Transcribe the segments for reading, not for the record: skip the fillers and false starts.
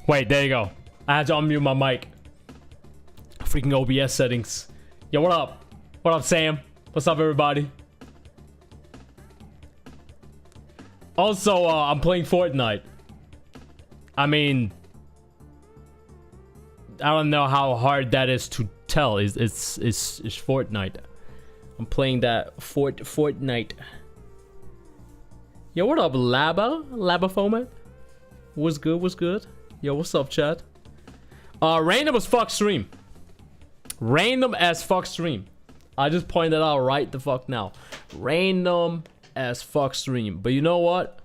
Wait, there you go. I had to unmute my mic. Freaking OBS settings. Yo, what up? What up, Sam? What's up, everybody? Also, I'm playing Fortnite. I mean, I don't know how hard that is to tell. It's Fortnite. I'm playing that Fortnite. Yo, what up, Laba format? What's good? What's good? Yo, what's up, chat? Random as fuck stream. Random as fuck stream. I just pointed out right the fuck now. Random as fuck stream. But you know what?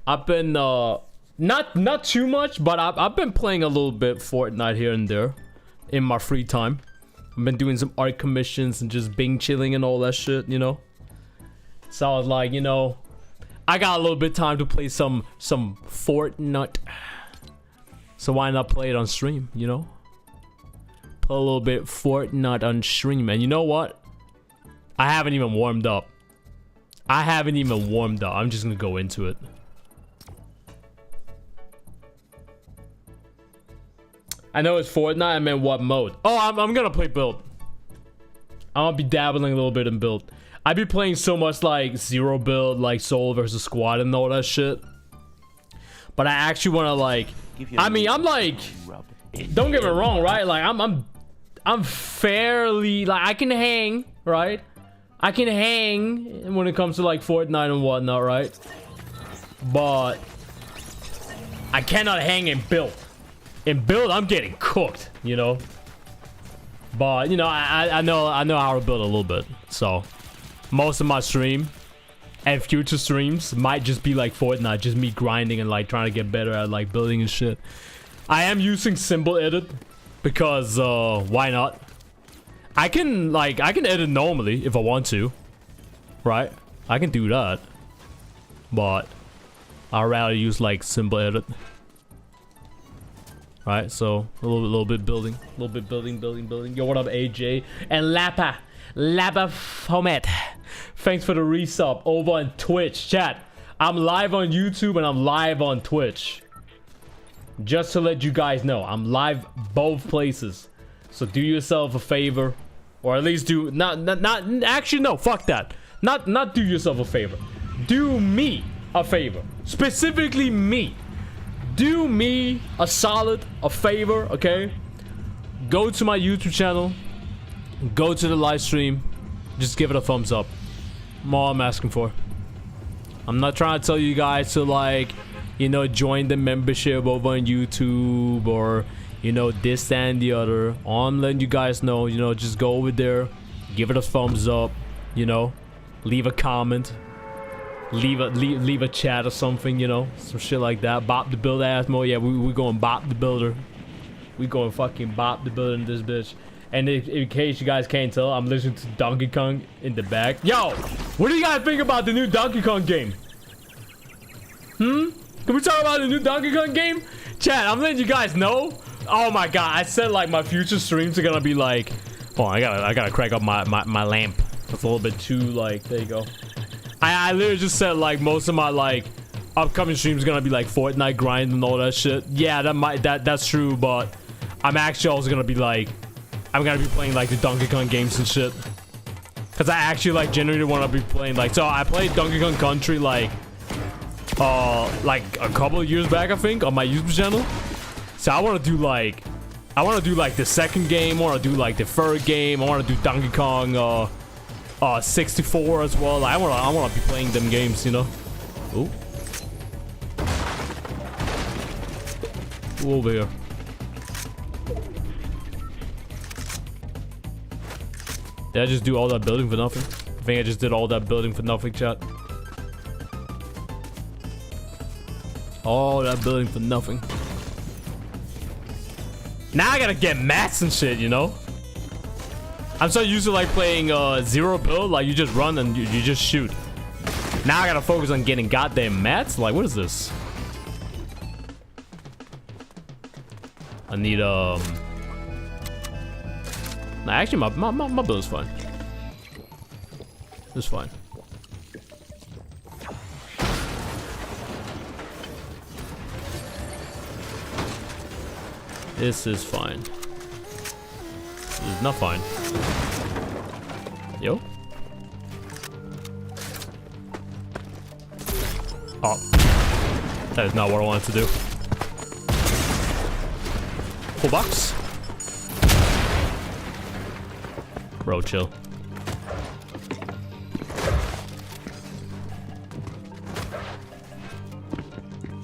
I've been not too much, but I've been playing a little bit Fortnite here and there in my free time. I've been doing some art commissions and just Bing chilling and all that shit, you know. So I was like, you know, I got a little bit of time to play some Fortnite. So why not play it on stream, you know? Play a little bit Fortnite on stream. And you know what? I haven't even warmed up. I'm just gonna go into it. I know it's Fortnite. I meant what mode? Oh, I'm gonna play build. I'm gonna be dabbling a little bit in build. I be playing so much like zero build, like solo versus squad and all that shit. But I actually want to like. I mean, I'm like. Don't get me wrong, right? Like I'm fairly like I can hang, right? I can hang when it comes to like Fortnite and whatnot, right? But I cannot hang in build. In build, I'm getting cooked, you know. But you know, I know how to build a little bit. So most of my stream and future streams might just be like Fortnite, just me grinding and like trying to get better at like building and shit. I am using symbol edit because why not? I can edit normally if I want to, right? I can do that, but I'd rather use like symbol edit. Right, so a little bit building, building. Yo, what up, AJ and Lapa format? Thanks for the resub over on Twitch, chat. I'm live on YouTube and I'm live on Twitch. Just to let you guys know, I'm live both places. So do yourself a favor, or at least do not actually no, fuck that. Not do yourself a favor. Do me a favor, specifically me. Do me a solid, a favor, okay? Go to my YouTube channel. Go to the live stream. Just give it a thumbs up. I'm all I'm asking for. I'm not trying to tell you guys to like, you know, join the membership over on YouTube or, you know, this and the other. All I'm letting you guys know, you know, just go over there. Give it a thumbs up, you know. Leave a comment. Leave a chat or something, you know, some shit like that. Bop the builder ass mode. Yeah, we going bop the builder. We going fucking bop the builder in this bitch. And in case you guys can't tell, I'm listening to Donkey Kong in the back. Yo, what do you guys think about the new Donkey Kong game? Can we talk about the new Donkey Kong game? Chat, I'm letting you guys know. Oh my god, I said like my future streams are gonna be like. Oh, I gotta crank up my lamp. That's a little bit too like. There you go. I literally just said like most of my like upcoming streams gonna be like Fortnite grind and all that shit. Yeah, that's true, but I'm actually also gonna be like I'm gonna be playing like the Donkey Kong games and shit. Cause I actually like genuinely wanna be playing like so I played Donkey Kong Country like a couple of years back I think on my YouTube channel. So I wanna do like the second game, I wanna do like the third game, I wanna do Donkey Kong 64 as well. I wanna be playing them games, you know. Ooh. Ooh, over here. Did I just do all that building for nothing? I think I just did all that building for nothing, chat. All that building for nothing. Now I gotta get mats and shit, you know. I'm so used to like playing zero build, like you just run and you just shoot. Now I gotta focus on getting goddamn mats. Like, what is this? I need Nah, actually my build is fine. It's fine. This is fine. This is not fine. Yo. Oh. That is not what I wanted to do. Full box. Bro, chill.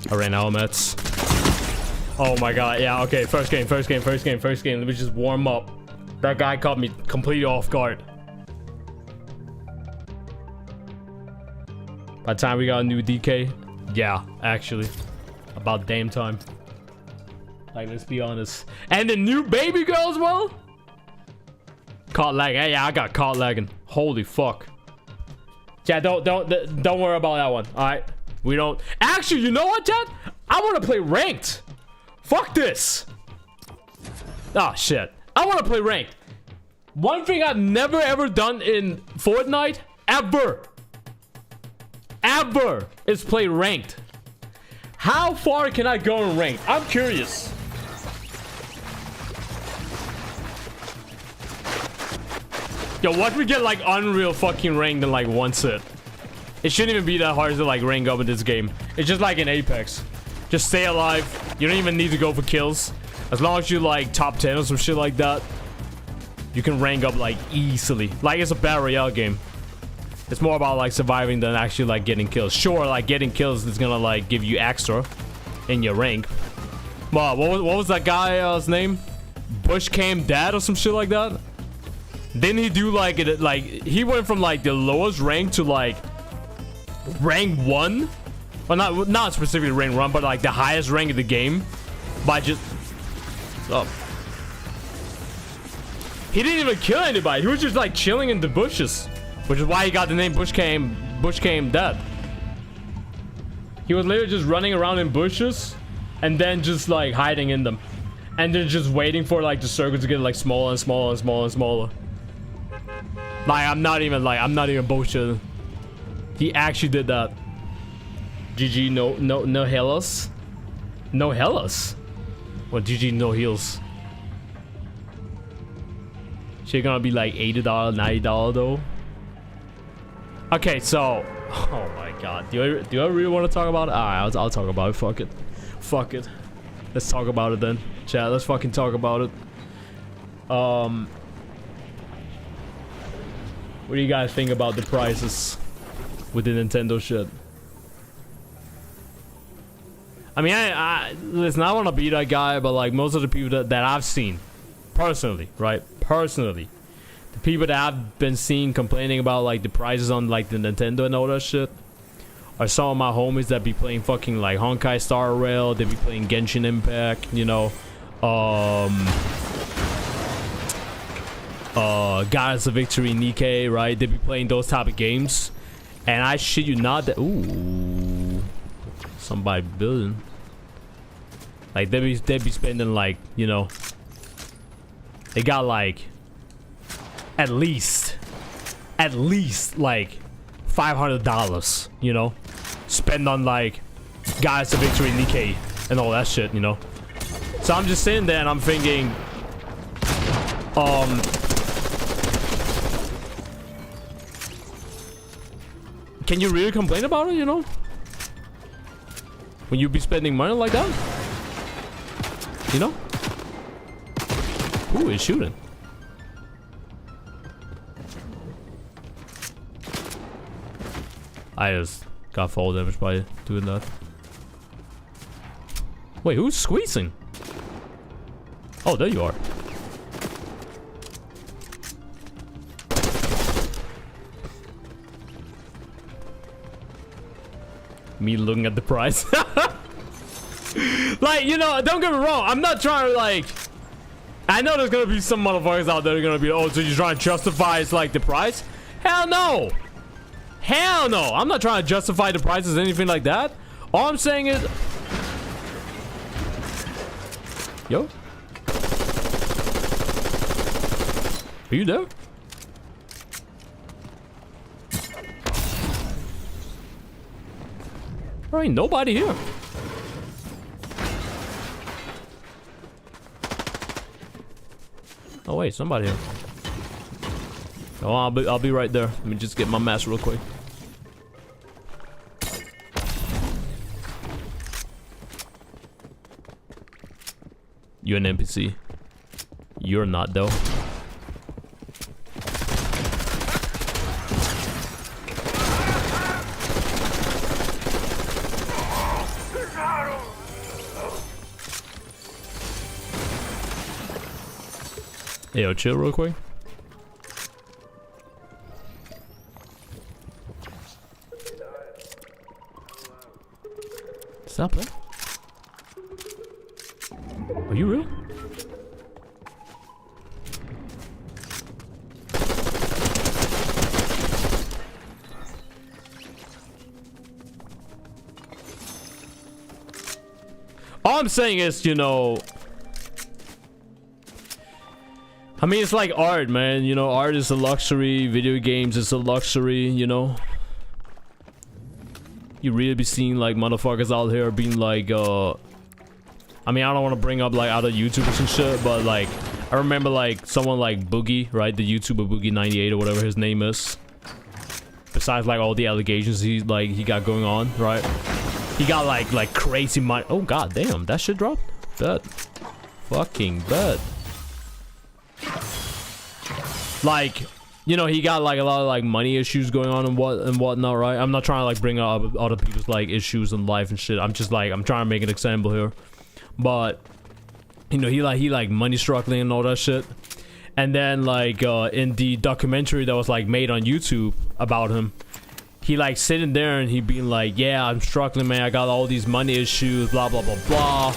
I ran out of meds. Oh my god, yeah, okay, first game. Let me just warm up. That guy caught me completely off guard. By the time we got a new DK, yeah, actually. About damn time. Like, let's be honest. And the new baby girl as well? Caught lag. Hey, yeah, I got caught lagging. Holy fuck. Yeah, don't worry about that one. Alright. We don't. Actually, you know what, Chad? I want to play ranked. Fuck this. Oh, shit. I want to play ranked. One thing I've never ever done in Fortnite, ever, is play ranked. How far can I go in ranked? I'm curious. Yo, what if we get like unreal fucking ranked in like one set? It shouldn't even be that hard to like rank up in this game. It's just like in Apex. Just stay alive. You don't even need to go for kills. As long as you like top 10 or some shit like that, you can rank up like easily. Like it's a battle royale game. It's more about like surviving than actually like getting kills. Sure, like getting kills is gonna like give you extra in your rank. Well, what was that guy's name? Bush came dad or some shit like that. Didn't he do like it? Like he went from like the lowest rank to like rank 1, well, not specifically rank 1, but like the highest rank in the game by just he didn't even kill anybody. He was just like chilling in the bushes, which is why he got the name Bush came dead. He was literally just running around in bushes and then just like hiding in them and then just waiting for like the circle to get like smaller and smaller and smaller and smaller. Like I'm not even bullshitting. He actually did that. GG, no healers. No healers? Well, GG, no heals. Shit gonna be like $80, $90 though. Okay, so, oh my god, do I really want to talk about it? Alright, I'll talk about it. Fuck it. Let's talk about it then. Chat, let's fucking talk about it. What do you guys think about the prices with the Nintendo shit? I mean, listen, I want to be that guy, but like most of the people that I've seen, personally, right? Personally, the people that I've been seeing complaining about like the prices on like the Nintendo and all that shit are some of my homies that be playing fucking like Honkai Star Rail. They be playing Genshin Impact, you know, Goddess of Victory, Nikkei, right? They be playing those type of games, and I shit you not that somebody building. Like they be spending like, you know, they got like at least like $500, you know, spend on like Goddess of Victory, Nikkei, and all that shit, you know. So I'm just sitting there and I'm thinking, can you really complain about it, you know? When you be spending money like that? You know? Who is shooting? I just got fall damage by doing that. Wait, who's squeezing? Oh, there you are. Me looking at the price. Like, you know, don't get me wrong. I'm not trying to like, I know there's gonna be some motherfuckers out there that are gonna be, oh, so you're trying to justify it's like the price? Hell no. Hell no. I'm not trying to justify the prices or anything like that. All I'm saying is, yo, are you there? There ain't nobody here. Oh wait, somebody here. Oh, I'll be right there. Let me just get my mask real quick. You're an NPC. You're not though. Hey, yo, chill real quick. Stop it. Are you real? All I'm saying is, you know, I mean, it's like art, man. You know, art is a luxury. Video games is a luxury, you know. You really be seeing like motherfuckers out here being like, I mean, I don't want to bring up like other YouTubers and shit, but like, I remember like someone like Boogie, right? The YouTuber Boogie98 or whatever his name is. Besides like all the allegations he got going on, right? He got like crazy money. Oh god damn, that shit dropped. Bet. Fucking bet. Like, you know, he got like a lot of like money issues going on and whatnot, right? I'm not trying to like bring up other people's like issues in life and shit. I'm just like, I'm trying to make an example here. But you know, he like money struggling and all that shit. And then like in the documentary that was like made on YouTube about him, he like sitting there and he being like, yeah, I'm struggling, man. I got all these money issues, blah blah blah blah.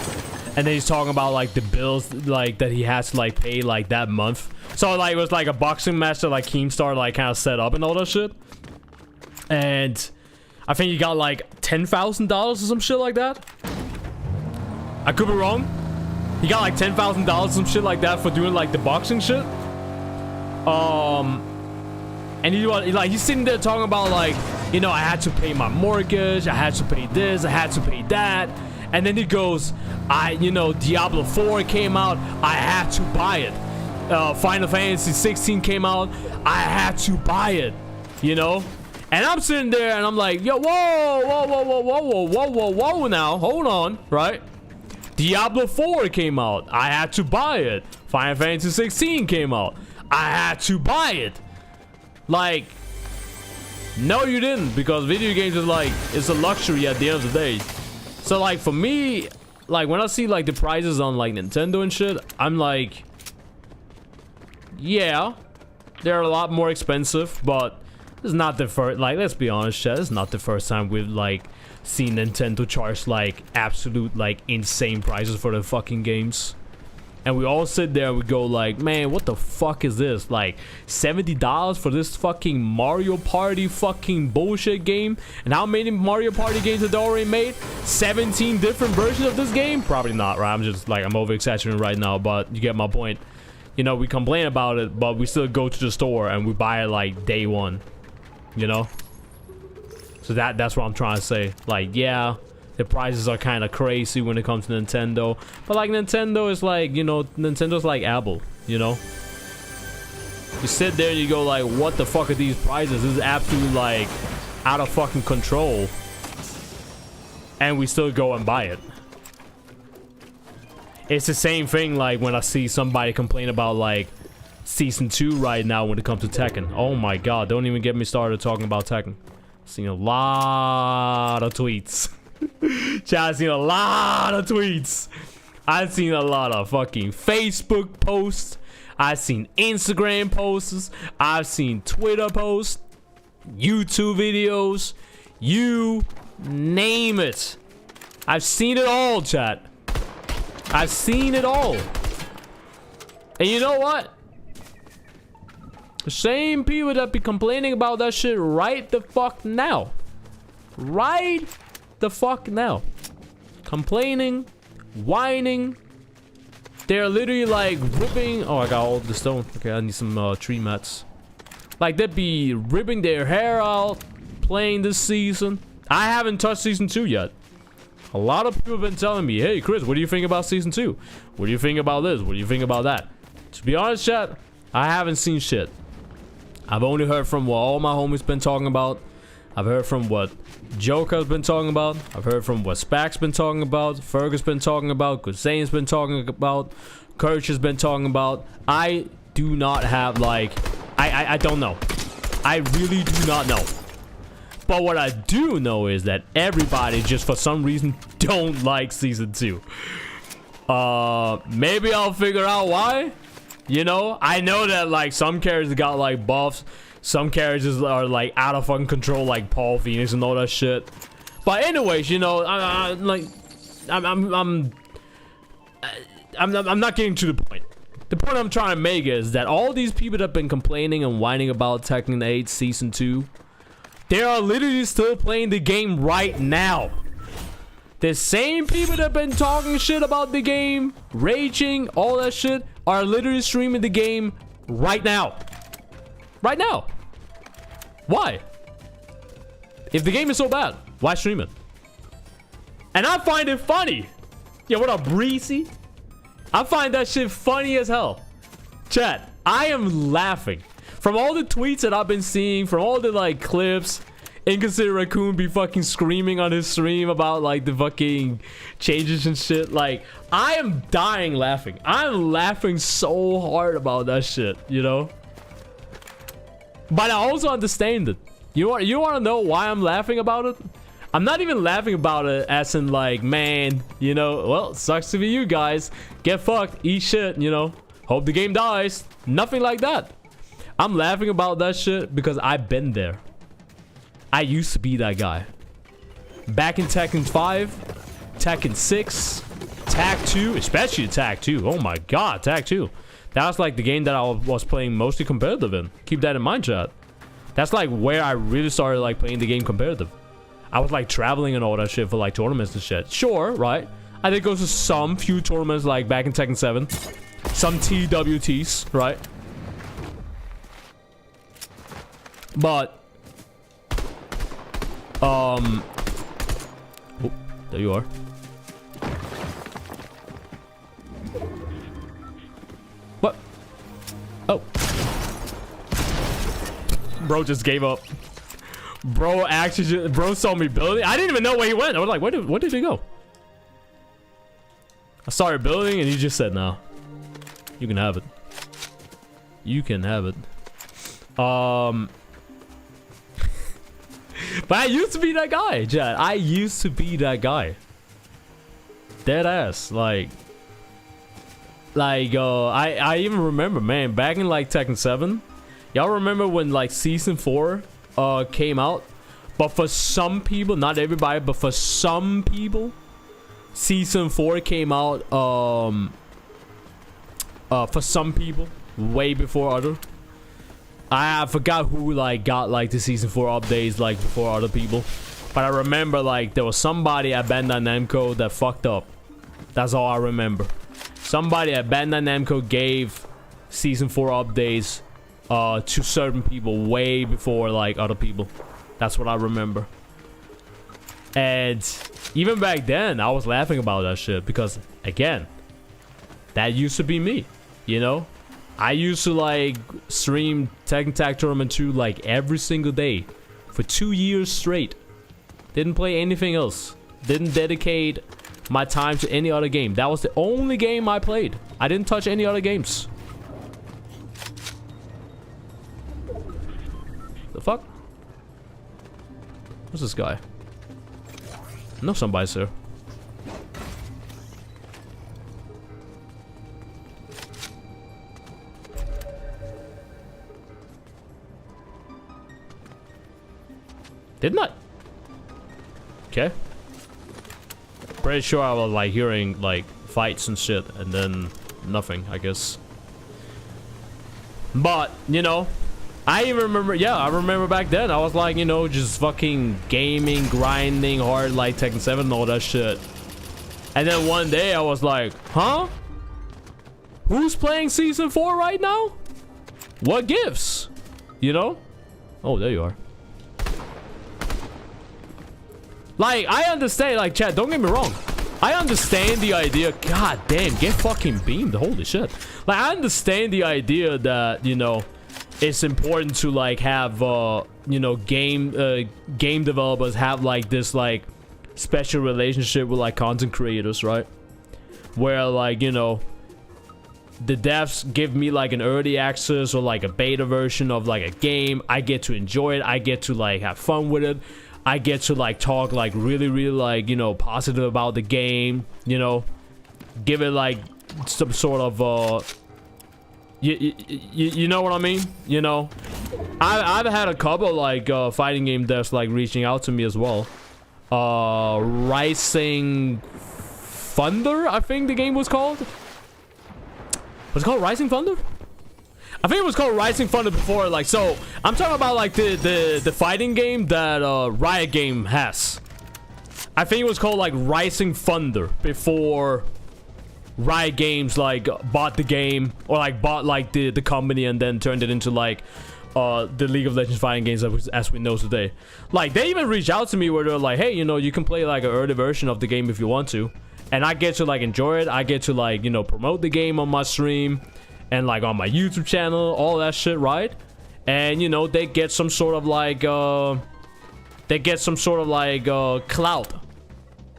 And then he's talking about like the bills like that he has to like pay like that month. So like it was like a boxing match that like Keemstar like kind of set up and all that shit. And I think he got like $10,000 or some shit like that. I could be wrong. He got like $10,000 some shit like that for doing like the boxing shit. And he's sitting there talking about like, you know, I had to pay my mortgage, I had to pay this, I had to pay that. And then he goes, you know, Diablo 4 came out, I had to buy it. Final Fantasy 16 came out, I had to buy it, you know? And I'm sitting there and I'm like, yo, whoa now, hold on, right? Diablo 4 came out, I had to buy it. Final Fantasy 16 came out, I had to buy it. Like, no you didn't, because video games is like, it's a luxury at the end of the day. So like for me, like when I see like the prices on like Nintendo and shit, I'm like, yeah, they're a lot more expensive, but it's not the first, like, let's be honest, chat, it's not the first time we've like seen Nintendo charge like absolute like insane prices for the fucking games. And we all sit there and we go like, man, what the fuck is this? Like $70 for this fucking Mario Party fucking bullshit game? And how many Mario Party games have they already made? 17 different versions of this game? Probably not, right? I'm just like, I'm over exaggerating right now, but you get my point. You know, we complain about it, but we still go to the store and we buy it like day one, you know? So that's what I'm trying to say. Like, yeah, the prices are kind of crazy when it comes to Nintendo, but like Nintendo is like, you know, Nintendo's like Apple, you know? You sit there and you go like, what the fuck are these prices? This is absolutely like out of fucking control. And we still go and buy it. It's the same thing like when I see somebody complain about like Season 2 right now when it comes to Tekken. Oh my god, don't even get me started talking about Tekken. Seen a lot of tweets. Chat, I've seen a lot of tweets. I've seen a lot of fucking Facebook posts. I've seen Instagram posts. I've seen Twitter posts. YouTube videos. You name it. I've seen it all, chat. I've seen it all. And you know what? The same people that be complaining about that shit right the fuck now. Right the fuck now. Complaining, whining. They're literally like ripping. Oh, I got all the stone. Okay, I need some tree mats. Like they'd be ripping their hair out playing this season. I haven't touched Season 2 yet. A lot of people have been telling me, hey Chris, what do you think about Season 2? What do you think about this? What do you think about that? To be honest, chat, I haven't seen shit. I've only heard from what all my homies been talking about. I've heard from what Joker's been talking about. I've heard from what Spac's been talking about. Fergus been talking about. Gusain's been talking about. Kirch has been talking about. I do not have, like... I don't know. I really do not know. But what I do know is that everybody just for some reason don't like season 2. Maybe I'll figure out why. You know, I know that like some characters got like buffs. Some characters are like out of fucking control, like Paul Phoenix and all that shit. But anyways, you know, I'm not getting to the point. The point I'm trying to make is that all these people that have been complaining and whining about Tekken 8 Season 2, they are literally still playing the game right now. The same people that have been talking shit about the game, raging, all that shit, are literally streaming the game right now. Right now. Why? If the game is so bad, why stream it? And I find it funny. Yo, what up, Breezy? I find that shit funny as hell. Chat, I am laughing. From all the tweets that I've been seeing, from all the like clips, Inconsiderate Raccoon be fucking screaming on his stream about like the fucking changes and shit. Like, I am dying laughing. I'm laughing so hard about that shit, you know? But I also understand it. You want to know why I'm laughing about it? I'm not even laughing about it as in like, man, you know, well, sucks to be you guys. Get fucked, eat shit, you know. Hope the game dies. Nothing like that. I'm laughing about that shit because I've been there. I used to be that guy. Back in Tekken 5, Tekken 6, Tag 2, especially Tag 2. Oh my god, Tag 2. That was like the game that I was playing mostly competitive in. Keep that in mind, chat. That's like where I really started like playing the game competitive. I was like traveling and all that shit for like tournaments and shit. Sure, right? I did go to some few tournaments like back in Tekken 7. Some TWTs, right? But oh, there you are. What? Oh. Bro just gave up. Bro actually bro saw me building. I didn't even know where he went. I was like, where did he go? I started building and he just said, no. You can have it. You can have it. But I used to be that guy, Chad. I used to be that guy. Dead ass. Like I even remember, man, back in like Tekken 7. Y'all remember when like Season 4 came out? But for some people, not everybody, but for some people, Season 4 came out for some people way before other. I forgot who like got like the Season 4 updates like before other people, but I remember like there was somebody at Bandai Namco that fucked up. That's all I remember. Somebody at Bandai Namco gave Season 4 updates to certain people way before like other people. That's what I remember. And even back then I was laughing about that shit because again, that used to be me, you know? I used to like stream Tekken Tag Tournament 2 like every single day for 2 years straight. Didn't play anything else. Didn't dedicate my time to any other game. That was the only game I played. I didn't touch any other games. The fuck? What's this guy? I know somebody's here. Didn't I? Okay. Pretty sure I was like hearing like fights and shit and then nothing, I guess. But, you know, I even remember, yeah, I remember back then I was like, you know, just fucking gaming, grinding hard like Tekken 7 and all that shit. And then one day I was like, huh? Who's playing Season 4 right now? What gives? You know? Oh, there you are. Like, I understand, like, chat, don't get me wrong. I understand the idea. God damn, get fucking beamed. Holy shit. Like, I understand the idea that, you know, it's important to like have you know, game developers have like this like special relationship with like content creators, right? Where like, you know, the devs give me like an early access or like a beta version of like a game. I get to enjoy it. I get to like have fun with it. I get to like talk like really like, you know, positive about the game, you know, give it like some sort of you know what I mean? You know, I've had a couple like fighting game devs like reaching out to me as well. Rising Thunder, I think the game was called. Was it called Rising Thunder? I think it was called Rising Thunder before. Like, so I'm talking about like the fighting game that Riot Game has. I think it was called like Rising Thunder before Riot Games like bought the game, or like bought like the company and then turned it into like the League of Legends fighting games as we know today. Like, they even reached out to me where they're like, hey, you know, you can play like an early version of the game if you want to, and I get to like enjoy it. I get to like, you know, promote the game on my stream and like on my YouTube channel, all that shit, right? And you know, they get some sort of like clout.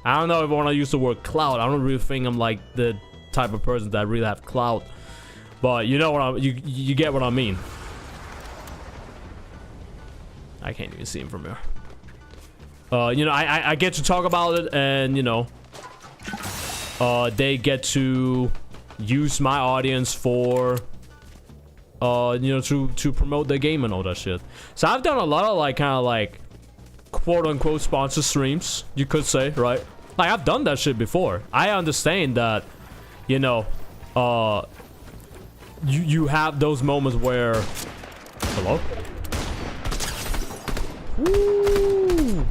I don't know if I want to use the word clout. I don't really think I'm like the type of person that really have clout, but you know what you get what I mean. I can't even see him from here. You know, I get to talk about it, and you know, they get to use my audience for you know, to promote the game and all that shit. So I've done a lot of like kind of like quote-unquote sponsor streams, you could say, right? Like, I've done that shit before. I understand that, you know, you have those moments where, hello? Woo!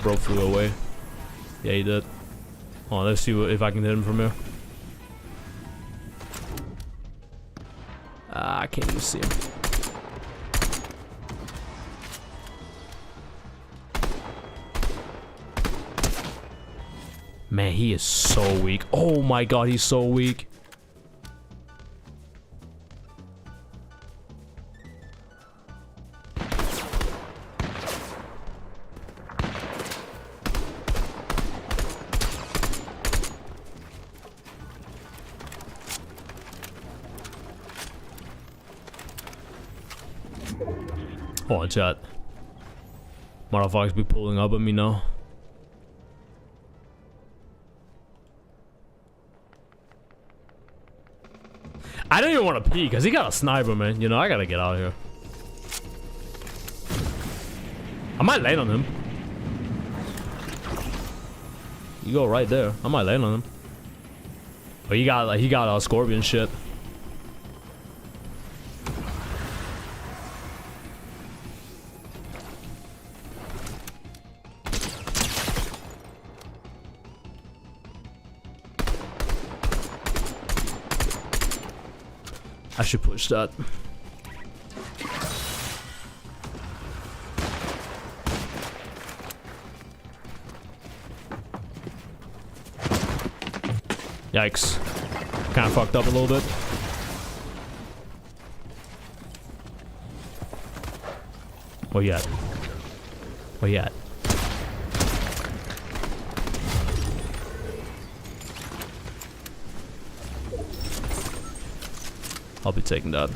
Bro flew away. Yeah, he did. Oh, let's see if I can hit him from here. I can't even see him. Man, he is so weak. Oh my god, he's so weak. Hold on, chat. Motherfuckers be pulling up at me now. I don't even want to pee because he got a sniper, man. You know, I gotta get out of here. I might land on him. You go right there. I might land on him. But he got scorpion shit. I should push that. Yikes. Kind of fucked up a little bit. Where you at? Where you at? I'll be taking that.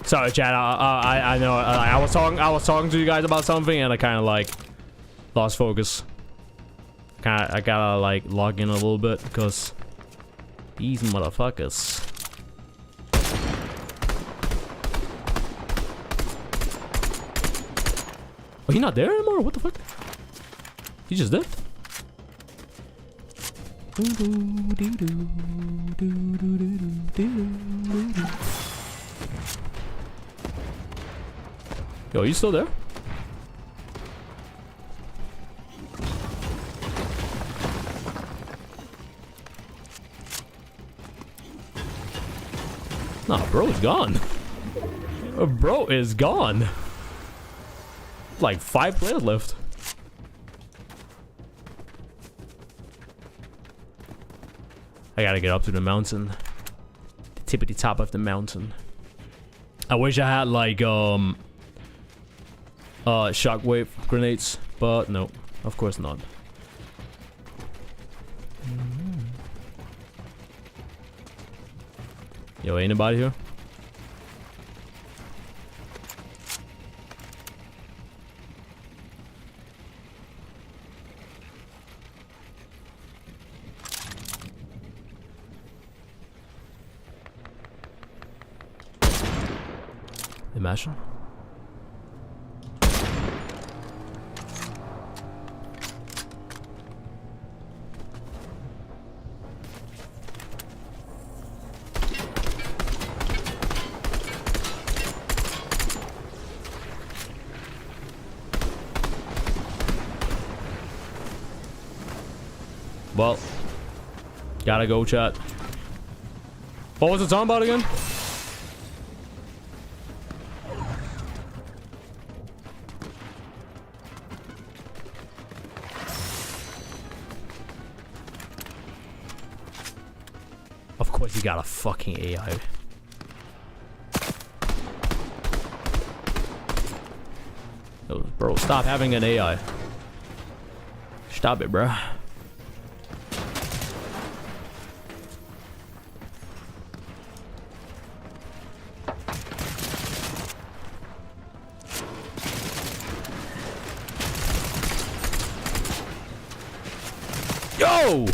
Sorry, chat. I know. I was talking to you guys about something, and I kind of like lost focus. I gotta like log in a little bit because these motherfuckers. Oh, he not there anymore? What the fuck? He just did. Yo, you still there? Nah, bro is gone. Bro is gone. like 5 players left. I gotta get up to the mountain. The tippity top of the mountain. I wish I had like shockwave grenades, but no, of course not. Yo, anybody here? Imagine. Well, gotta go, chat. What was it talking about again? Of course you got a fucking AI. Yo, bro, stop having an AI. Stop it, bro. Yo!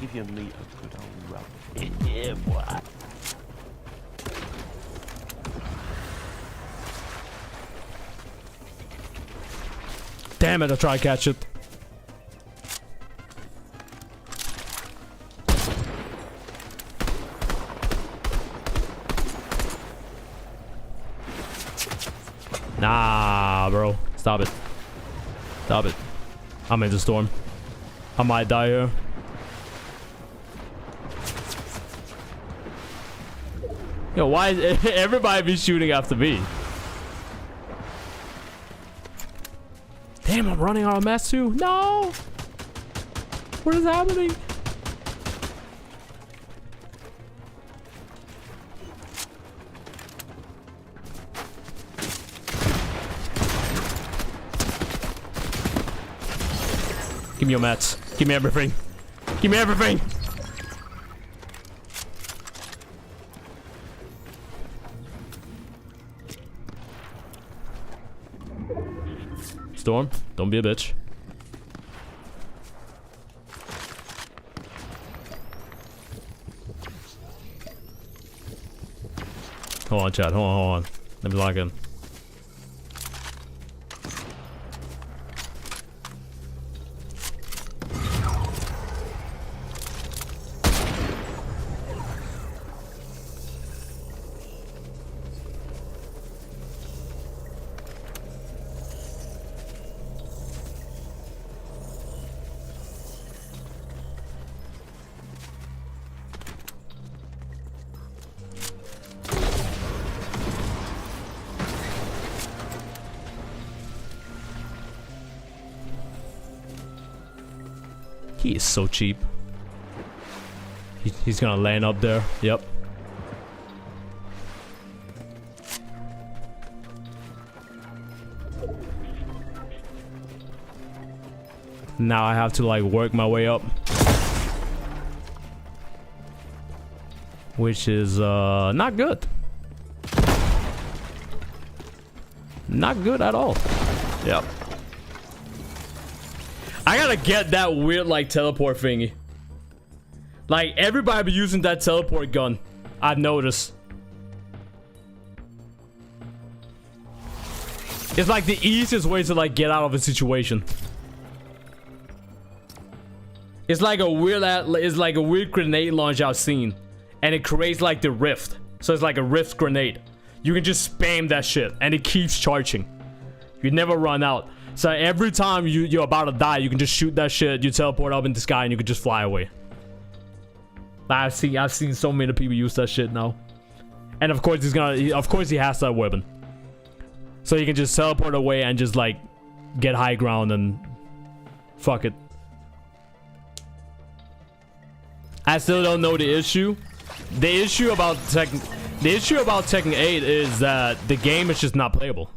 Give your meat a good old rub. Yeah, boy. Damn it, I tried to catch it. Nah, bro. Stop it. Stop it. I'm in the storm. I might die here. Yo, why is everybody be shooting after me? Damn, I'm running out of mess too. No! What is happening? Give me your mats. Give me everything. Give me everything. Storm, don't be a bitch. Hold on, chat. Hold on. Let me log in. He is so cheap. He's gonna land up there. Yep. Now I have to like work my way up. Which is not good. Not good at all. Yep. I gotta get that weird like teleport thingy. Like everybody be using that teleport gun. I've noticed. It's like the easiest way to like get out of a situation. It's like a weird grenade launch I've seen, and it creates like the rift. So it's like a rift grenade. You can just spam that shit, and it keeps charging. You never run out. So every time you're about to die, you can just shoot that shit. You teleport up in the sky, and you can just fly away. I've seen so many people use that shit now, and of course he has that weapon. So you can just teleport away and just like get high ground and fuck it. I still don't know the issue. The issue about Tekken 8 is that the game is just not playable.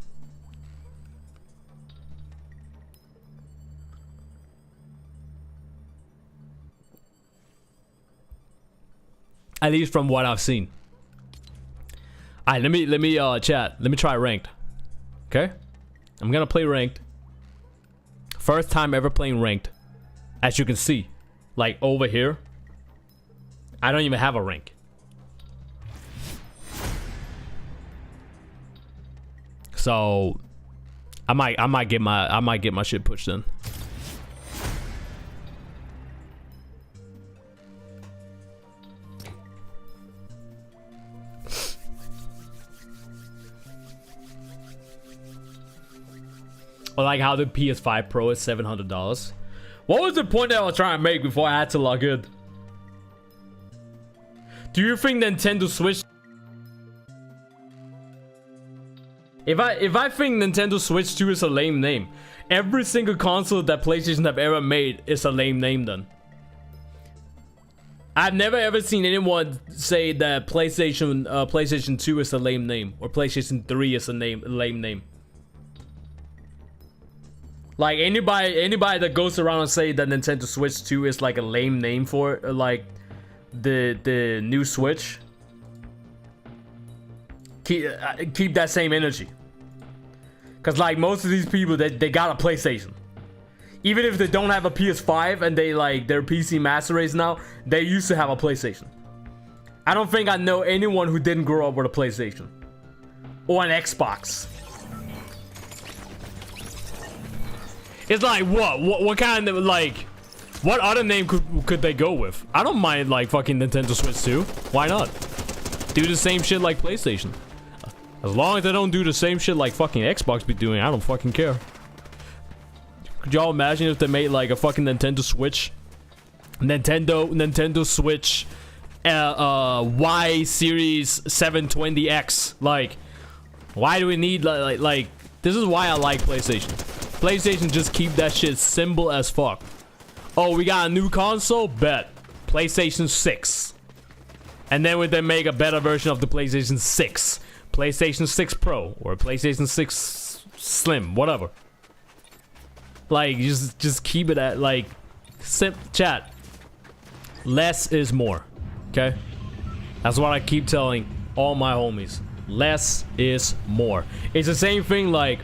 At least from what I've seen. Alright, let me chat. Let me try ranked. Okay? I'm gonna play ranked. First time ever playing ranked. As you can see, like over here, I don't even have a rank. So I might get my shit pushed in. Or like how the PS5 Pro is $700. What was the point that I was trying to make before I had to log in? Do you think Nintendo Switch? If I think Nintendo Switch 2 is a lame name, every single console that PlayStation have ever made is a lame name then. I've never ever seen anyone say that PlayStation 2 is a lame name, or PlayStation 3 is a lame name. Like anybody that goes around and say that Nintendo Switch 2 is like a lame name for like the new Switch, keep that same energy. Cause like most of these people they got a PlayStation. Even if they don't have a PS5 and they like they're PC master race now, they used to have a PlayStation. I don't think I know anyone who didn't grow up with a PlayStation or an Xbox. It's like what kind of like what other name could they go with? I don't mind like fucking Nintendo Switch 2. Why not? Do the same shit like PlayStation. As long as they don't do the same shit like fucking Xbox be doing, I don't fucking care. Could y'all imagine if they made like a fucking Nintendo Switch? Nintendo Switch Y Series 720X. Like, why do we need like this is why I like PlayStation. PlayStation just keep that shit simple as fuck. Oh, we got a new console? Bet. PlayStation 6. And then when they make a better version of the PlayStation 6. PlayStation 6 Pro. Or PlayStation 6 Slim. Whatever. Like, just keep it at, like... Chat. Less is more. Okay? That's what I keep telling all my homies. Less is more. It's the same thing, like,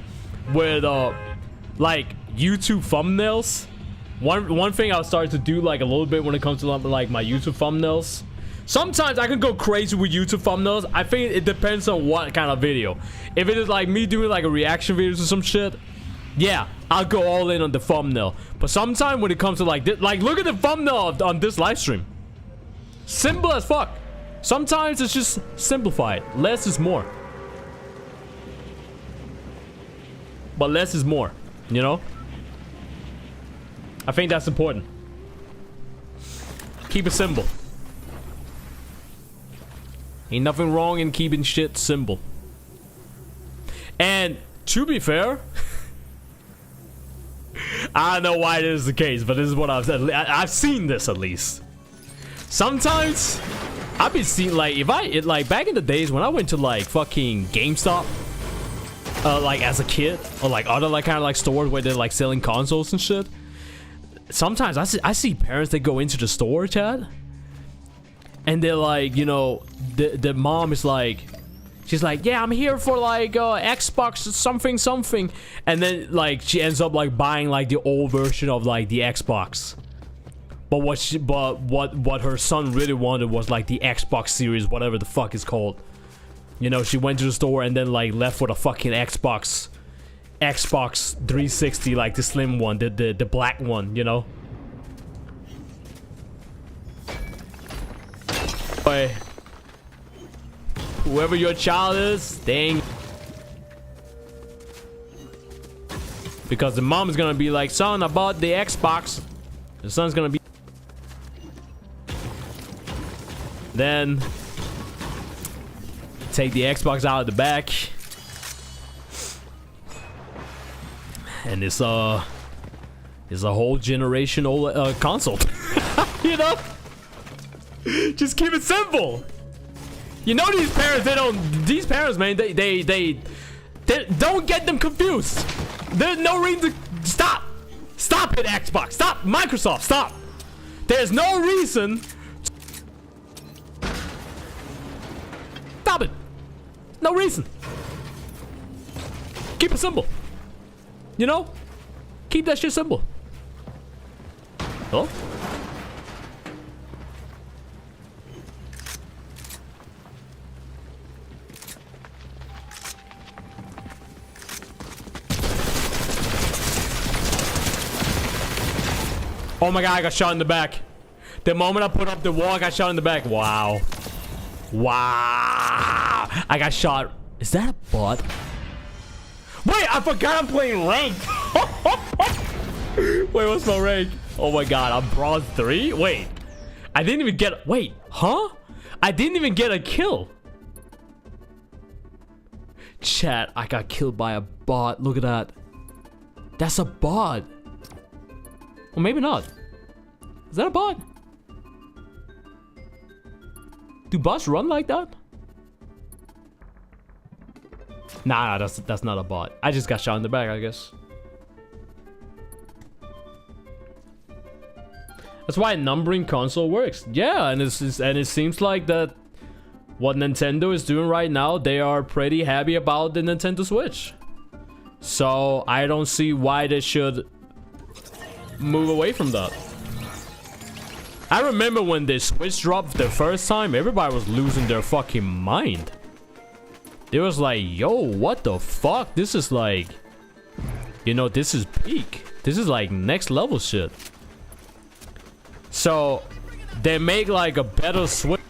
with, like YouTube thumbnails. One thing I'll start to do like a little bit when it comes to like my YouTube thumbnails. Sometimes I can go crazy with YouTube thumbnails. I think it depends on what kind of video. If it is like me doing like a reaction videos or some shit, yeah, I'll go all in on the thumbnail. But sometimes when it comes to like this, like look at the thumbnail on this live stream. Simple as fuck. Sometimes it's just simplified. Less is more. But less is more. You know? I think that's important. Keep it simple. Ain't nothing wrong in keeping shit simple. And to be fair, I don't know why this is the case, but this is what I've said. I've seen this at least. Sometimes I've been seeing like like back in the days when I went to like fucking GameStop. Like as a kid, or like other like kind of like stores where they're like selling consoles and shit. Sometimes I see parents that go into the store, chat, and they're like, you know, the mom is like, She's like, yeah, I'm here for like Xbox something something, and then like she ends up like buying like the old version of like the Xbox. But what her son really wanted was like the Xbox series, whatever the fuck it's called. You know, she went to the store and then like left with a fucking Xbox 360, like the slim one, the black one, you know. Boy, whoever your child is, dang. Because the mom is gonna be like, son, I bought the Xbox. The son's gonna be. Then take the Xbox out of the back. And it's a whole generation old console. You know? Just keep it simple. You know these parents, man, they don't get them confused. There's no reason to stop it, Xbox, stop, Microsoft, stop. There's no reason. Stop it. No reason. Keep it simple. You know? Keep that shit simple. Hello? Oh my god, I got shot in the back. The moment I put up the wall, I got shot in the back. Wow. Wow. I got shot. Is that a bot? Wait, I forgot I'm playing ranked. Wait, what's my rank? Oh my god, I'm bronze 3? Wait. I didn't even get... Wait, huh? I didn't even get a kill. Chat, I got killed by a bot. Look at that. That's a bot. Well, maybe not. Is that a bot? Do bots run like that? Nah, that's not a bot. I just got shot in the back, I guess. That's why a numbering console works. Yeah, and it seems like that what Nintendo is doing right now, they are pretty happy about the Nintendo Switch. So I don't see why they should move away from that. I remember when the Switch dropped the first time, everybody was losing their fucking mind. It was like, yo, what the fuck? This is like, you know, this is peak. This is like next level shit. So they make like a better Switch.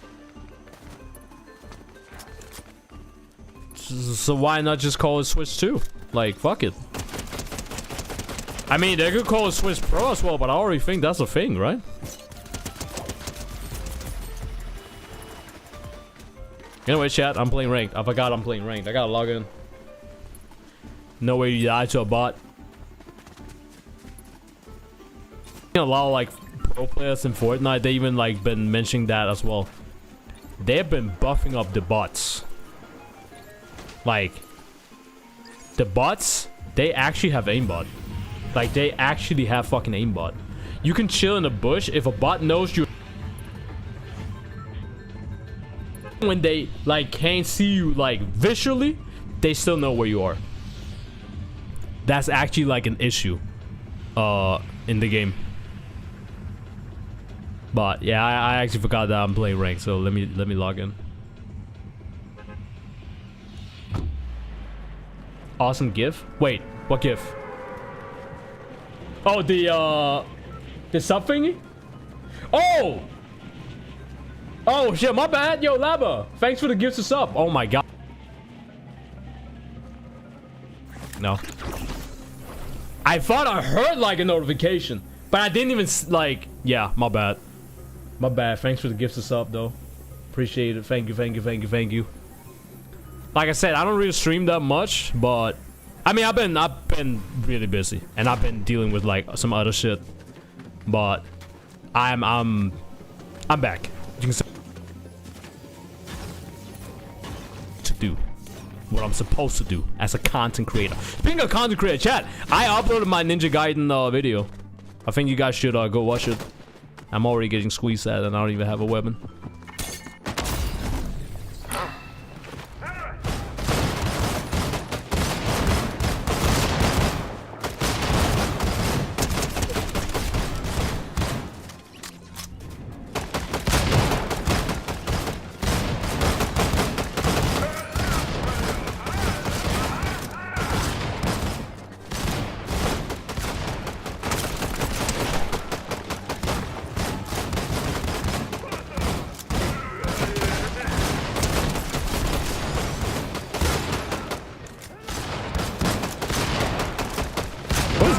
So why not just call it Switch 2? Like, fuck it. I mean, they could call it Switch Pro as well, but I already think that's a thing, right? Anyway, chat, I'm playing ranked. I forgot I'm playing ranked. I gotta log in. No way you die to a bot. A lot of like pro players in Fortnite, they even like been mentioning that as well. They've been buffing up the bots. Like, the bots, they actually have aimbot. Like, they actually have fucking aimbot. You can chill in the bush if a bot knows you. When they like can't see you like visually, they still know where you are. That's actually like an issue in the game. But yeah, I actually forgot that I'm playing ranked, so let me log in. Awesome GIF. Wait, what GIF? Oh, the sub thingy? Oh! Oh shit, my bad. Yo, Lava, thanks for the gifts of sub. Oh my god. No. I thought I heard like a notification, but I didn't even like. Yeah, my bad. My bad. Thanks for the gifts of sub though. Appreciate it. Thank you, thank you, thank you, thank you. Like I said, I don't really stream that much, but I mean, I've been really busy, and I've been dealing with like some other shit. But I'm back. You can say to do what I'm supposed to do as a content creator. Speaking of content creator, chat, I uploaded my Ninja Gaiden video. I think you guys should go watch it. I'm already getting squeezed at, and I don't even have a weapon.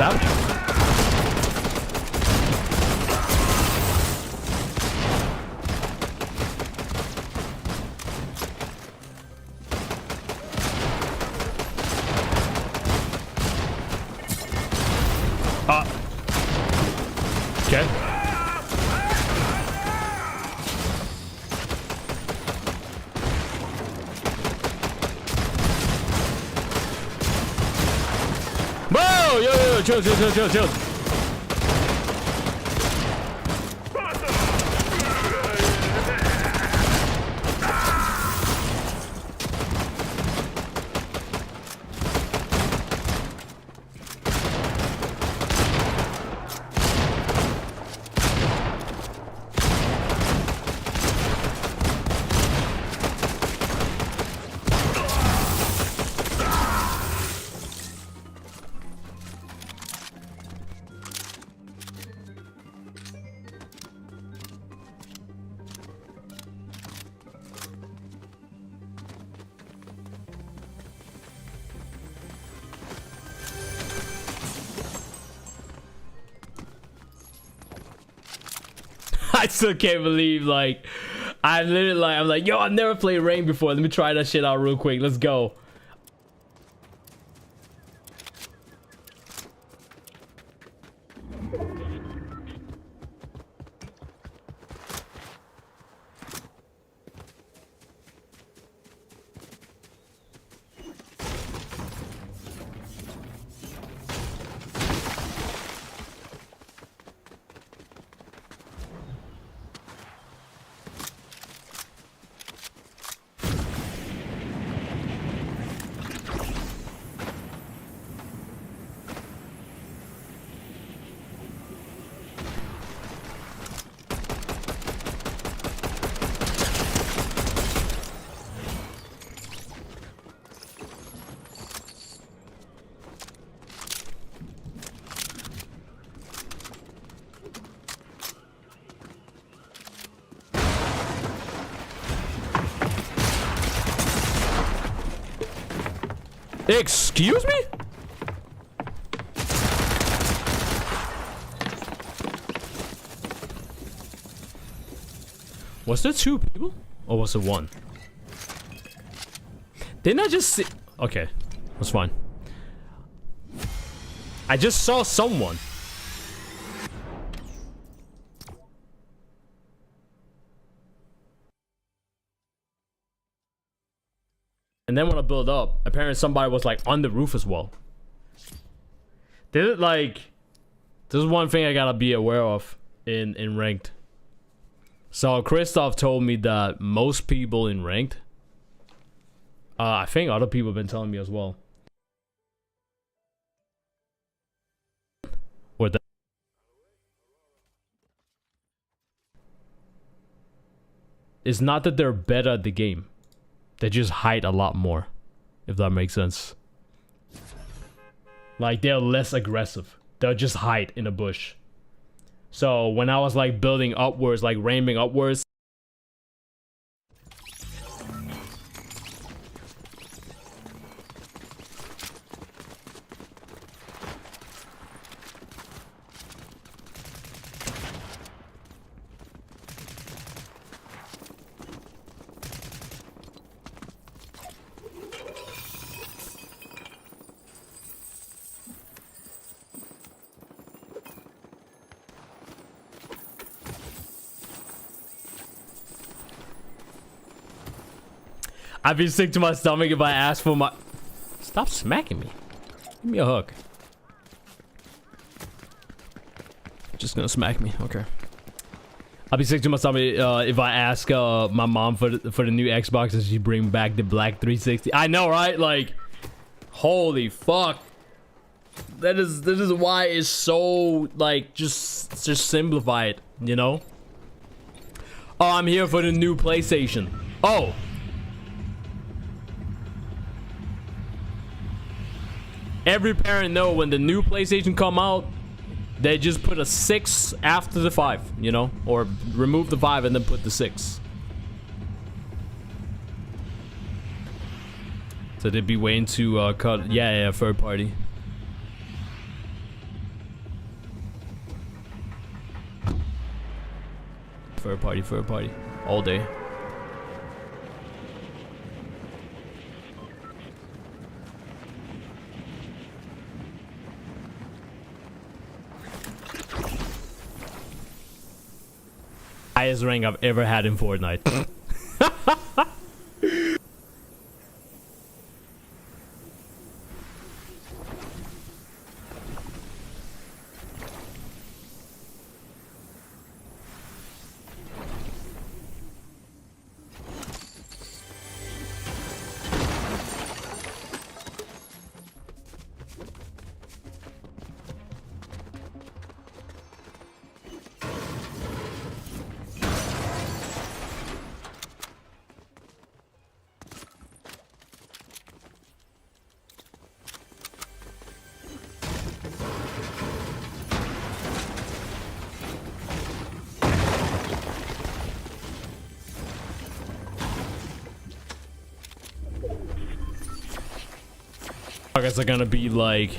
Savage. Okay. Whoa! Yo, chill. I still can't believe, like, I'm like, yo, I've never played Rain before. Let me try that shit out real quick. Let's go. Excuse me? Was there 2 people? Or was it 1? Didn't I just see? Okay, that's fine. I just saw someone. And then when I build up, apparently somebody was like on the roof as well. Did it like... This is one thing I gotta be aware of in ranked. So Christoph told me that most people in ranked, I think other people have been telling me as well, or that it's not that they're better at the game. They just hide a lot more, if that makes sense. Like, they're less aggressive. They'll just hide in a bush. So when I was like building upwards, like ramping upwards, I'd be sick to my stomach if I asked for my... Stop smacking me. Give me a hug. Just gonna smack me. Okay. I'd be sick to my stomach if I ask my mom for the new Xbox and she bring back the black 360. I know, right? Like, holy fuck. This is why it's so like just simplify it, you know? Oh, I'm here for the new PlayStation. Oh. Every parent know when the new PlayStation come out, they just put a 6 after the 5, you know? Or remove the 5 and then put the 6. So they'd be waiting to cut... Yeah, third party. third party, all day. Highest rank I've ever had in Fortnite. I guess they're gonna be like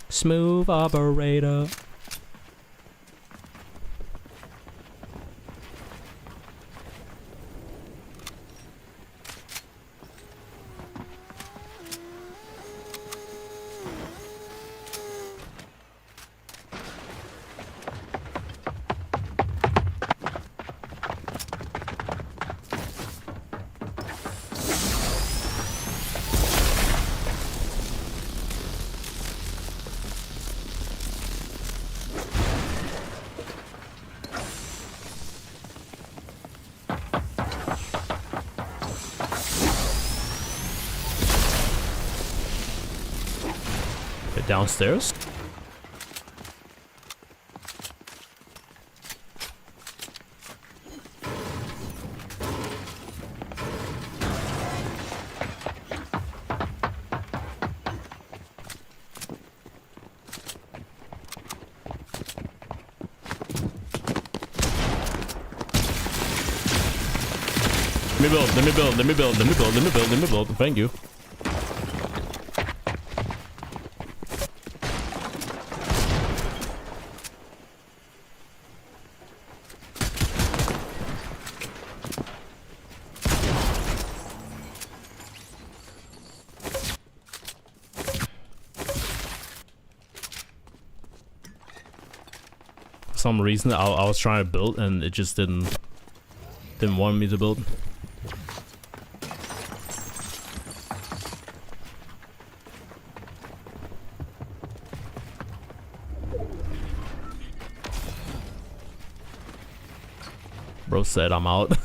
smooth operator. Downstairs? Let me build. Thank you. For some reason I was trying to build and it just didn't want me to build. Bro said I'm out.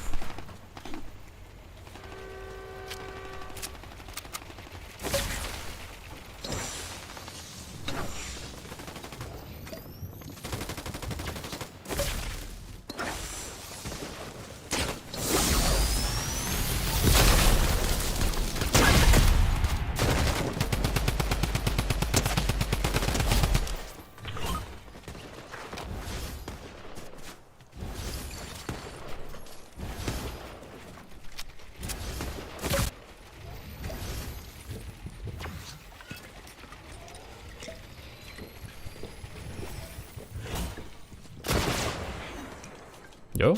Yo.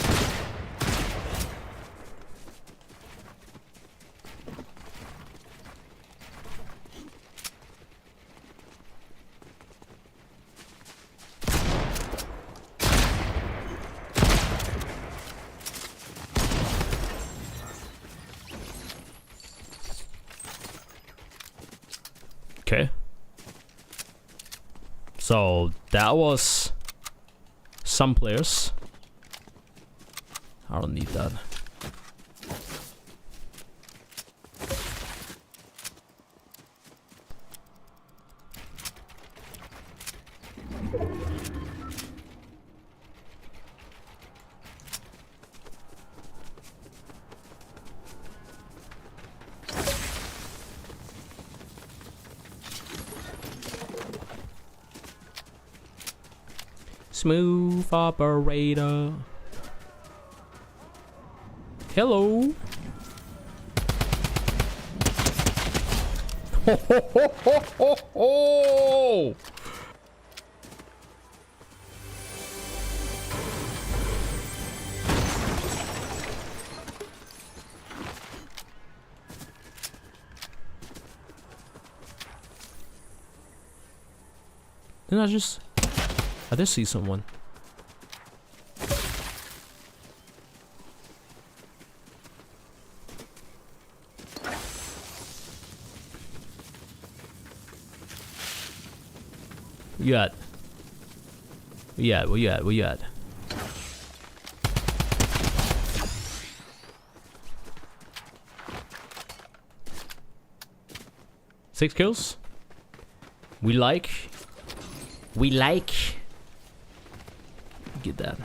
Okay. So that was some players. I don't need that. Smooth operator. Hello. Ho, ho, ho, ho, ho, ho. Didn't I did see someone. Where you at? Where you at? Where you at? Where you at? Six kills. We like. Get that.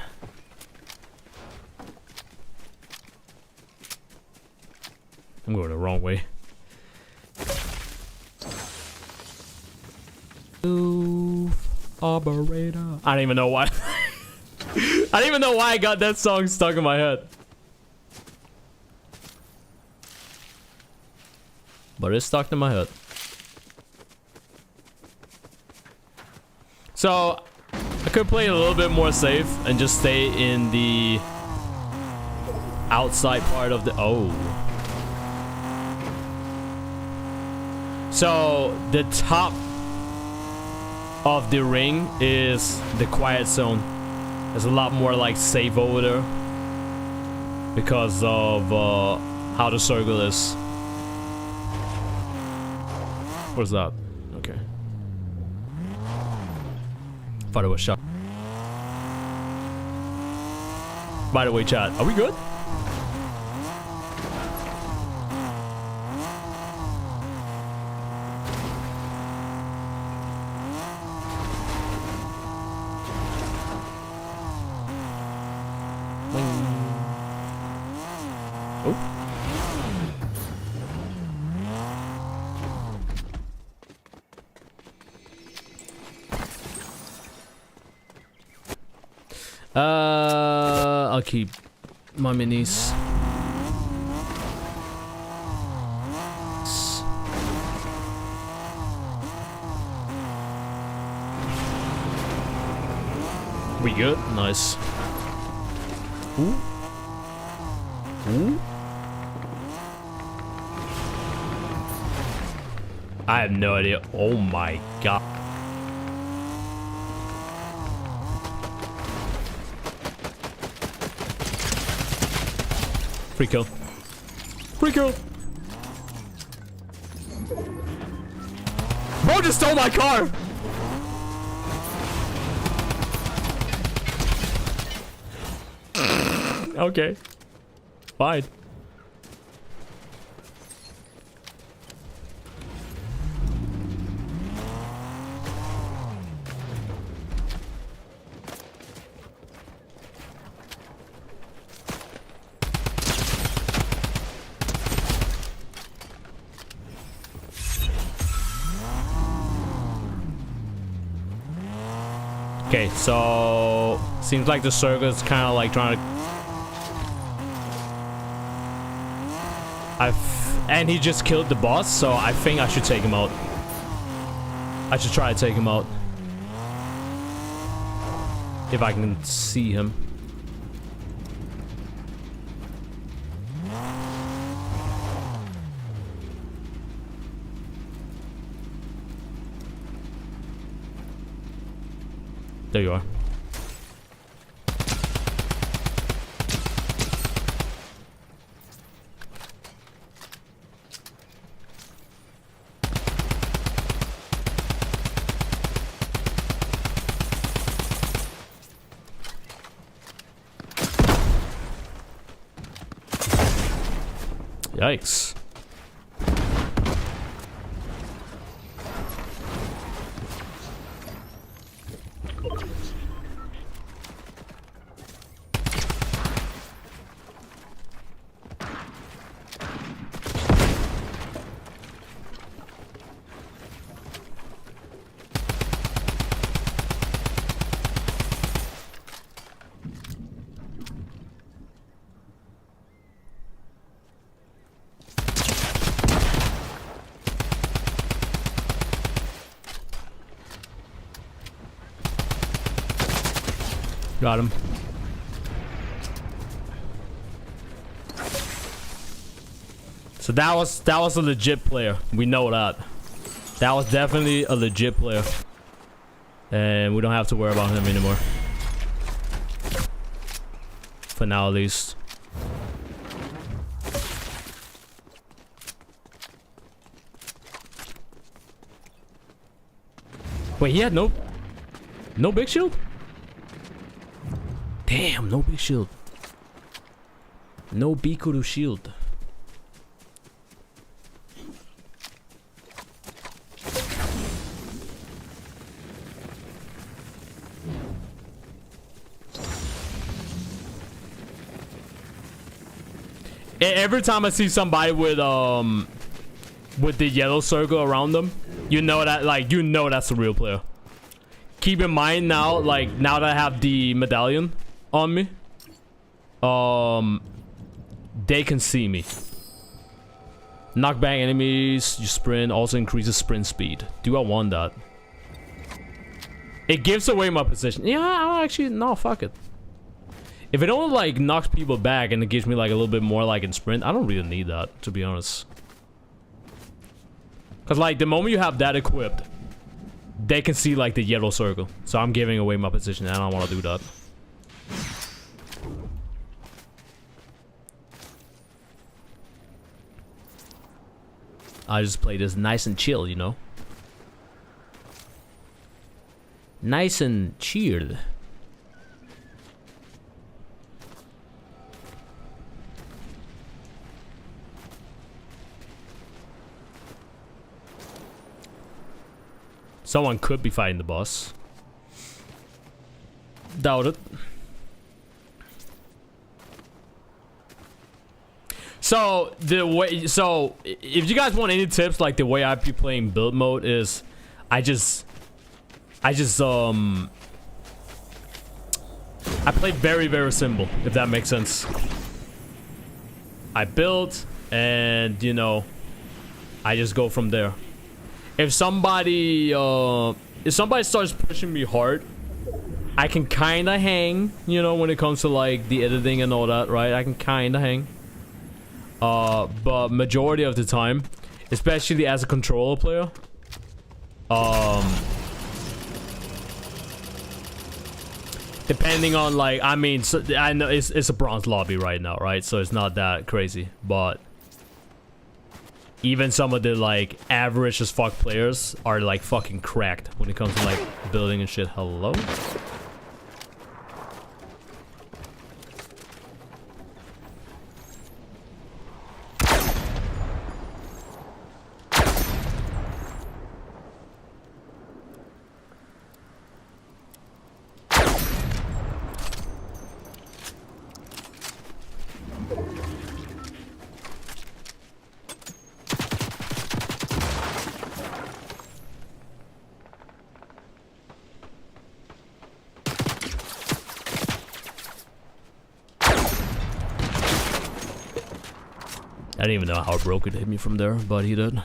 I'm going the wrong way. Operator. I don't even know why. I don't even know why I got that song stuck in my head. But it's stuck in my head. So I could play a little bit more safe and just stay in the outside part of the So the top of the ring is the quiet zone. There's a lot more like safe over there because of how the circle is. What's that? Okay. Thought it was shot. By the way, chat, are we good? I'll keep my minis. We good? Nice. Ooh. Ooh. I have no idea. Oh my god. Free kill. Free kill. Bro just stole my car. Okay. Fine. Okay, so seems like the circle is kind of like trying to. And he just killed the boss, so I think I should take him out. I should try to take him out if I can see him. There you are. Yikes. Got him. So that was a legit player. We know that. That was definitely a legit player. And we don't have to worry about him anymore. For now at least. Wait, he had no big shield? Damn, no big shield. No Bikuru shield. Every time I see somebody with the yellow circle around them, you know that that's a real player. Keep in mind now, like now that I have the medallion on me, they can see me. Knockback enemies, you sprint, also increases sprint speed. Do I want that? It gives away my position. Yeah, I actually, no, fuck it. If it only like knocks people back and it gives me like a little bit more like in sprint, I don't really need that, to be honest. Cause like the moment you have that equipped, they can see like the yellow circle. So I'm giving away my position and I don't want to do that. I just play this nice and chill, you know? Nice and chilled. Someone could be fighting the boss. Doubt it. So if you guys want any tips, like the way I be playing build mode is, I play very, very simple, if that makes sense. I build and, you know, I just go from there. If somebody starts pushing me hard, I can kinda hang, you know, when it comes to like the editing and all that, right? I can kinda hang. But majority of the time, especially as a controller player, depending on like, I mean, so, I know it's a bronze lobby right now, right? So it's not that crazy, but even some of the like average as fuck players are like fucking cracked when it comes to like building and shit. Hello? I didn't even know how Bro could hit me from there, but he did.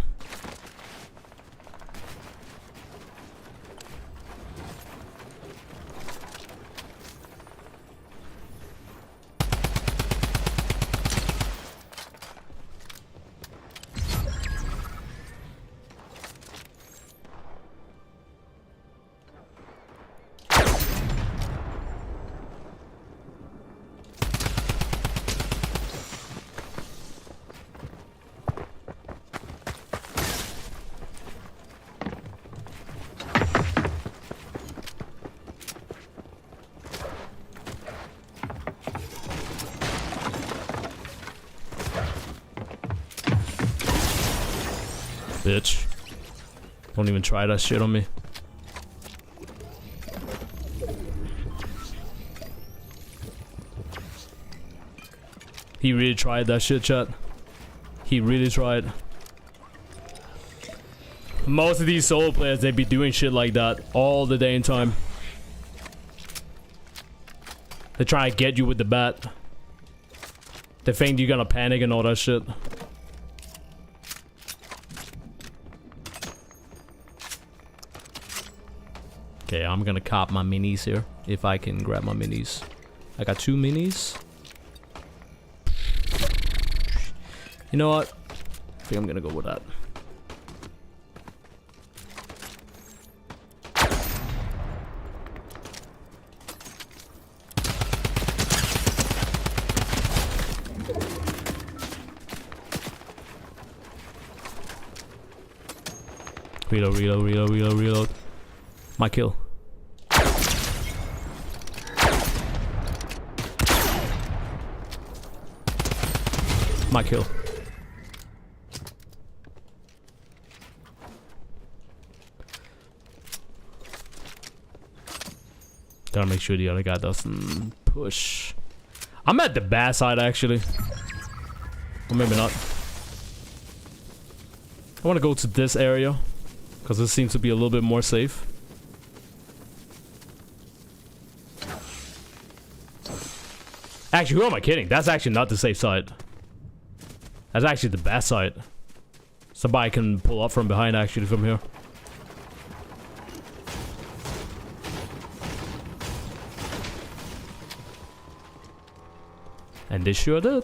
Bitch. Don't even try that shit on me. He really tried that shit, chat. He really tried. Most of these solo players, they be doing shit like that all the day and time. They try to get you with the bat. They think you're gonna panic and all that shit. Okay, I'm gonna cop my minis here. If I can grab my minis. I got 2 minis. You know what? I think I'm gonna go with that. Reload, reload, reload, reload, reload. My kill. My kill. Gotta make sure the other guy doesn't push. I'm at the bad side actually. Or maybe not. I want to go to this area because this seems to be a little bit more safe. Actually, who am I kidding? That's actually not the safe side. That's actually the bad side. Somebody can pull up from behind actually from here. And they sure did.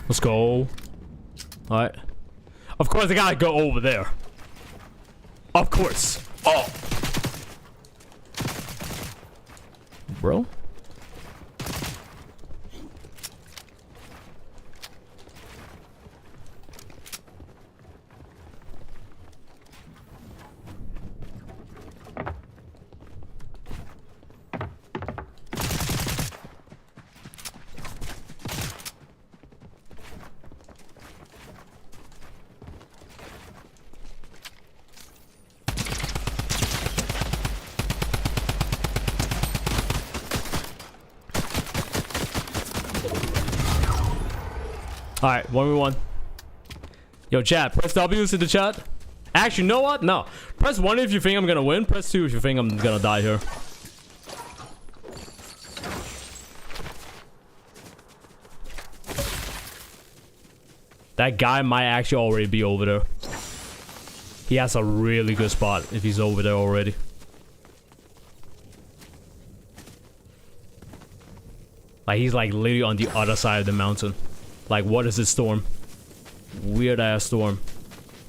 Let's go. Alright. Of course I gotta go over there. Of course. Oh. Bro? Alright, 1v1. Yo, chat, press W to the chat. Actually, you know what? No. Press 1 if you think I'm gonna win. Press 2 if you think I'm gonna die here. That guy might actually already be over there. He has a really good spot if he's over there already. Like, he's like literally on the other side of the mountain. Like, what is this storm? Weird ass storm.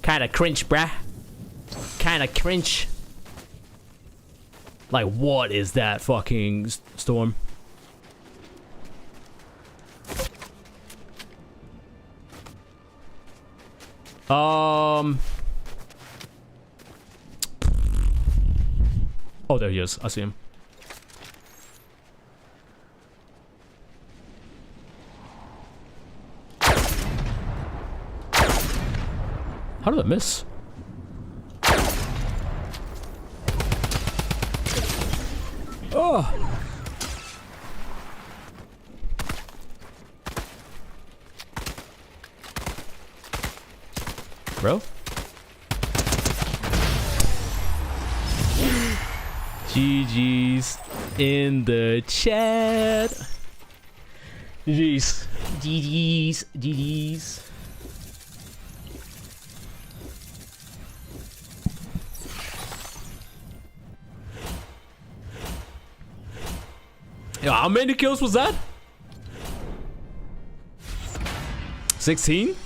Kinda cringe, bruh. Kinda cringe. Like, what is that fucking storm? Oh, there he is. I see him. How did I miss? Oh. bro. GG's in the chat. GG's. GG's. GG's. Yo, how many kills was that? 16?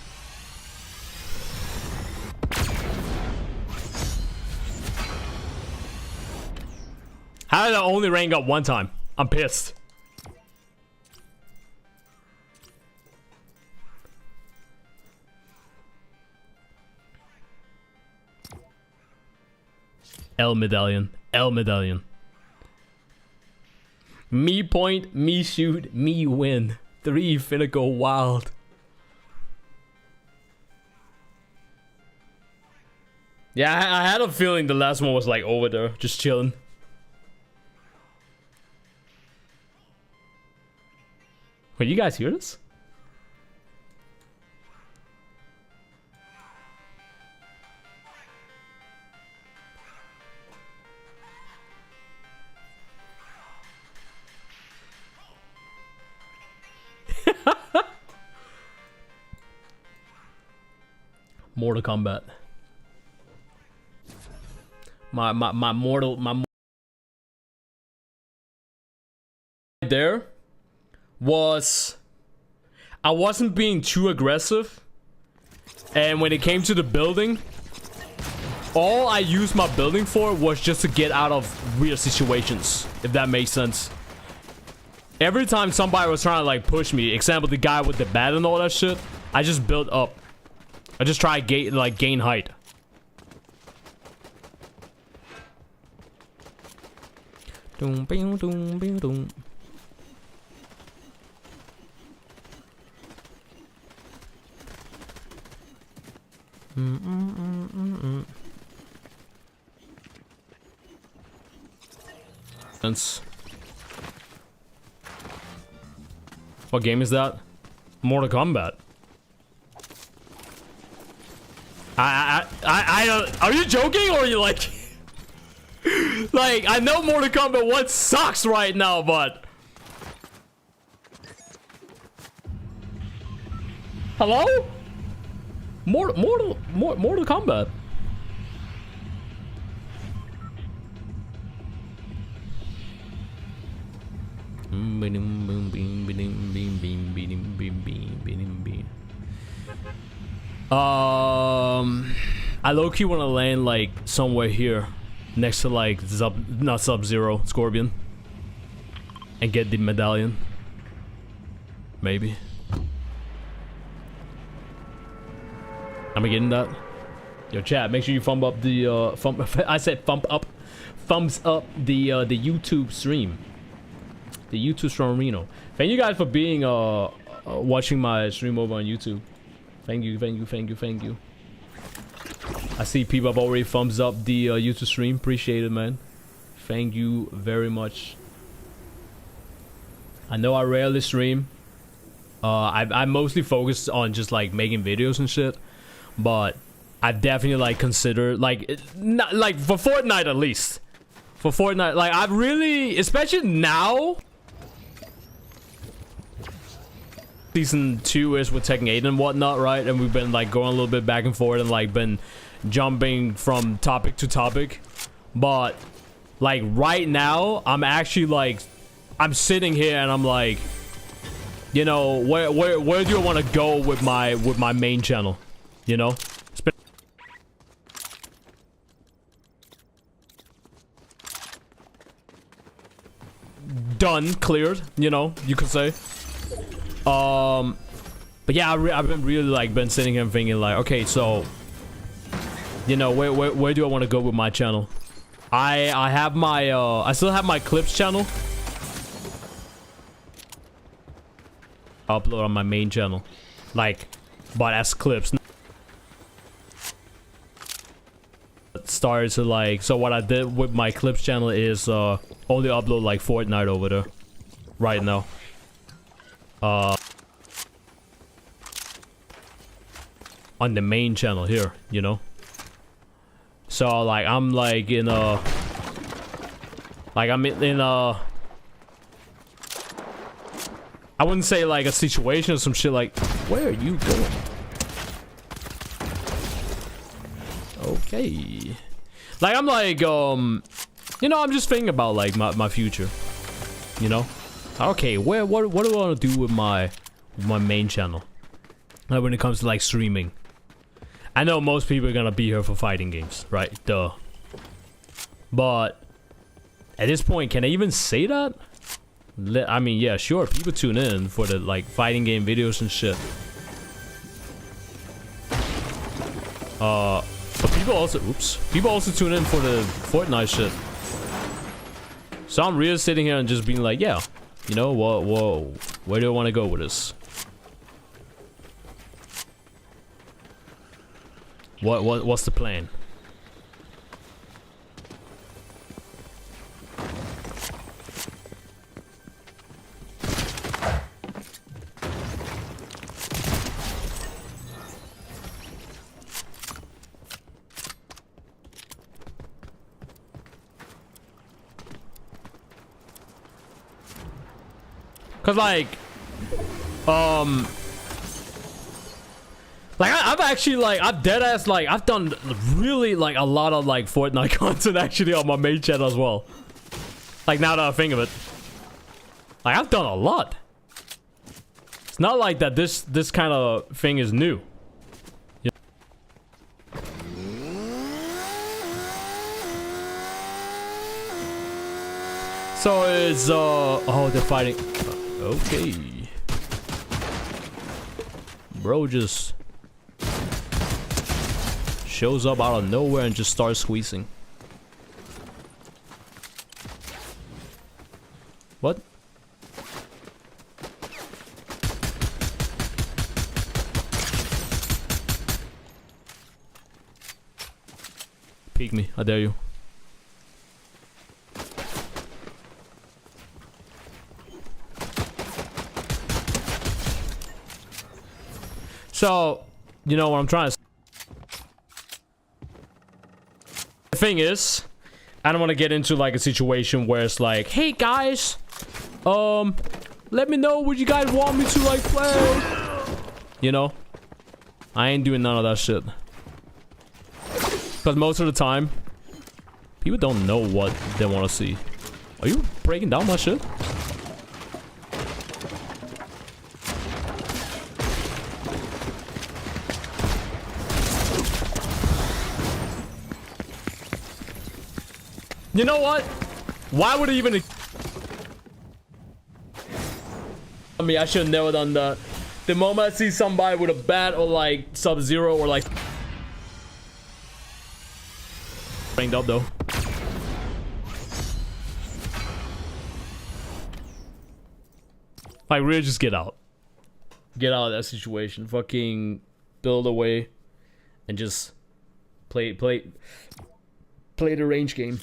How did I only rank up one time? I'm pissed. L medallion. L medallion. Me point, me shoot, me win. 3 finna go wild. Yeah, I had a feeling the last one was like over there, just chilling. Wait, you guys hear this? Mortal Kombat. My mortal there was I wasn't being too aggressive, and when it came to the building, all I used my building for was just to get out of weird situations, if that makes sense. Every time somebody was trying to like push me, example the guy with the bat and all that shit, I just built up. I just try to gain height. Doom, boom, doom, boom, doom. What game is that? Mortal Kombat. I don't. Are you joking or are you like? Like, I know Mortal Kombat 1 sucks right now, but hello? Mortal Kombat. I low-key want to land like somewhere here next to like not Sub-Zero, Scorpion, and get the medallion. Maybe. Am I getting that? Yo, chat, make sure you thumb up the I said thumbs up the YouTube stream. The YouTube stream Reno. Thank you guys for being watching my stream over on YouTube. Thank you. I see people have already thumbs up the YouTube stream. Appreciate it, man. Thank you very much. I know I rarely stream. I mostly focus on just like making videos and shit, but I definitely like consider not like for Fortnite at least. For Fortnite, like I've really, especially now. Season 2 is with Tekken 8 and whatnot, right? And we've been like going a little bit back and forth and like been jumping from topic to topic. But like right now, I'm actually like, I'm sitting here and I'm like, you know, where do I want to go with my main channel? You know? It's been done, cleared, you know, you could say. But yeah, I've been really like been sitting here and thinking like, okay, so you know, where do I want to go with my channel? I have my I still have my clips channel. I'll upload on my main channel, like, but as clips. Started to like, so what I did with my clips channel is only upload like Fortnite over there right now. on the main channel here, you know. So like I'm like in a I wouldn't say like a situation or some shit like, where are you going? Okay. Like I'm like you know, I'm just thinking about like my future. You know? Okay, what do I want to do with my main channel? Like when it comes to like streaming. I know most people are gonna be here for fighting games, right? Duh. But at this point, can I even say that? I mean, yeah, sure, people tune in for the like fighting game videos and shit. But people also tune in for the Fortnite shit. So I'm really sitting here and just being like, yeah, you know, whoa, where do I want to go with this? What's the plan? Cause like I've actually like I've deadass like I've done really like a lot of like Fortnite content actually on my main channel as well. Like now that I think of it, like I've done a lot. It's not like that this kind of thing is new. Yeah. So it's oh, they're fighting. Okay. Bro just shows up out of nowhere and just starts squeezing. What? Peek me, I dare you. So, you know what I'm trying to say. The thing is, I don't want to get into like a situation where it's like, hey guys, let me know what you guys want me to like play. You know, I ain't doing none of that shit. Because most of the time, people don't know what they want to see. Are you breaking down my shit? You know what? Why would it even... I mean, I should have never done that. The moment I see somebody with a bat or like Sub-Zero or like... Ranked up though. Like, really just get out. Get out of that situation. Fucking build away. And just play the range game.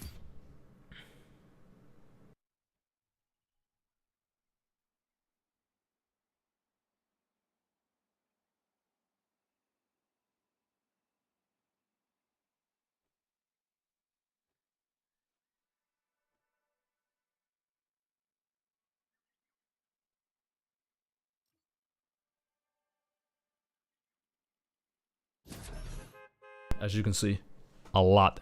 As you can see, a lot.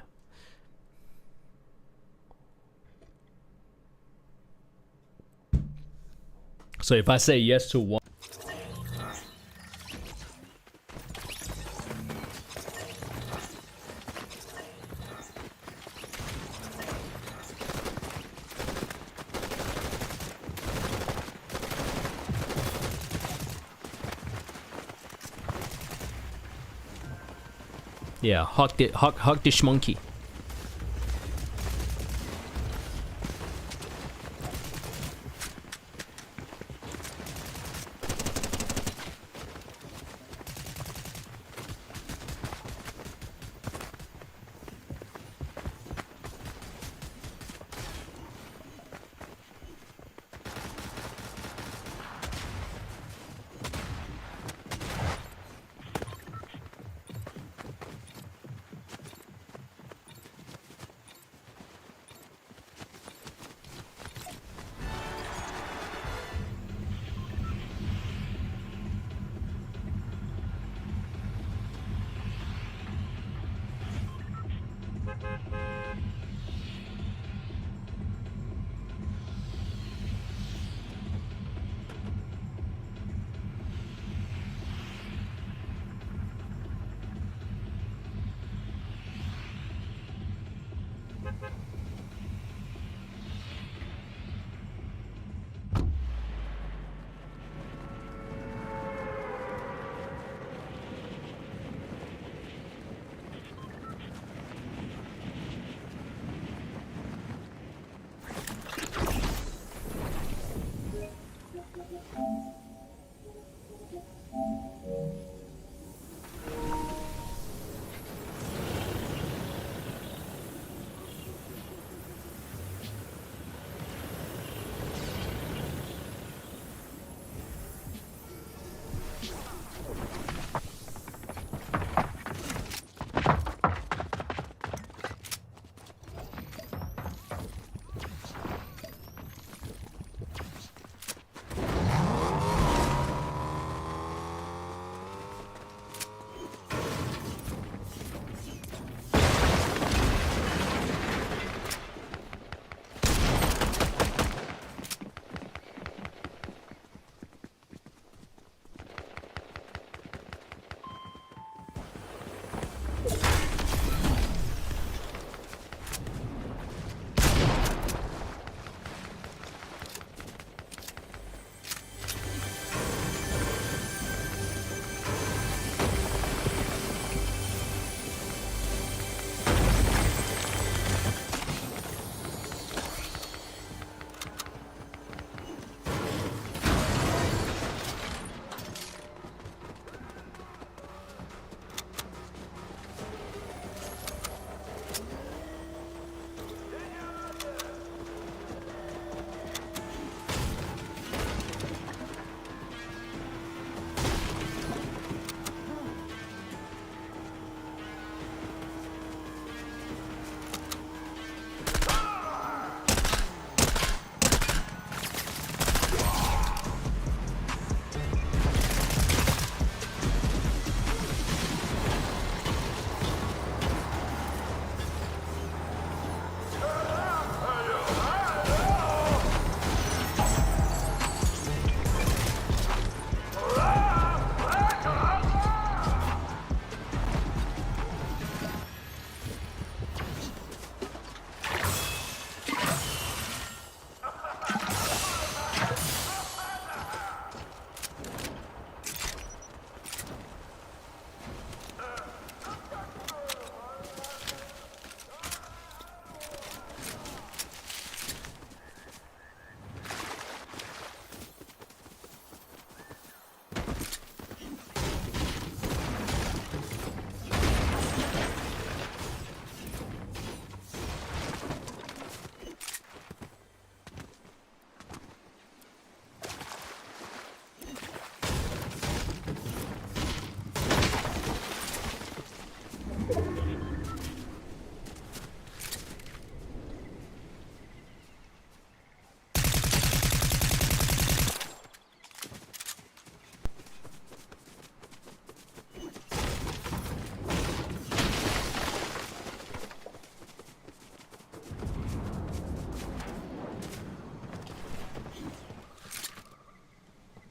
So if I say yes to one, yeah, hug this monkey.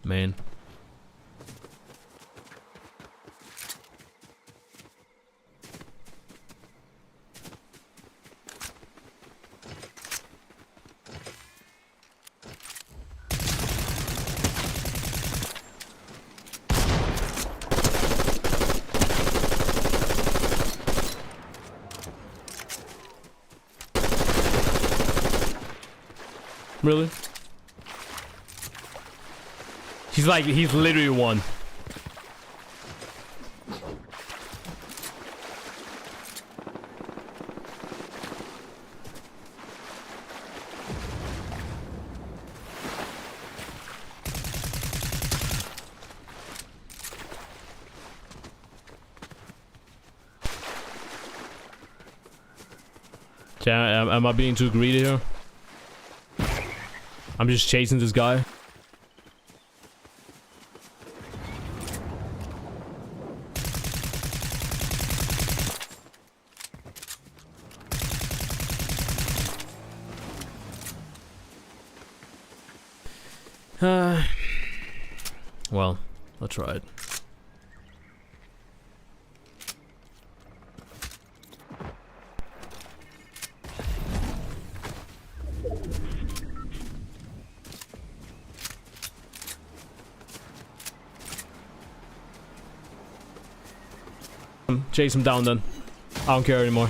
Man. Really? He's literally one. Am I being too greedy here? I'm just chasing this guy. Well, I'll try it. Chase him down then. I don't care anymore.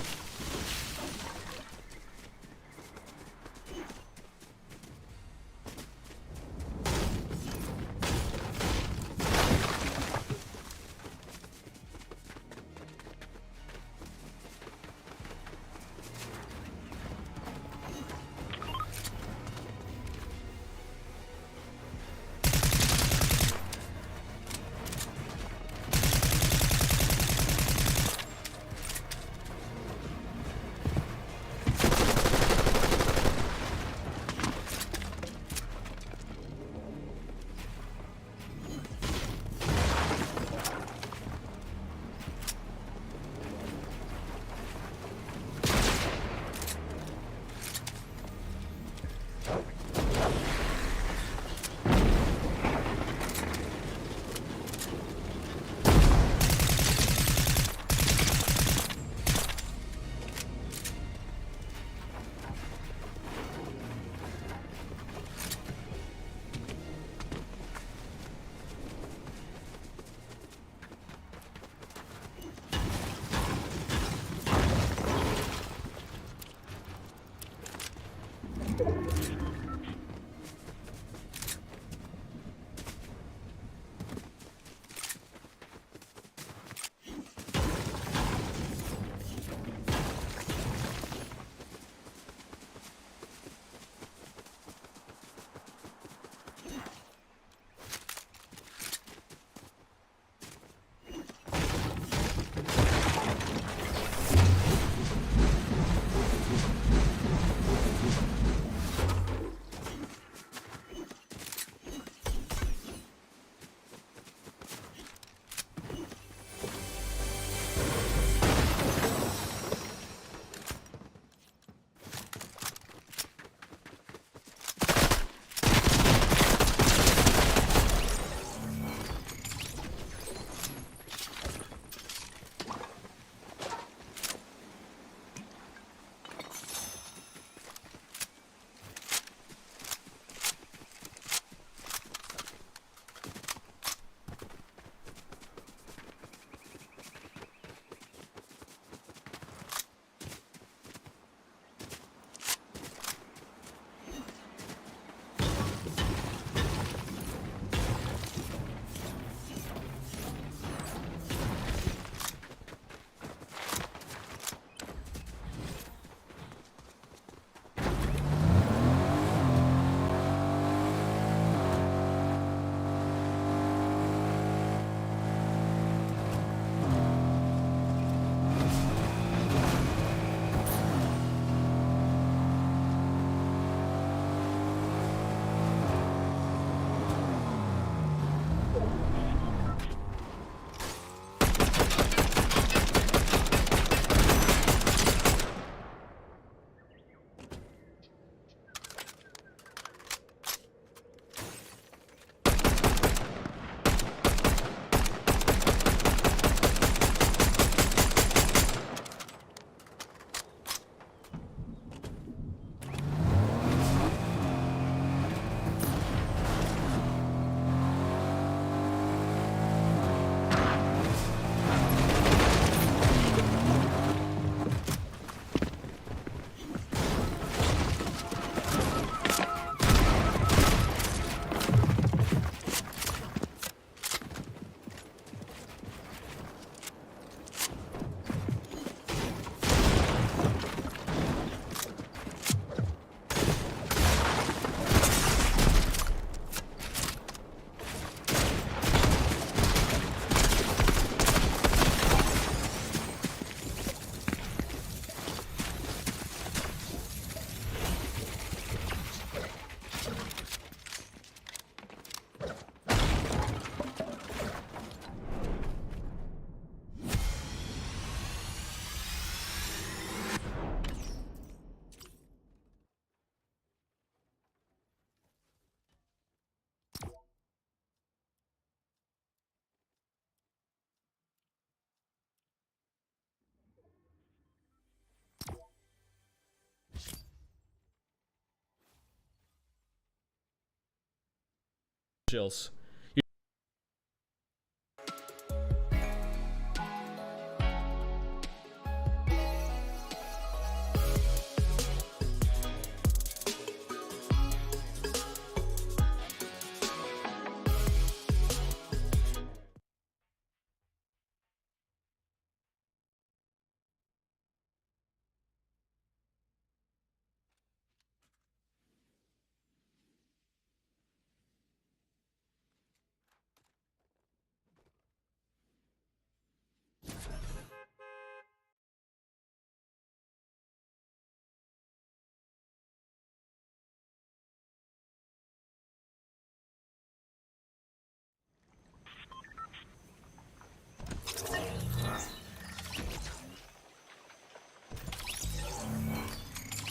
chills.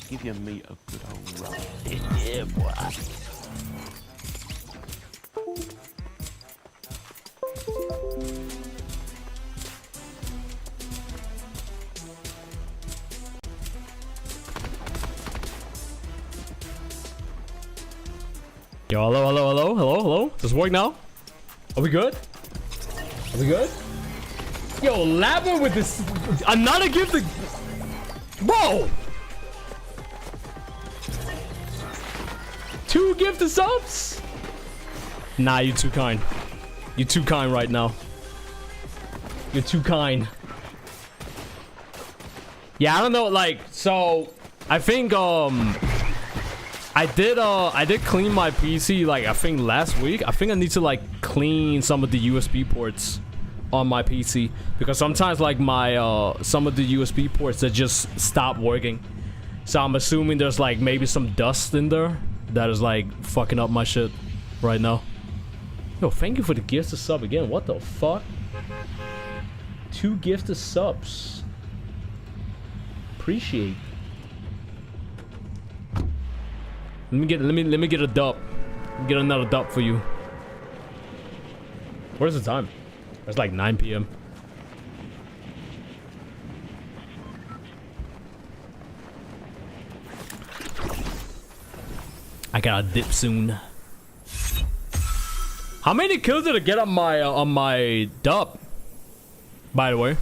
Give your meat a good old rub. Yeah, boy. Yo, hello. Does it work now? Are we good? Are we good? Yo, Lava with this. Another gift. Bro! 2 gifted subs? Nah, you too kind. You too kind right now. You're too kind. Yeah, I don't know, like, so I think I did clean my PC like I think last week. I think I need to like clean some of the USB ports on my PC because sometimes like my some of the USB ports that just stop working. So I'm assuming there's like maybe some dust in there that is like fucking up my shit right now. Yo, thank you for the gifted sub again. What the fuck? 2 gifted subs. Appreciate. Let me get a dub. Get another dub for you. Where's the time? It's like 9 p.m. I gotta dip soon. How many kills did I get on my dub? By the way.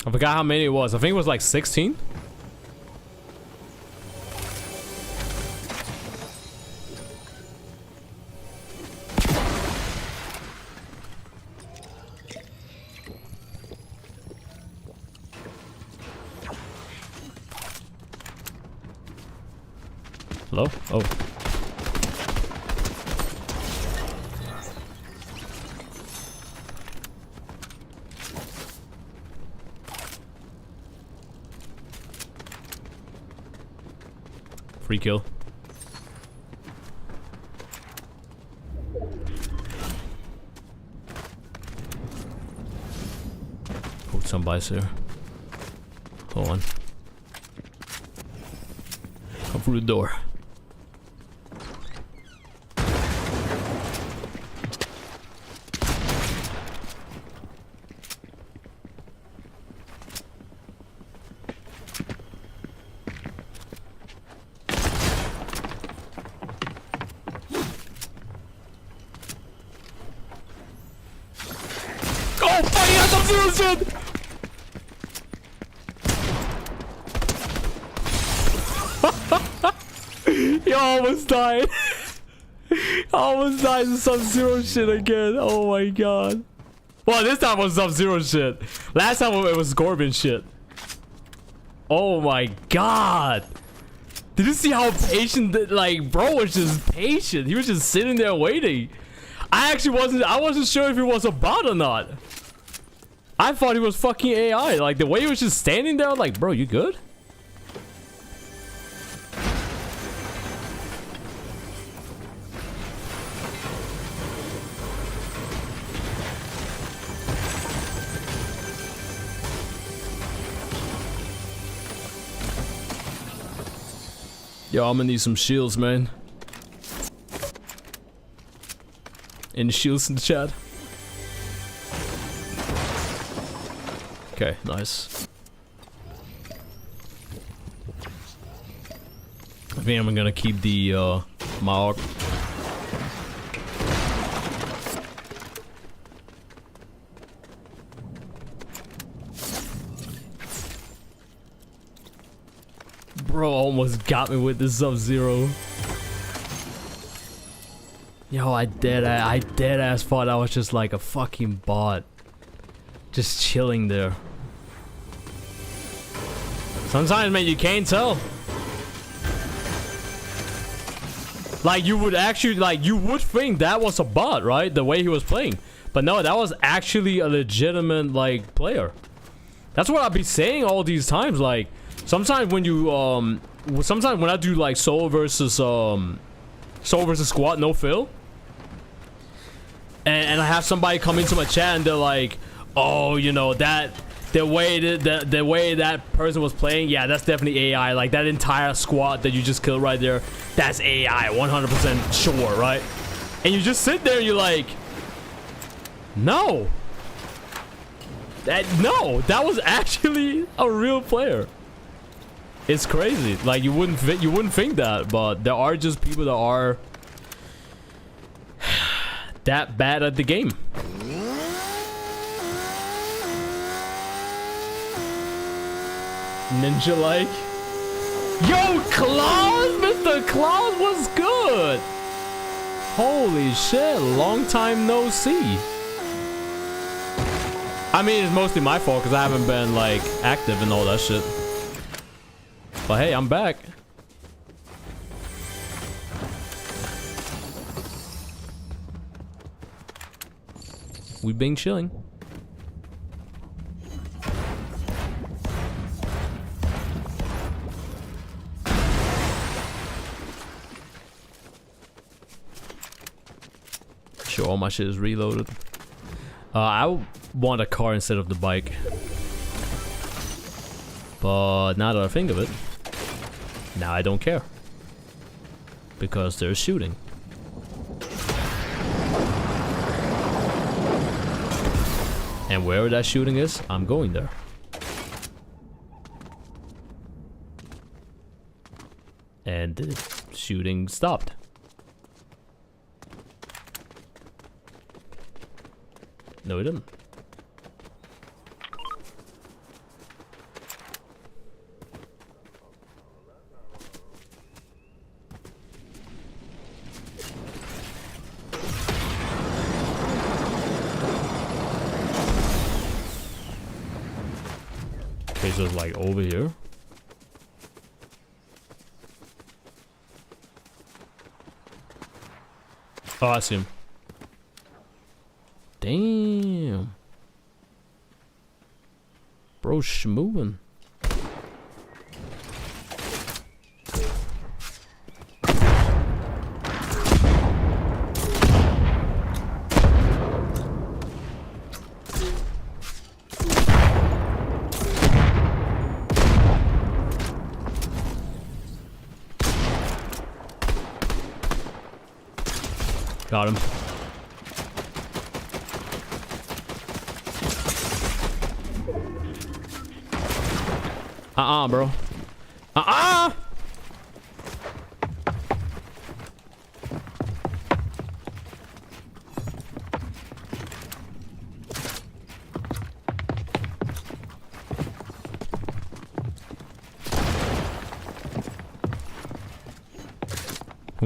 I forgot how many it was. I think it was like 16. Hello? Oh. Free kill. Hold some buys here. Hold on. Come through the door. Oh, fuck, he has some zero shit! He almost died. Almost died to Sub-Zero shit again. Oh my god. Well, this time was Sub-Zero shit. Last time it was Corbin shit. Oh my god. Did you see how patient, like, bro was just patient. He was just sitting there waiting. I wasn't sure if he was a bot or not. I thought he was fucking AI. Like, the way he was just standing there, like, bro, you good? Yo, I'm gonna need some shields, man. Any shields in the chat? Okay, nice. I think I'm gonna keep the my AUG. Bro almost got me with the Sub-Zero. Yo, I dead ass thought I was just like a fucking bot. Just chilling there. Sometimes, man, you can't tell. Like, you would actually, like, you would think that was a bot, right? The way he was playing. But no, that was actually a legitimate, like, player. That's what I've been saying all these times. Like, sometimes when you, sometimes when I do, like, solo versus squad, no fill. And I have somebody come into my chat and they're like, oh, you know, that... The way that person was playing, yeah, that's definitely AI. Like, that entire squad that you just killed right there, that's AI, 100% sure, right? And you just sit there and you're like, no. That was actually a real player. It's crazy. Like, you wouldn't think that, but there are just people that are that bad at the game. Ninja like. Yo, Claus! Mr. Claus was good! Holy shit, long time no see. I mean, it's mostly my fault because I haven't been, like, active and all that shit. But hey, I'm back. We've been chilling. Sure, all my shit is reloaded. I want a car instead of the bike. But now that I think of it, now I don't care. Because there's shooting. And wherever that shooting is, I'm going there. And the shooting stopped. No, it didn't. Okay, so it's like over here. Oh, I see him. Damn. Bro, schmoving. Got him. Bro. I'm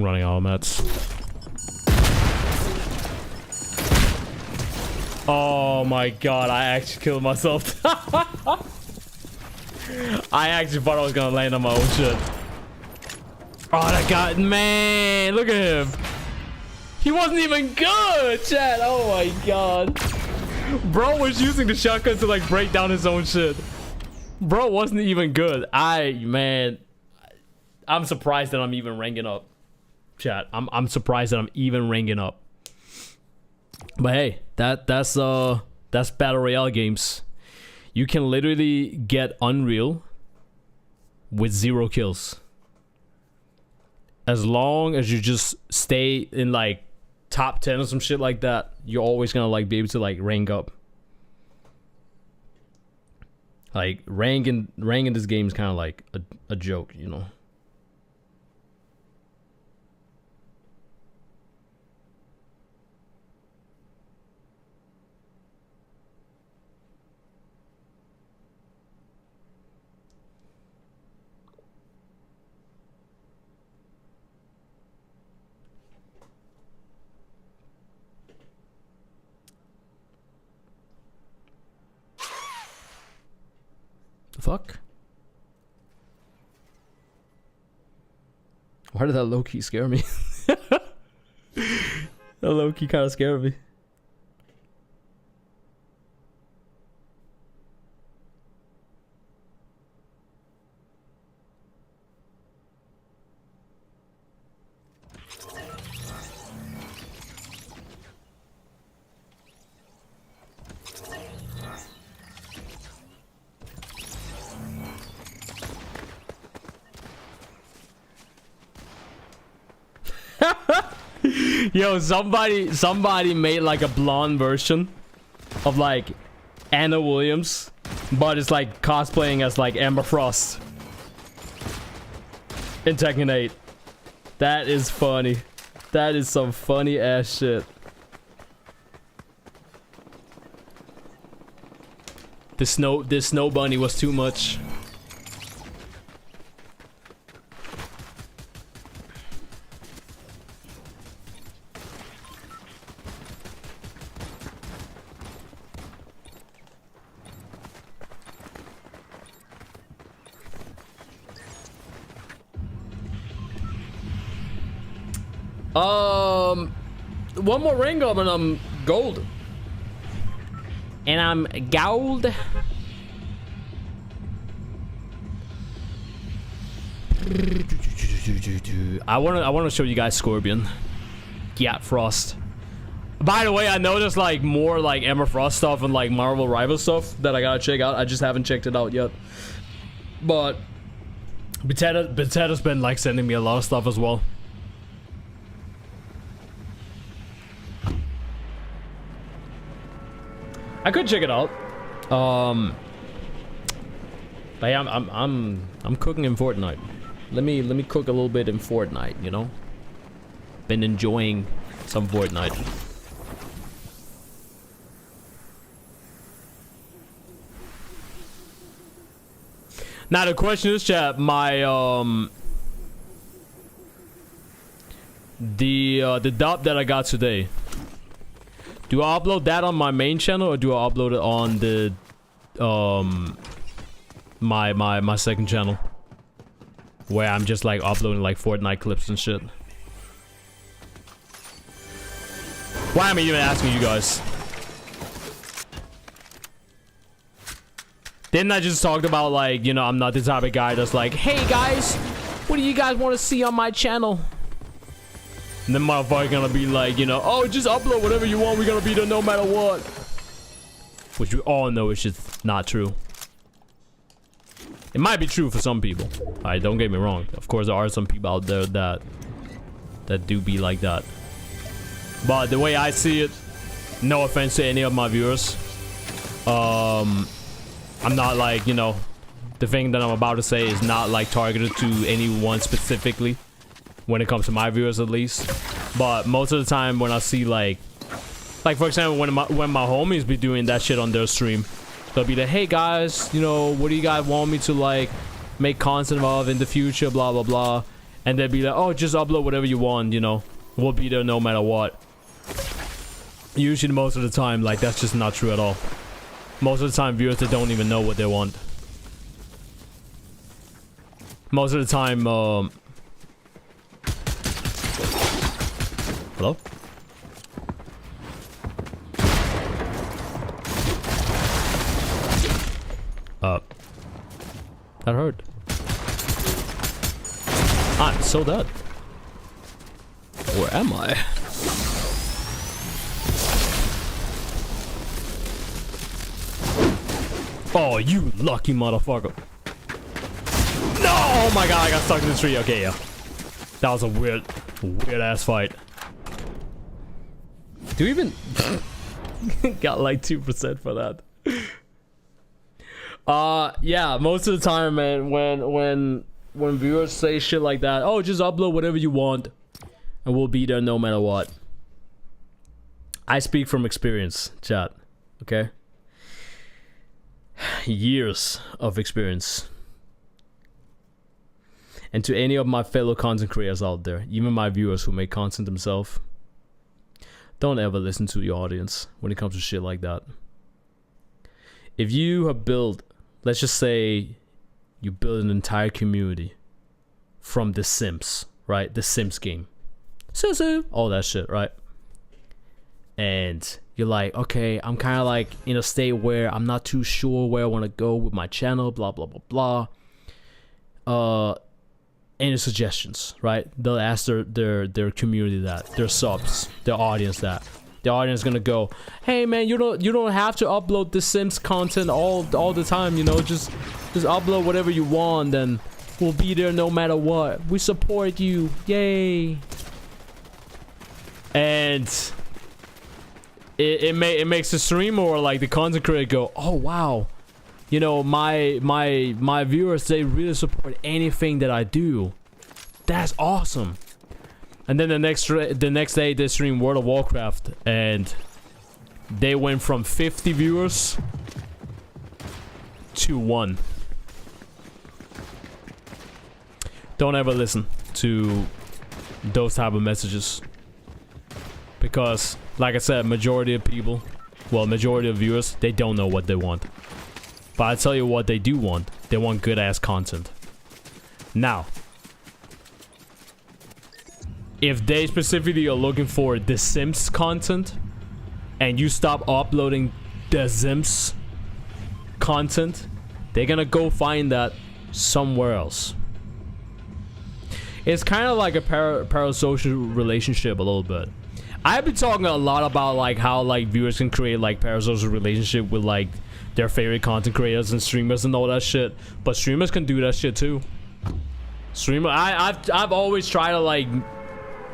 running out of mats. Oh my god, I actually killed myself. I actually thought I was gonna land on my own shit. Oh, that guy, man, look at him. He wasn't even good, chat. Oh my god. Bro was using the shotgun to like break down his own shit. Bro wasn't even good. Man, I'm surprised that I'm even ranking up. Chat, I'm surprised that I'm even ranking up. But hey, that's Battle Royale games. You can literally get Unreal with 0 kills. As long as you just stay in like top 10 or some shit like that, you're always gonna like be able to like rank up. Like rank in this game is kind of like a joke, you know. Fuck. Why did that low-key scare me? That low-key kind of scared me. Yo, somebody made like a blonde version of like Anna Williams, but it's like cosplaying as like Amber Frost in Tekken 8. That is funny. That is some funny ass shit. This snow bunny was too much. One more ring up and I'm gold. And I'm gold. I wanna show you guys Scorpion. Yeah, Frost. By the way, I know there's like more like Emma Frost stuff and like Marvel Rival stuff that I gotta check out. I just haven't checked it out yet. But Bethesda's been like sending me a lot of stuff as well. I could check it out. But yeah, I'm cooking in Fortnite. Let me cook a little bit in Fortnite, you know? Been enjoying some Fortnite. Now the question is, chat, my the dub that I got today. Do I upload that on my main channel or do I upload it on the my second channel? Where I'm just like uploading like Fortnite clips and shit. Why am I even asking you guys? Didn't I just talk about like, you know, I'm not the type of guy that's like, hey guys, what do you guys want to see on my channel? And then motherfucker gonna be like, you know, oh, just upload whatever you want, we're gonna be there no matter what. Which we all know is just not true. It might be true for some people. Alright, don't get me wrong. Of course there are some people out there that do be like that. But the way I see it, no offense to any of my viewers. I'm not like, you know, the thing that I'm about to say is not like targeted to anyone specifically. When it comes to my viewers, at least. But most of the time when I see like for example, when my homies be doing that shit on their stream, they'll be like, hey guys, you know, what do you guys want me to like make content of in the future, blah blah blah. And they'll be like, oh, just upload whatever you want, you know, we'll be there no matter what. Usually most of the time, like, that's just not true at all. Most of the time viewers, they don't even know what they want. Most of the time, hello? That hurt. I'm so dead. Where am I? Oh, you lucky motherfucker. No! Oh my god, I got stuck in the tree. Okay, yeah. That was a weird ass fight. Do we even got like 2% for that? Yeah, most of the time, man, when viewers say shit like that, oh, just upload whatever you want and we'll be there no matter what. I speak from experience, chat. Okay? Years of experience. And to any of my fellow content creators out there, even my viewers who make content themselves, don't ever listen to your audience when it comes to shit like that. If you have built let's just say you build an entire community from The Sims, right? The Sims game. All that shit, right? And you're like, okay, I'm kind of like in a state where I'm not too sure where I want to go with my channel, blah, blah, blah, blah. Any suggestions, right? They'll ask their community that, their subs, their audience that. The audience is gonna go, hey man, you don't have to upload the Sims content all the time, you know, just upload whatever you want and we'll be there no matter what. We support you. Yay. And it makes the streamer or like the content creator go, oh wow, you know, my viewers, they really support anything that I do. That's awesome. And then the next day they stream World of Warcraft and they went from 50 viewers to 1. Don't ever listen to those type of messages, because like I said, majority of people, well, majority of viewers, they don't know what they want. But I tell you what they do want. They want good ass content. Now, if they specifically are looking for The Sims content and you stop uploading The Sims content, they're gonna go find that somewhere else. It's kind of like a parasocial relationship a little bit. I've been talking a lot about like how like viewers can create like parasocial relationship with like their favorite content creators and streamers and all that shit, but streamers can do that shit too. I've always tried to like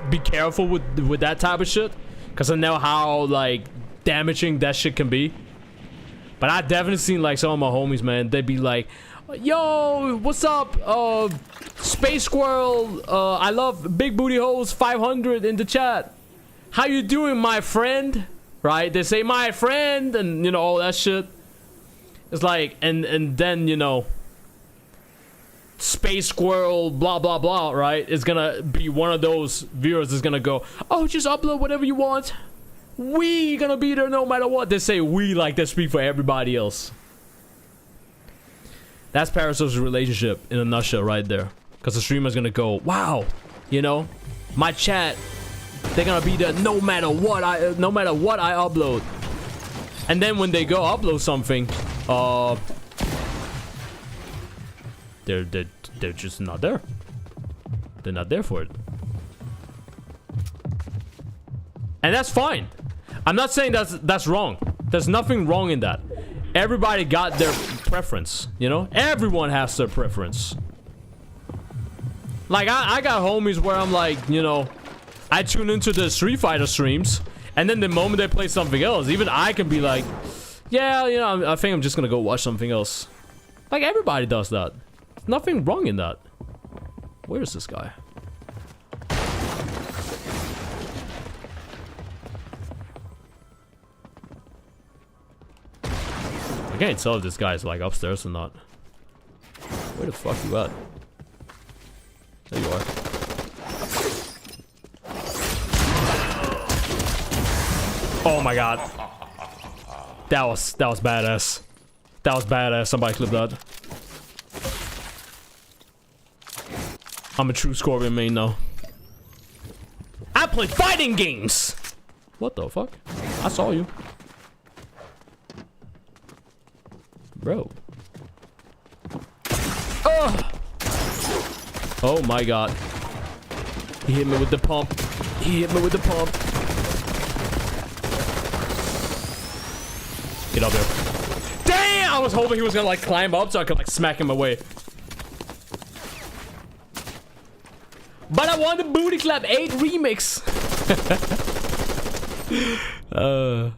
be careful with that type of shit, because I know how like damaging that shit can be. But I've definitely seen like some of my homies, man, they'd be like, yo, what's up, Space Squirrel, I love Big Booty Holes 500 in the chat, how you doing, my friend? Right? They say my friend and you know all that shit. It's like, and then you know, Space Squirrel blah blah blah, right? It's gonna be one of those viewers is gonna go, oh, just upload whatever you want, we gonna be there no matter what. They say we like they speak for everybody else. That's parasocial relationship in a nutshell right there. Because the streamer's gonna go, wow, you know, my chat, they're gonna be there no matter what I upload. And then when they go upload something, they're just not there. They're not there for it. And that's fine. I'm not saying that's wrong. There's nothing wrong in that. Everybody got their preference, you know? Everyone has their preference. Like, I got homies where I'm like, you know, I tune into the Street Fighter streams, and then the moment they play something else, even I can be like, yeah, you know, I think I'm just gonna go watch something else. Like, everybody does that. Nothing wrong in that. Where is this guy? I can't tell if this guy is like upstairs or not. Where the fuck you at? There you are. Oh my god. That was badass. That was badass. Somebody clip that. I'm a true Scorpion main now. I play fighting games! What the fuck? I saw you. Bro. Oh! Oh my god. He hit me with the pump. He hit me with the pump. Get up there. Damn! I was hoping he was gonna like climb up so I could like smack him away. But I want the Booty Clap 8 remix. But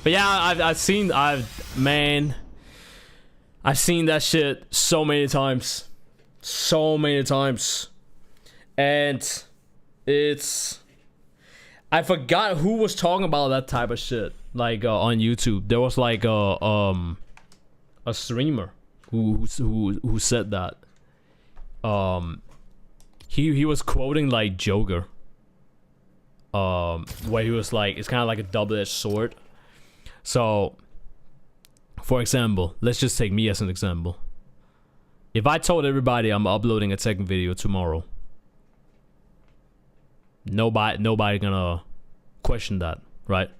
yeah, I've seen that shit so many times. So many times. And it's, I forgot who was talking about that type of shit. Like on YouTube, there was like a streamer who said that. He was quoting like Joker. Where he was like, it's kind of like a double-edged sword. So for example, let's just take me as an example. If I told everybody I'm uploading a second video tomorrow, nobody gonna question that, right?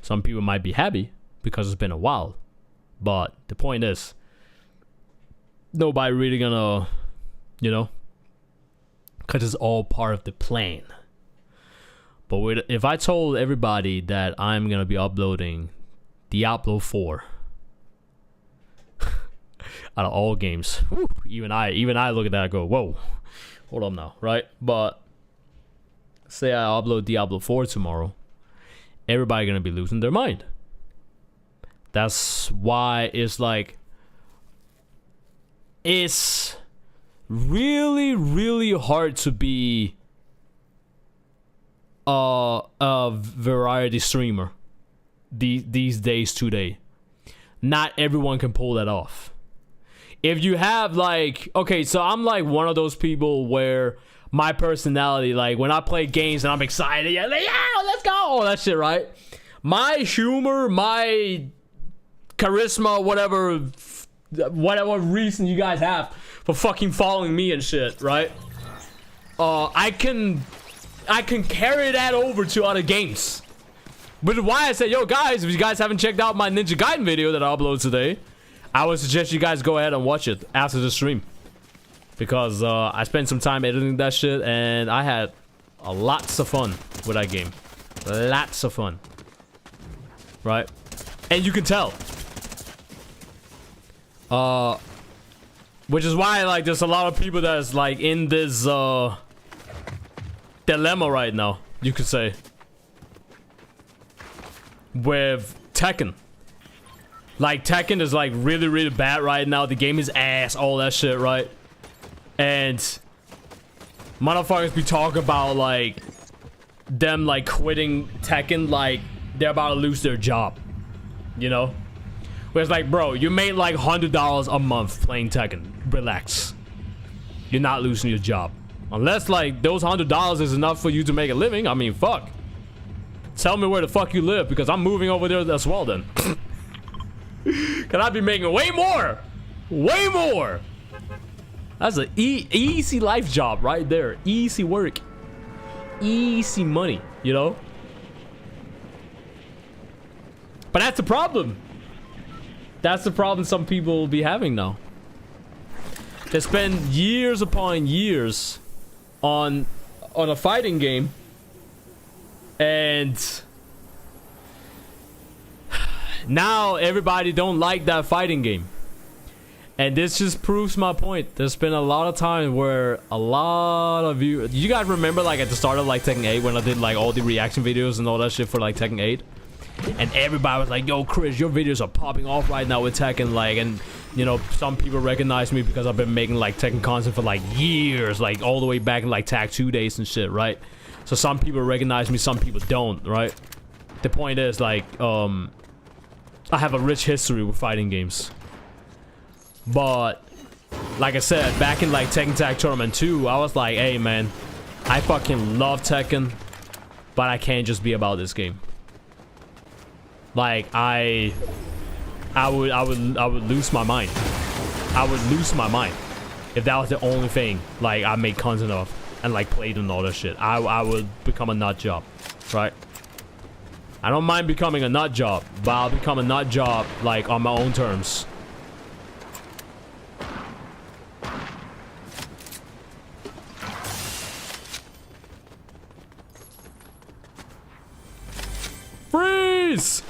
Some people might be happy because it's been a while, but the point is, nobody really gonna, you know, because it's all part of the plan. But if I told everybody that I'm gonna be uploading Diablo 4 out of all games, whew, even I look at that and go, whoa, hold up now, right? But say I upload Diablo 4 tomorrow, everybody gonna be losing their mind. That's why it's like, it's really, really hard to be a variety streamer these days today. Not everyone can pull that off. If you have like, okay, so I'm like one of those people where my personality, like when I play games and I'm excited, yeah, like, yeah, let's go, all that shit, right? My humor, my charisma, whatever reason you guys have for fucking following me and shit, right? I can carry that over to other games. Which is why I said, yo guys, if you guys haven't checked out my Ninja Gaiden video that I upload today, I would suggest you guys go ahead and watch it after the stream. Because I spent some time editing that shit and I had lots of fun with that game. Lots of fun. Right? And you can tell. Which is why, like, there's a lot of people that's like in this dilemma right now, you could say, with Tekken. Like, Tekken is like really, really bad right now. The game is ass, all that shit, right? And motherfuckers be talking about like them like quitting Tekken, like they're about to lose their job, you know? Where it's like, bro, you made like $100 a month playing Tekken. Relax. You're not losing your job. Unless like those $100 is enough for you to make a living. I mean, fuck. Tell me where the fuck you live, because I'm moving over there as well then. Can I be making way more? Way more. That's an easy life job right there. Easy work. Easy money, you know? But that's the problem. That's the problem some people will be having now. They spend years upon years on a fighting game, and now everybody don't like that fighting game. And this just proves my point. There's been a lot of times where a lot of you guys remember like at the start of like Tekken 8 when I did like all the reaction videos and all that shit for like Tekken 8, and everybody was like, yo Chris, your videos are popping off right now with Tekken, like, and you know, some people recognize me because I've been making like Tekken content for like years, like all the way back in like Tag 2 days and shit, right? So some people recognize me, some people don't, right? The point is like, I have a rich history with fighting games. But like I said, back in like Tekken Tag Tournament 2, I was like, hey man, I fucking love Tekken, but I can't just be about this game. Like I would lose my mind. I would lose my mind if that was the only thing like I made content of and like played and all that shit. I would become a nut job, right? I don't mind becoming a nut job, but I'll become a nut job like on my own terms. Freeze!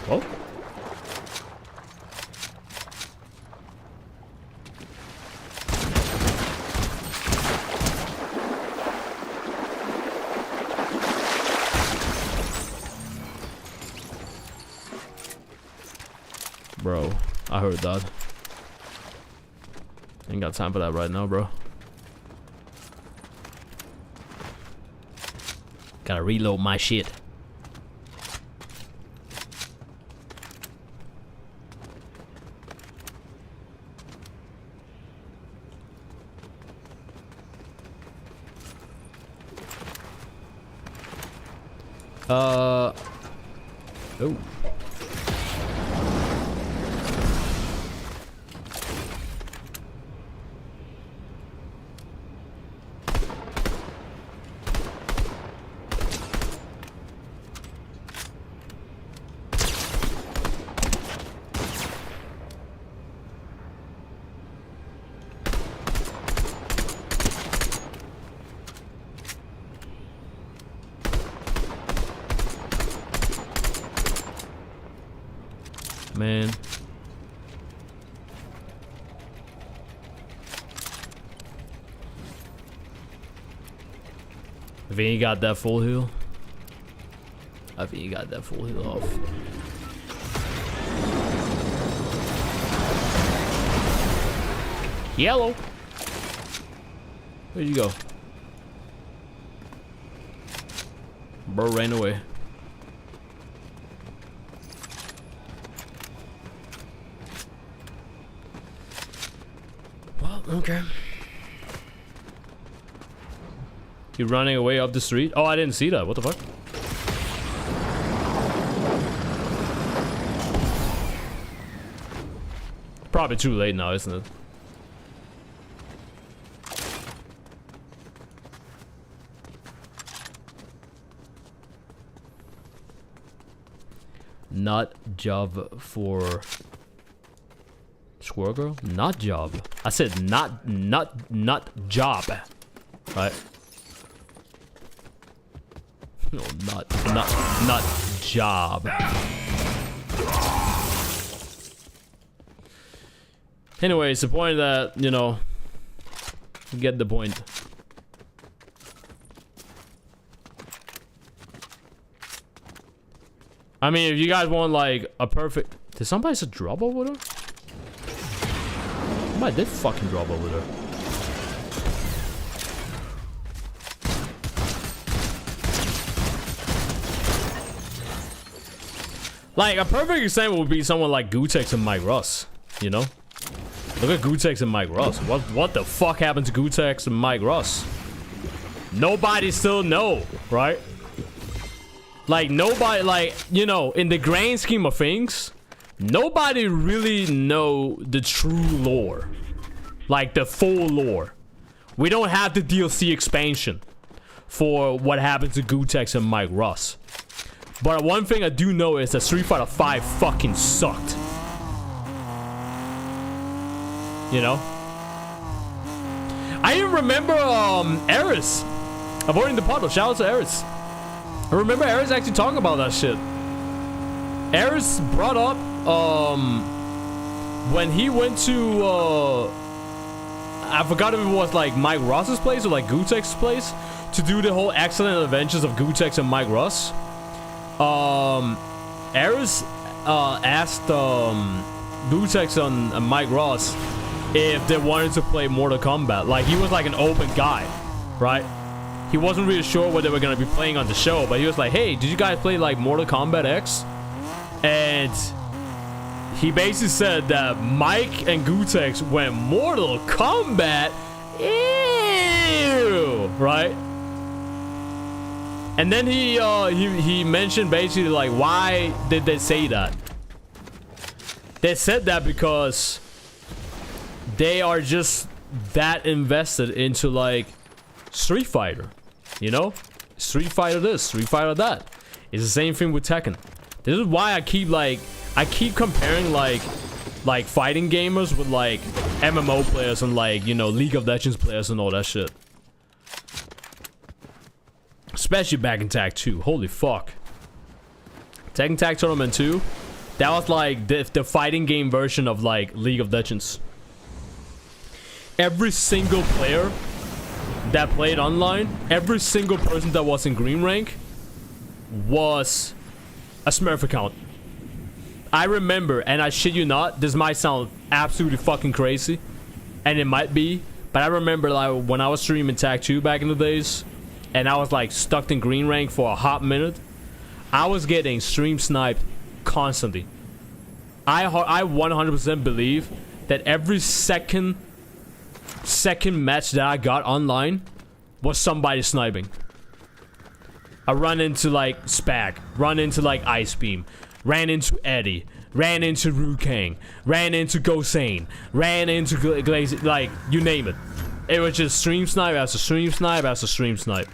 Oh. Bro, I heard that. Ain't got time for that right now, bro. Gotta reload my shit. Oh. man. If he ain't got that full heal. I think he got that full heal off. Yellow. Where'd you go? Bro ran away. Well, okay. You running away up the street? Oh, I didn't see that. What the fuck? Probably too late now, isn't it? Not job for Squirrel Girl? Not job. I said not job. Right? No, not job. Anyways, the point that, you know, you get the point. I mean, if you guys want like a perfect... Did somebody just drop over there? Somebody did fucking drop over there. Like, a perfect example would be someone like Gutex and Mike Russ, you know? Look at Gutex and Mike Russ. What the fuck happened to Gutex and Mike Russ? Nobody still know, right? Like, nobody, like, you know, in the grand scheme of things, nobody really know the true lore. Like, the full lore. We don't have the DLC expansion for what happened to Gutex and Mike Russ. But one thing I do know is that Street Fighter V fucking sucked. You know? I even remember, Eris. Avoiding the puddle. Shout out to Eris. I remember Eris actually talking about that shit. Eris brought up, when he went to, I forgot if it was like Mike Ross's place or like Gutex's place to do the whole excellent adventures of Gutex and Mike Russ. Eris, asked, Gutex and Mike Ross if they wanted to play Mortal Kombat. Like, he was like an open guy, right? He wasn't really sure what they were gonna be playing on the show, but he was like, hey, did you guys play like Mortal Kombat X? And he basically said that Mike and Gutex went Mortal Kombat. Ew, right? And then he mentioned basically like, why did they say that? They said that because they are just that invested into like Street Fighter, you know? Street Fighter this, Street Fighter that. It's the same thing with Tekken. This is why I keep comparing like fighting gamers with like MMO players and like, you know, League of Legends players and all that shit. Especially back in Tag 2. Holy fuck. Tekken Tag Tournament 2, that was like the fighting game version of like League of Legends. Every single player that played online, every single person that was in green rank was a Smurf account. I remember, and I shit you not, this might sound absolutely fucking crazy, and it might be, but I remember like when I was streaming Tag 2 back in the days, and I was like stuck in green rank for a hot minute, I was getting stream sniped constantly. I 100% believe that every second match that I got online was somebody sniping. I run into like Spag, run into like Ice Beam, ran into Eddie, ran into Rukang, ran into Gosane, ran into Glaze, like you name it. It was just stream snipe after stream snipe after stream snipe.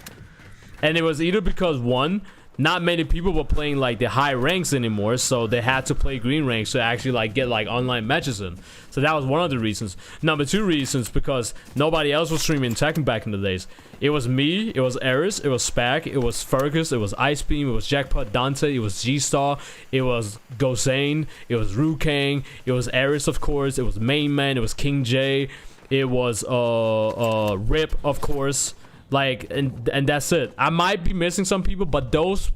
And it was either because one, not many people were playing like the high ranks anymore, so they had to play green ranks to actually like get like online matches in. So that was one of the reasons. Number two reasons, because nobody else was streaming Tekken back in the days. It was me, it was Eris, it was Spag, it was Fergus, it was Ice Beam, it was Jackpot Dante, it was G-Star, it was Gosane, it was Rukang, it was Eris, of course, it was Main Man, it was King J, it was Rip, of course. Like, and that's it. I might be missing some people, but those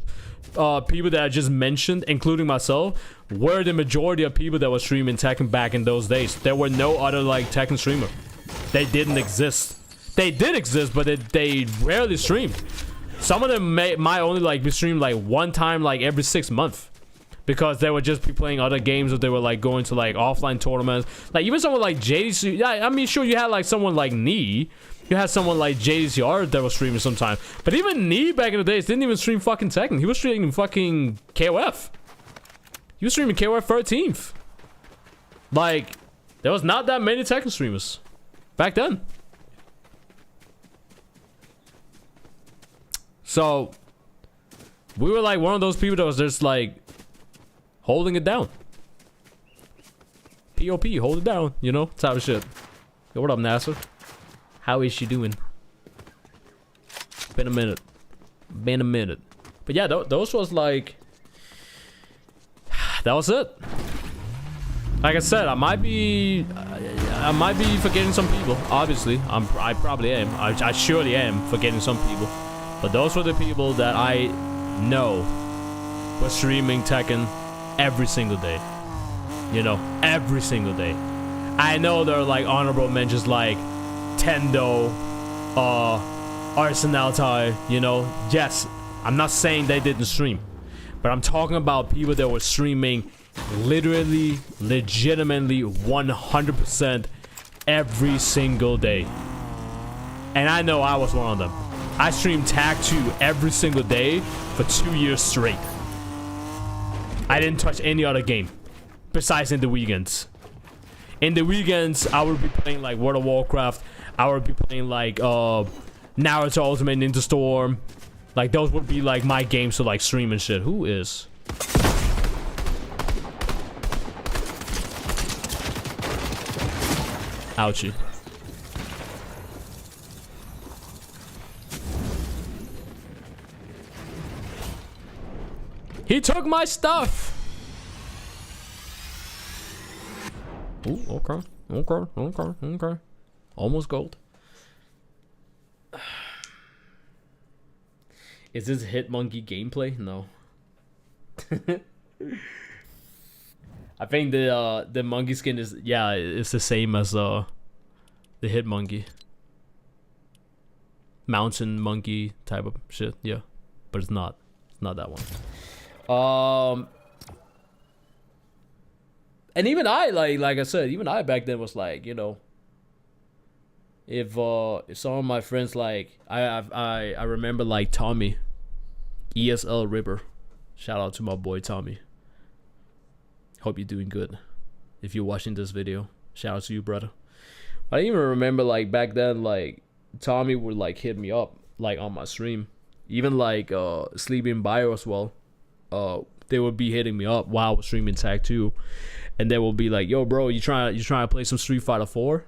people that I just mentioned, including myself, were the majority of people that were streaming Tekken back in those days. There were no other like Tekken streamer. They didn't exist. They did exist, but they rarely streamed. Some of them might only like be streamed like one time like every 6 months, because they would just be playing other games, or they were like going to like offline tournaments. Like even someone like JDC, yeah, I mean, sure, you had like someone like Nee. You had someone like JDCR that was streaming sometime. But even Nee back in the days didn't even stream fucking Tekken. He was streaming fucking KOF. He was streaming KOF 13th. Like, there was not that many Tekken streamers back then. So, we were like one of those people that was just like holding it down. POP, hold it down, you know, type of shit. Yo, what up, NASA? How is she doing? Been a minute. Been a minute. But yeah, those was like... That was it. Like I said, I might be forgetting some people. Obviously, I probably am. I surely am forgetting some people. But those were the people that I know were streaming Tekken every single day. You know, every single day. I know there are like honorable mentions like Tendo, Arsenal, you know. Yes, I'm not saying they didn't stream, but I'm talking about people that were streaming literally, legitimately 100% every single day. And I know I was one of them. I streamed Tag 2 every single day for 2 years straight. I didn't touch any other game besides in the weekends. In the weekends, I would be playing like World of Warcraft. I would be playing like Naruto Ultimate Ninja Storm. Like those would be like my games to like stream and shit. Who is? Ouchie. He took my stuff. Ooh, okay. Almost gold. Is this Hitmonkey gameplay? No. I think the monkey skin is, yeah, it's the same as the Hitmonkey. Mountain monkey type of shit, yeah. But it's not. It's not that one. And even I, like I said, even I back then was like, you know, if some of my friends, like I remember like Tommy, ESL Ripper, shout out to my boy Tommy. Hope you're doing good. If you're watching this video, shout out to you, brother. I even remember like back then, like Tommy would like hit me up like on my stream, even like Sleeping Bio as well. They would be hitting me up while I was streaming Tag 2, and they will be like, "Yo, bro, you trying to play some Street Fighter 4?"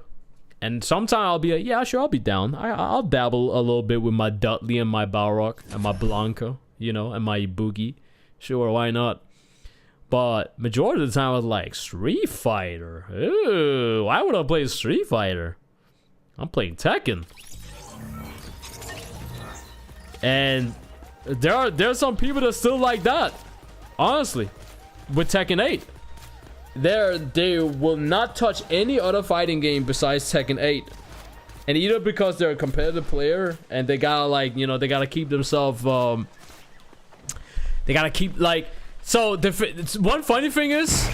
And sometimes I'll be like, "Yeah, sure, I'll be down. I'll dabble a little bit with my Dudley and my Balrog and my Blanca, you know, and my Boogie. Sure, why not?" But majority of the time I was like, Street Fighter? Ooh, why would I play Street Fighter? I'm playing Tekken. And there's some people that still like that. Honestly. With Tekken 8. They will not touch any other fighting game besides Tekken 8. And either because they're a competitive player and they gotta like, you know, they gotta keep themselves they gotta keep like. So one funny thing is,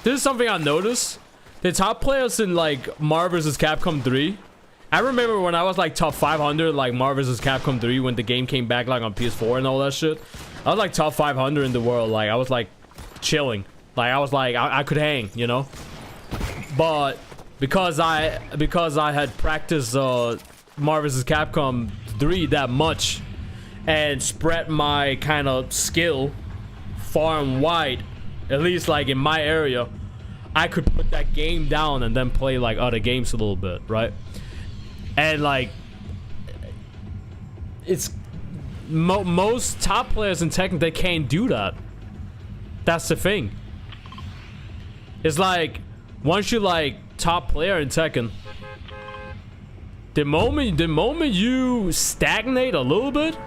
this is something I noticed. The top players in like Marvel vs. Capcom 3. I remember when I was like top 500 like Marvel vs. Capcom 3 when the game came back like on PS4 and all that shit. I was like top 500 in the world. Like I was like chilling. Like I was like I could hang, you know. But because I had practiced Marvel vs. Capcom 3 that much, and spread my kind of skill far and wide, at least like in my area, I could put that game down and then play like other games a little bit, right? And like, it's most top players in Tekken, they can't do that. That's the thing. It's like, once you like top player in Tekken, the moment you stagnate a little bit,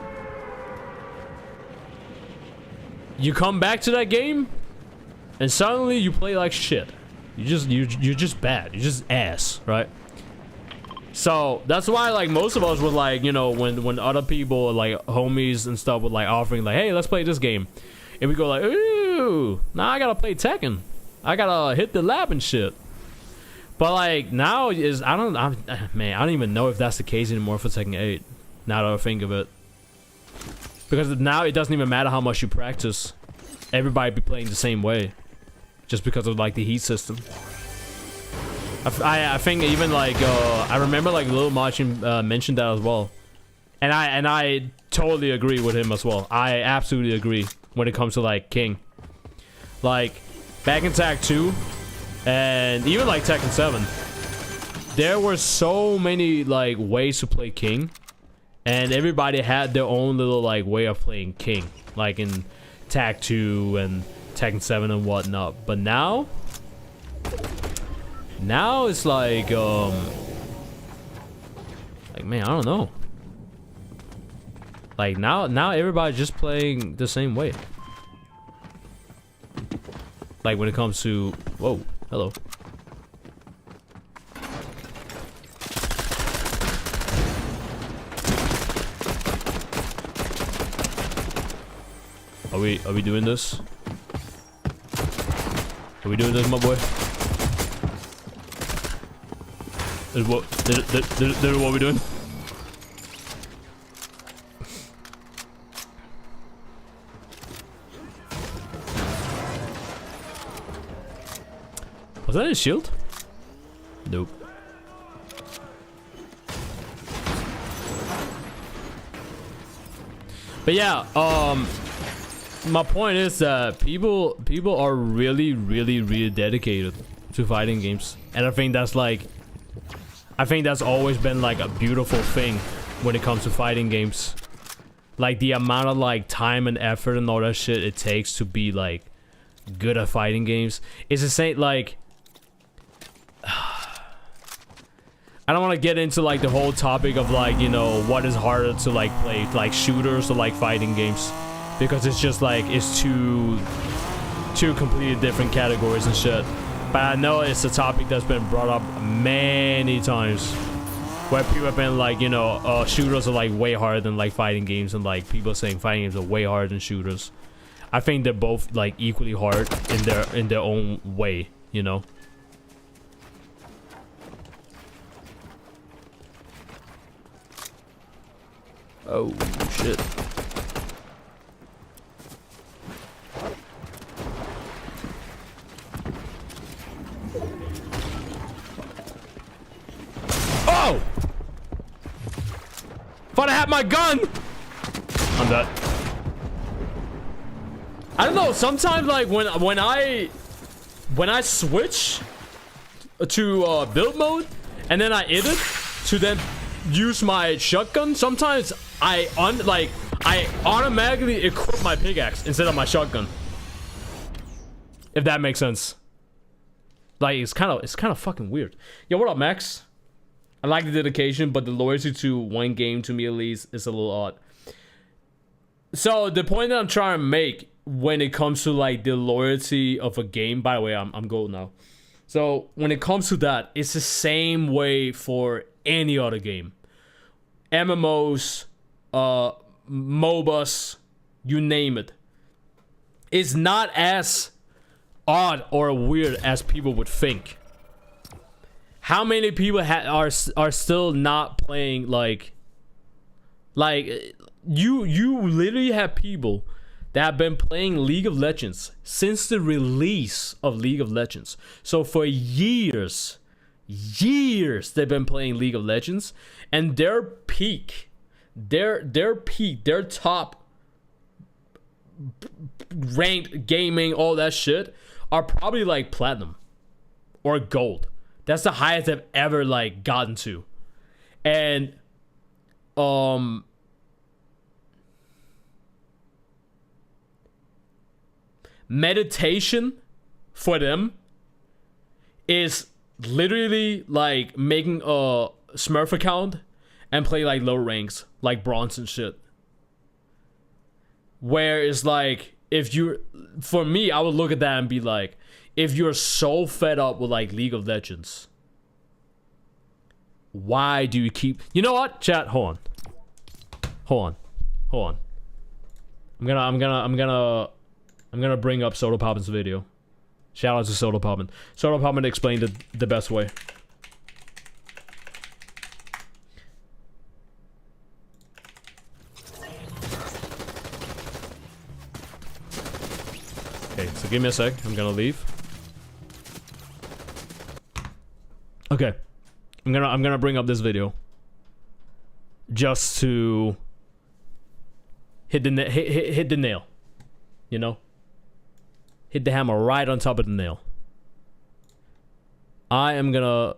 you come back to that game, and suddenly you play like shit. You're just bad. You're just ass, right? So that's why like most of us would like, you know, when other people like homies and stuff would like offering like, hey, let's play this game, and we go like, ooh, now I gotta play Tekken. I gotta hit the lab and shit. But like now is I don't even know if that's the case anymore for Tekken 8. Now that I think of it, because now it doesn't even matter how much you practice. Everybody be playing the same way, just because of like the heat system. I think even like I remember like Lil Machin mentioned that as well, and I totally agree with him as well. I absolutely agree when it comes to like King. Like back in Tag 2 and even like Tekken 7, there were so many like ways to play King, and everybody had their own little like way of playing King, like in Tag 2 and Tekken 7 and whatnot. But now it's like man, I don't know. Like now everybody's just playing the same way. Like when it comes to, whoa, hello. Are we doing this? Are we doing this, my boy? This is what we're doing. Was that a shield? Nope. But yeah, my point is that people are really dedicated to fighting games, and I think that's always been like a beautiful thing when it comes to fighting games. Like the amount of like time and effort and all that shit it takes to be like good at fighting games. It's the same, like I don't want to get into like the whole topic of like, you know, what is harder to like play, like shooters or like fighting games, because it's just like it's two completely different categories and shit. But I know it's a topic that's been brought up many times, where people have been like, you know, shooters are like way harder than like fighting games, and like people saying fighting games are way harder than shooters. I think they're both like equally hard in their own way, you know. Oh shit. Oh! Thought I had my gun! I'm dead. I don't know, sometimes like when I switch to build mode and then I edit to then use my shotgun, sometimes I automatically equip my pickaxe instead of my shotgun. If that makes sense. Like it's kind of fucking weird. Yo, what up, Max? I like the dedication, but the loyalty to one game, to me at least, is a little odd. So the point that I'm trying to make when it comes to like the loyalty of a game, by the way, I'm gold now. So when it comes to that, it's the same way for any other game. MMOs, MOBAs, you name it. It's not as odd or weird as people would think. How many people are still not playing like you literally have people that have been playing League of Legends since the release of League of Legends. So for years they've been playing League of Legends, and their peak their peak, their top ranked gaming, all that shit, are probably like platinum or gold. That's the highest they've ever like gotten to. And meditation for them is literally like making a Smurf account and play like low ranks, like bronze and shit. Where it's like, if you, for me, I would look at that and be like, if you're so fed up with like League of Legends, why do you keep, you know what, chat, hold on. I'm gonna bring up Soda Poppin's video. Shout out to Soda Poppin. Soda Poppin explained it the best way. Okay, so give me a sec. I'm gonna leave. Okay, I'm gonna bring up this video just to hit the nail, you know, hit the hammer right on top of the nail. I am gonna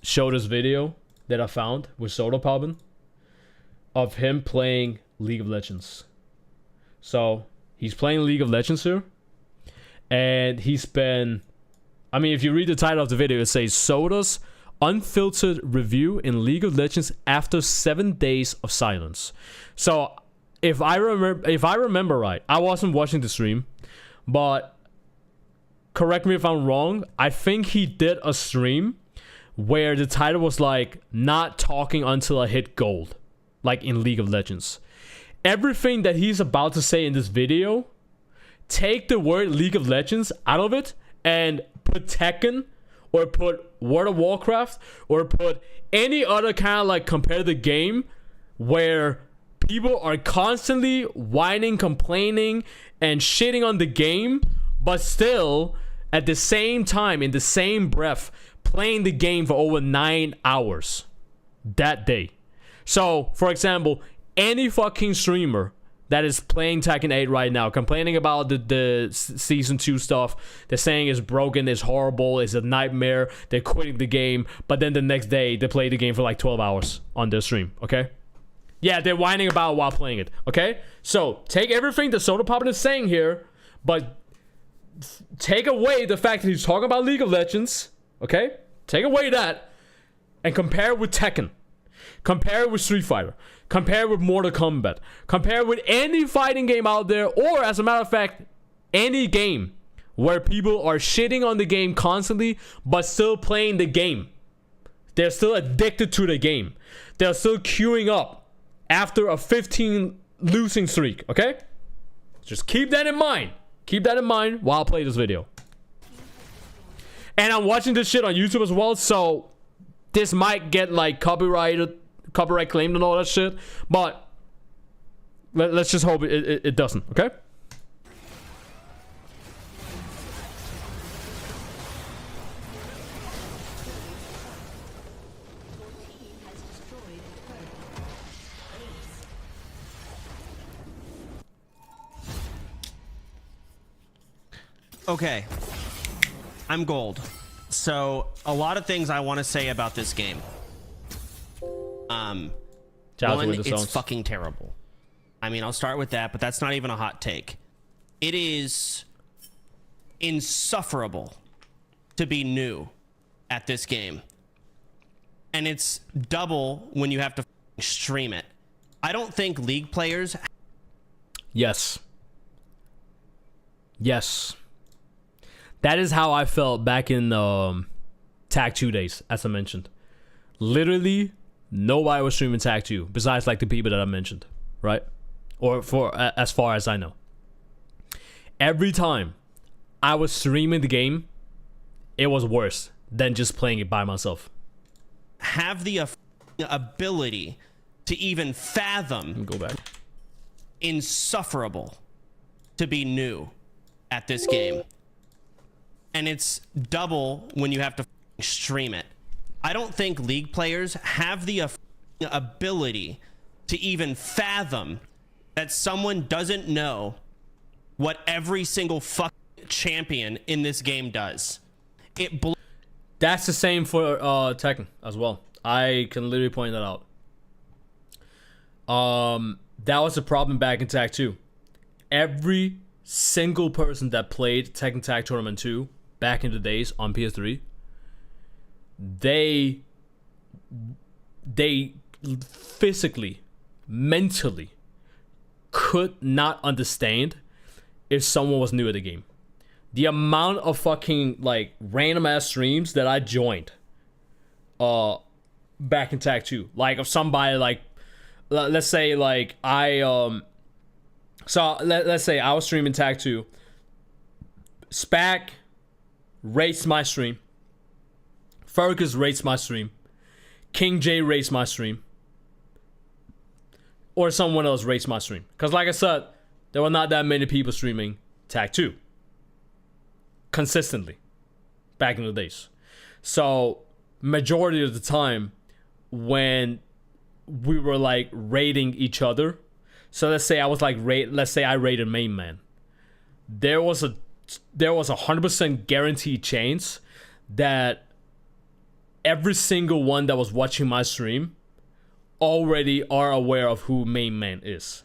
show this video that I found with Soda Poppin of him playing League of Legends. So he's playing League of Legends here, and he's been, I mean, if you read the title of the video, it says Soda's unfiltered review in League of Legends after 7 days of silence. So if I remember right, I wasn't watching the stream, but correct me if I'm wrong, I think he did a stream where the title was like, not talking until I hit gold, like in League of Legends. Everything that he's about to say in this video, take the word League of Legends out of it and put Tekken, or put World of Warcraft, or put any other kind of like competitive game where people are constantly whining, complaining, and shitting on the game, but still at the same time, in the same breath, playing the game for over 9 hours that day. So, for example, any fucking streamer that is playing Tekken 8 right now, complaining about the Season 2 stuff, they're saying it's broken, it's horrible, it's a nightmare, they're quitting the game, but then the next day, they play the game for like 12 hours on their stream, okay? Yeah, they're whining about while playing it, okay? So, take everything that Soda Poppin is saying here, but take away the fact that he's talking about League of Legends, okay? Take away that, and compare it with Tekken. Compare it with Street Fighter. Compare it with Mortal Kombat. Compare it with any fighting game out there, or as a matter of fact, any game where people are shitting on the game constantly, but still playing the game. They're still addicted to the game. They're still queuing up after a 15 losing streak, okay? Just keep that in mind. Keep that in mind while I play this video. And I'm watching this shit on YouTube as well, so this might get like copyright claimed and all that shit, but let's just hope it doesn't, okay? Okay, I'm gold. So a lot of things I want to say about this game. One, it's fucking terrible. I mean, I'll start with that, but that's not even a hot take. It is insufferable to be new at this game. And it's double when you have to stream it. I don't think League players... Yes. Yes. That is how I felt back in Tag 2 days, as I mentioned. Literally, nobody was streaming Tag 2, besides like the people that I mentioned, right? Or for as far as I know. Every time I was streaming the game, it was worse than just playing it by myself. Have the ability to even fathom... Go back. Insufferable to be new at this game. And it's double when you have to stream it. I don't think League players have the ability to even fathom that someone doesn't know what every single fucking champion in this game does. It That's the same for Tekken as well. I can literally point that out. That was a problem back in Tag 2. Every single person that played Tekken Tag Tournament 2 back in the days on PS3, they physically, mentally could not understand if someone was new at the game. The amount of fucking like random ass streams that I joined back in Tag 2, like of somebody like, let's say like let's say I was streaming Tag 2, Spac rates my stream, Fergus rates my stream, King J rates my stream, or someone else rates my stream. Because like I said, there were not that many people streaming Tag 2 consistently back in the days. So majority of the time when we were like rating each other, so let's say I was like let's say I rated main man, there was a 100% guaranteed chance that every single one that was watching my stream already are aware of who main man is.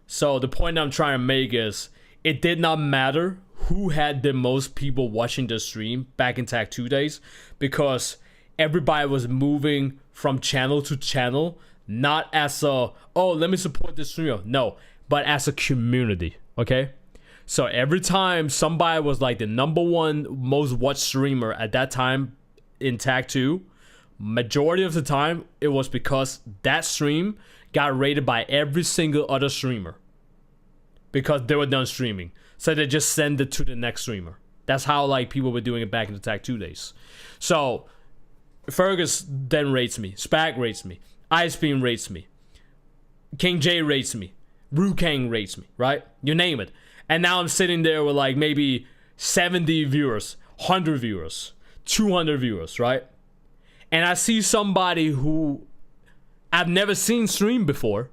So the point I'm trying to make is, it did not matter who had the most people watching the stream back in Tag 2 days, because everybody was moving from channel to channel, not as a, oh, let me support this streamer, no, but as a community, okay? So every time somebody was like the #1 most watched streamer at that time in Tag 2, majority of the time it was because that stream got rated by every single other streamer because they were done streaming, so they just send it to the next streamer. That's how like people were doing it back in the Tag 2 days. So Fergus then rates me, Spac rates me, Ice Beam rates me, King J rates me, Rukang rates me, right? You name it. And now I'm sitting there with like maybe 70 viewers, 100 viewers, 200 viewers, right? And I see somebody who I've never seen stream before,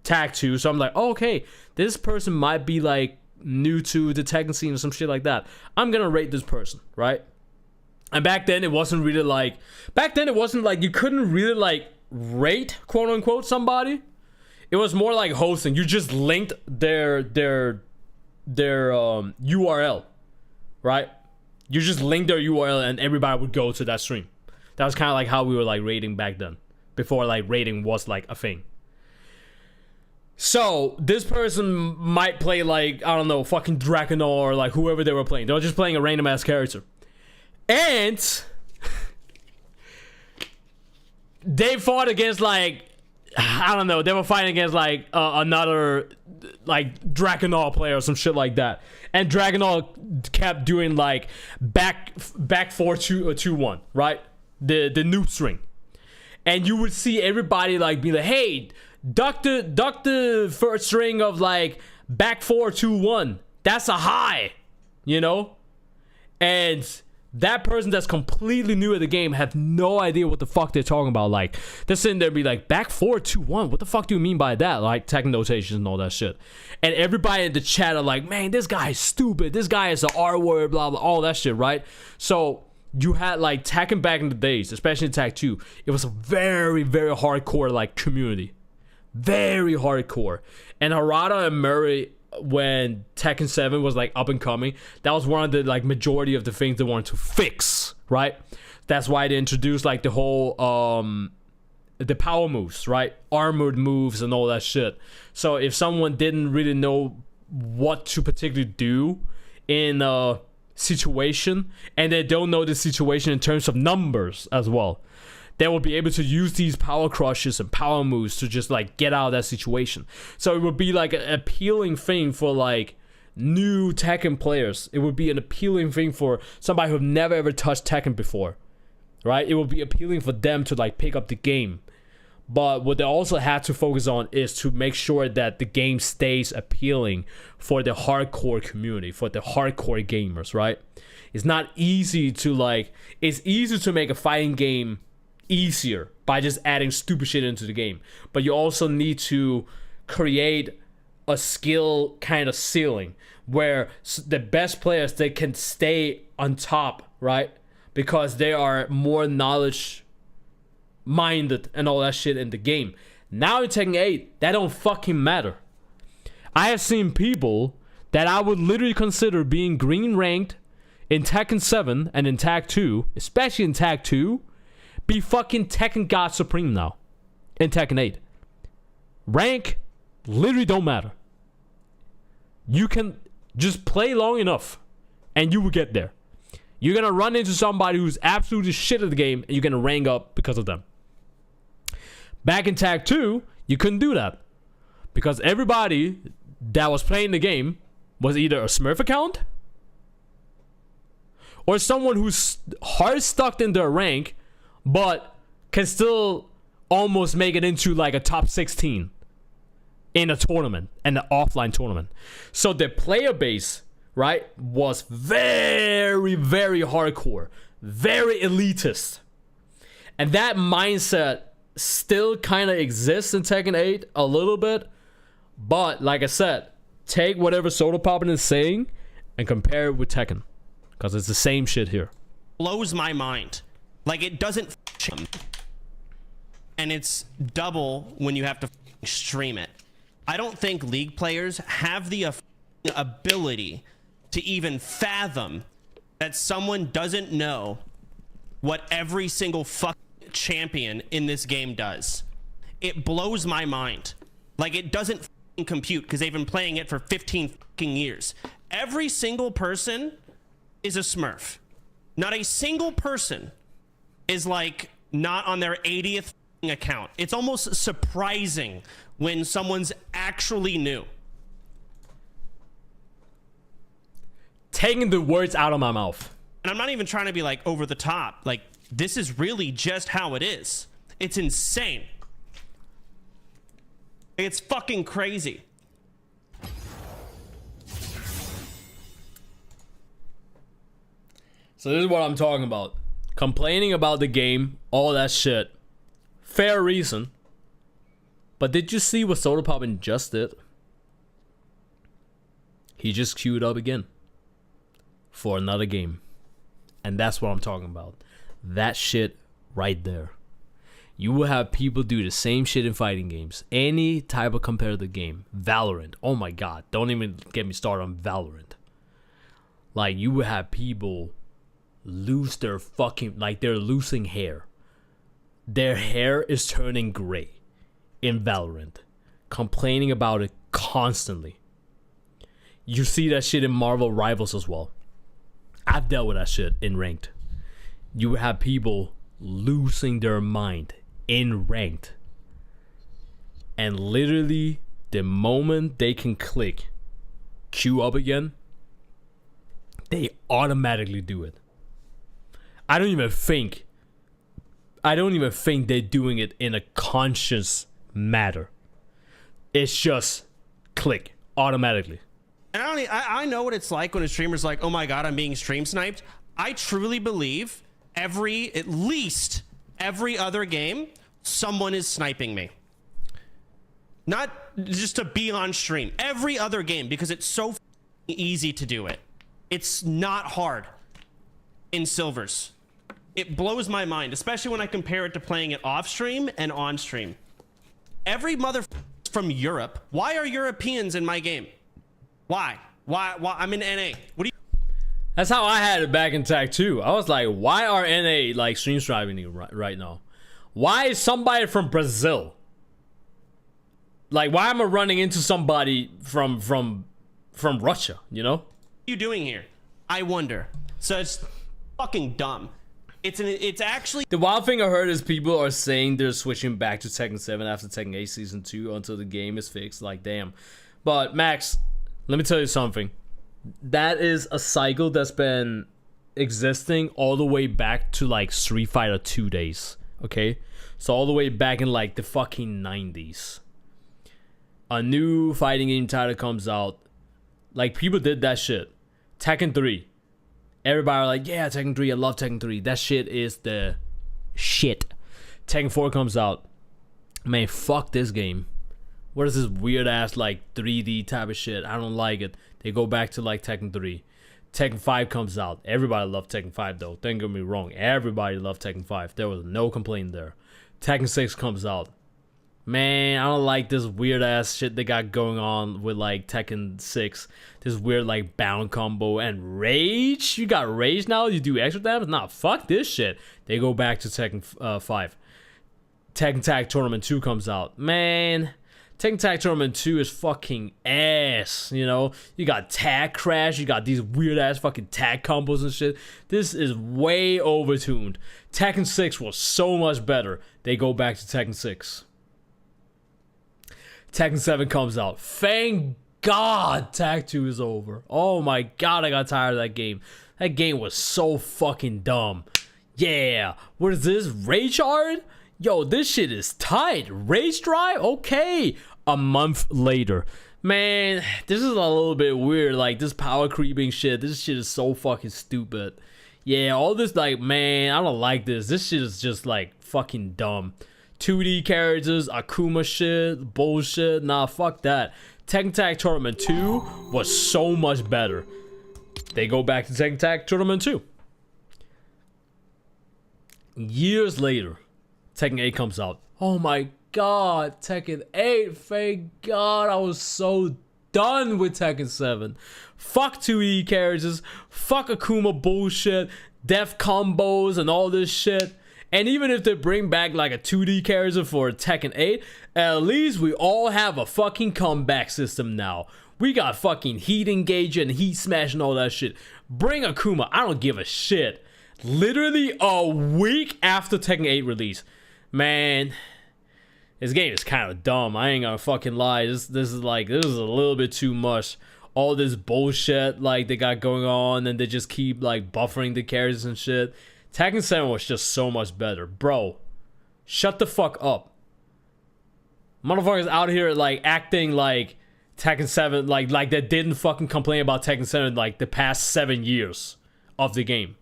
Tag 2, so I'm like, oh, okay, this person might be like new to the Tekken scene or some shit like that. I'm gonna rate this person, right? And back then it wasn't like you couldn't really like rate, quote unquote, somebody. It was more like hosting. You just linked their URL, right? You just linked their URL and everybody would go to that stream. That was kind of like how we were like rating back then, before like rating was like a thing. So this person might play like, I don't know, fucking Drakenor or like whoever they were playing. They were just playing a random ass character, and they fought against like, I don't know, they were fighting against like another like Drakenor player or some shit like that, and Drakenor kept doing like back 4-2-1, right? The noob string, and you would see everybody like be like, hey, duck the first string of like back 4-2-1, that's a high, you know? And that person that's completely new at the game have no idea what the fuck they're talking about. Like, they're sitting there be like, back 4-2-1, what the fuck do you mean by that? Like, tech notations and all that shit. And everybody in the chat are like, man, this guy is stupid, this guy is an R word, blah blah, all that shit, right? So you had like Tekken back in the days, especially in Tag 2, it was a very, very hardcore like community. Very hardcore. And Harada and Murray, when Tekken 7 was like up and coming, that was one of the like majority of the things they wanted to fix, right? That's why they introduced like the whole the power moves, right? Armored moves and all that shit. So if someone didn't really know what to particularly do in a situation, and they don't know the situation in terms of numbers as well, they will be able to use these power crushes and power moves to just like get out of that situation. So it would be like an appealing thing for like new Tekken players. It would be an appealing thing for somebody who have never ever touched Tekken before, right? It would be appealing for them to like pick up the game. But what they also have to focus on is to make sure that the game stays appealing for the hardcore community, for the hardcore gamers, right? It's not easy to like, it's easy to make a fighting game easier by just adding stupid shit into the game. But you also need to create a skill kind of ceiling where the best players, they can stay on top, right? Because they are more knowledge minded and all that shit in the game. Now in Tekken 8, that don't fucking matter. I have seen people that I would literally consider being green ranked in Tekken 7 and in Tag 2, especially in Tag 2, be fucking Tekken God Supreme now in Tekken 8. Rank literally don't matter. You can just play long enough and you will get there. You're gonna run into somebody who's absolutely shit at the game and you're gonna rank up because of them. Back in Tag 2, you couldn't do that because everybody that was playing the game was either a Smurf account or someone who's hard stuck in their rank but can still almost make it into like a top 16 in a tournament, an offline tournament. So the player base, right, was very, very hardcore, very elitist. And that mindset still kind of exists in Tekken 8 a little bit. But like I said, take whatever Soda Poppin is saying and compare it with Tekken, because it's the same shit here. Blows my mind. Like, it doesn't and it's double when you have to stream it. I don't think League players have the ability to even fathom that someone doesn't know what every single champion in this game does. It blows my mind. Like, it doesn't compute because they've been playing it for 15 years. Every single person is a Smurf. Not a single person is like not on their 80th account. It's almost surprising when someone's actually new. Taking the words out of my mouth. And I'm not even trying to be like over the top. Like, this is really just how it is. It's insane. It's fucking crazy. So this is what I'm talking about. Complaining about the game, all that shit. Fair reason. But did you see what Soda Poppin just did? He just queued up again for another game. And that's what I'm talking about. That shit right there. You will have people do the same shit in fighting games. Any type of competitive game. Valorant. Oh my god. Don't even get me started on Valorant. Like, you will have people lose their fucking... Like, they're losing hair. Their hair is turning gray in Valorant. Complaining about it constantly. You see that shit in Marvel Rivals as well. I've dealt with that shit in Ranked. You have people losing their mind in Ranked. And literally, the moment they can click queue up again, they automatically do it. I don't even think they're doing it in a conscious matter. It's just click automatically. And I know what it's like when a streamer's like, oh my god, I'm being stream sniped. I truly believe at least every other game, someone is sniping me. Not just to be on stream. Every other game, because it's so easy to do it. It's not hard in silvers. It blows my mind, especially when I compare it to playing it off stream and on stream. Every mother from Europe. Why are Europeans in my game? Why? I'm in NA. What do you... That's how I had it back in Tag 2. I was like, why are NA like stream striving right now? Why is somebody from Brazil? Like, why am I running into somebody from Russia, you know? What are you doing here? I wonder. So it's fucking dumb. It's actually... The wild thing I heard is people are saying they're switching back to Tekken 7 after Tekken 8 Season 2 until the game is fixed. Like, damn. But, Max, let me tell you something. That is a cycle that's been existing all the way back to, like, Street Fighter 2 days. Okay? So, all the way back in, like, the fucking 90s. A new fighting game title comes out. Like, people did that shit. Tekken 3. Everybody are like, yeah, Tekken 3, I love Tekken 3. That shit is the shit. Tekken 4 comes out. Man, fuck this game. What is this weird ass like 3D type of shit? I don't like it. They go back to like Tekken 3. Tekken 5 comes out. Everybody loved Tekken 5 though. Don't get me wrong. Everybody loved Tekken 5. There was no complaint there. Tekken 6 comes out. Man, I don't like this weird ass shit they got going on with like Tekken 6. This weird like bound combo and rage. You got rage now? You do extra damage? Nah, fuck this shit. They go back to Tekken 5. Tekken Tag Tournament 2 comes out. Man, Tekken Tag Tournament 2 is fucking ass, you know? You got tag crash, you got these weird ass fucking tag combos and shit. This is way overtuned. Tekken 6 was so much better. They go back to Tekken 6. Tekken 7 comes out. Thank God Tag 2 is over. Oh my God, I got tired of that game. That game was so fucking dumb. Yeah. What is this? Rage Hard? Yo, this shit is tight. Rage Drive? Okay. A month later. Man, this is a little bit weird. Like, this power creeping shit. This shit is so fucking stupid. Yeah, all this, like, man, I don't like this. This shit is just, like, fucking dumb. 2D characters, Akuma shit, bullshit. Nah, fuck that. Tekken Tag Tournament 2 was so much better. They go back to Tekken Tag Tournament 2. Years later, Tekken 8 comes out. Oh my God, Tekken 8. Thank God. I was so done with Tekken 7. Fuck 2D characters. Fuck Akuma bullshit. Death combos and all this shit. And even if they bring back like a 2D character for Tekken 8, at least we all have a fucking comeback system now. We got fucking heat engage and heat smash and all that shit. Bring Akuma. I don't give a shit. Literally a week after Tekken 8 release. Man, this game is kind of dumb. I ain't gonna fucking lie. This is a little bit too much. All this bullshit like they got going on, and they just keep like buffering the characters and shit. Tekken 7 was just so much better. Bro, shut the fuck up. Motherfuckers out here like acting like Tekken 7 like they didn't fucking complain about Tekken 7 like the past 7 years of the game.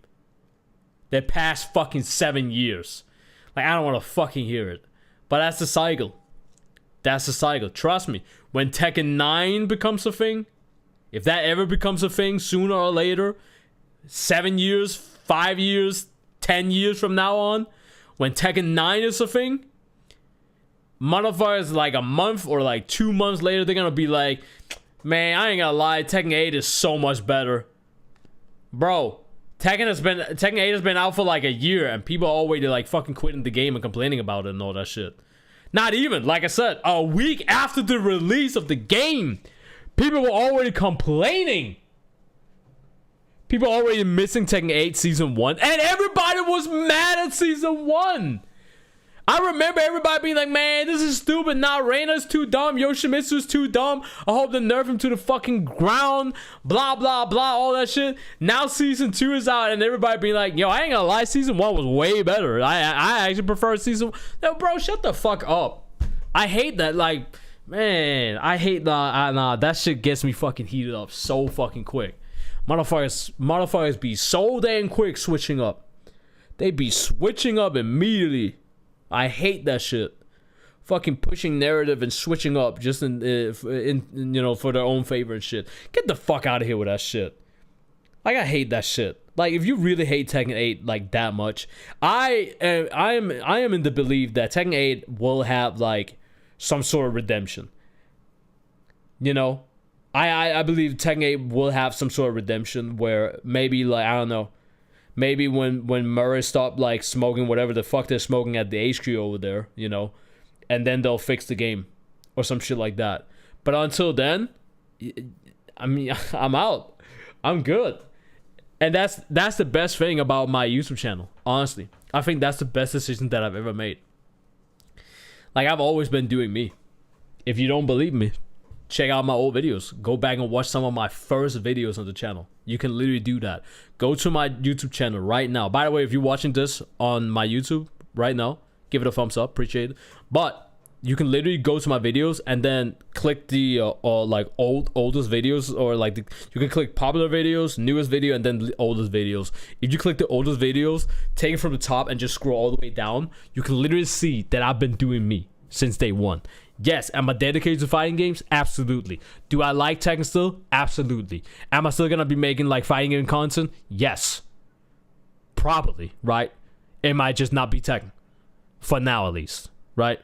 The past fucking 7 years. Like, I don't want to fucking hear it. But that's the cycle. That's the cycle. Trust me. When Tekken 9 becomes a thing, if that ever becomes a thing, sooner or later, 7 years, 5 years, 10 years from now on, when Tekken 9 is a thing, motherfuckers like a month or like 2 months later, they're gonna be like, man, I ain't gonna lie, Tekken 8 is so much better. Bro, Tekken 8 has been out for like a year, and people are already like fucking quitting the game and complaining about it and all that shit. Not even, like I said, a week after the release of the game, people were already complaining. People are already missing Tekken 8 Season 1, and everybody was mad at Season 1. I remember everybody being like, man, this is stupid. Nah, Reina's too dumb. Yoshimitsu's too dumb. I hope they nerf him to the fucking ground. Blah, blah, blah, all that shit. Now Season 2 is out, and everybody being like, yo, I ain't gonna lie, Season 1 was way better. I actually prefer Season 1. No, bro, shut the fuck up. I hate that, like, man, I hate that shit gets me fucking heated up so fucking quick. Motherfuckers be so damn quick switching up. They be switching up immediately. I hate that shit. Fucking pushing narrative and switching up just in you know, for their own favor and shit. Get the fuck out of here with that shit. Like, I hate that shit. Like, if you really hate Tekken 8 like that much, I am in the belief that Tekken 8 will have like some sort of redemption. You know, I believe Tekken 8 will have some sort of redemption where maybe, like, I don't know, maybe when Murray stopped like smoking whatever the fuck they're smoking at the HQ over there, you know, and then they'll fix the game or some shit like that. But until then, I mean, I'm out. I'm good. And that's the best thing about my YouTube channel, honestly. I think that's the best decision that I've ever made. Like, I've always been doing me. If you don't believe me, check out my old videos. Go back and watch some of my first videos on the channel. You can literally do that. Go to my YouTube channel right now. By the way, if you're watching this on my YouTube right now, give it a thumbs up. Appreciate it. But you can literally go to my videos and then click the like oldest videos, or like you can click popular videos, newest video, and then the oldest videos. If you click the oldest videos, take it from the top and just scroll all the way down, you can literally see that I've been doing me since day one. Yes, am I dedicated to fighting games? Absolutely. Do I like Tekken still? Absolutely. Am I still gonna be making like fighting game content? Yes. Probably, right? It might just not be Tekken. For now at least, right?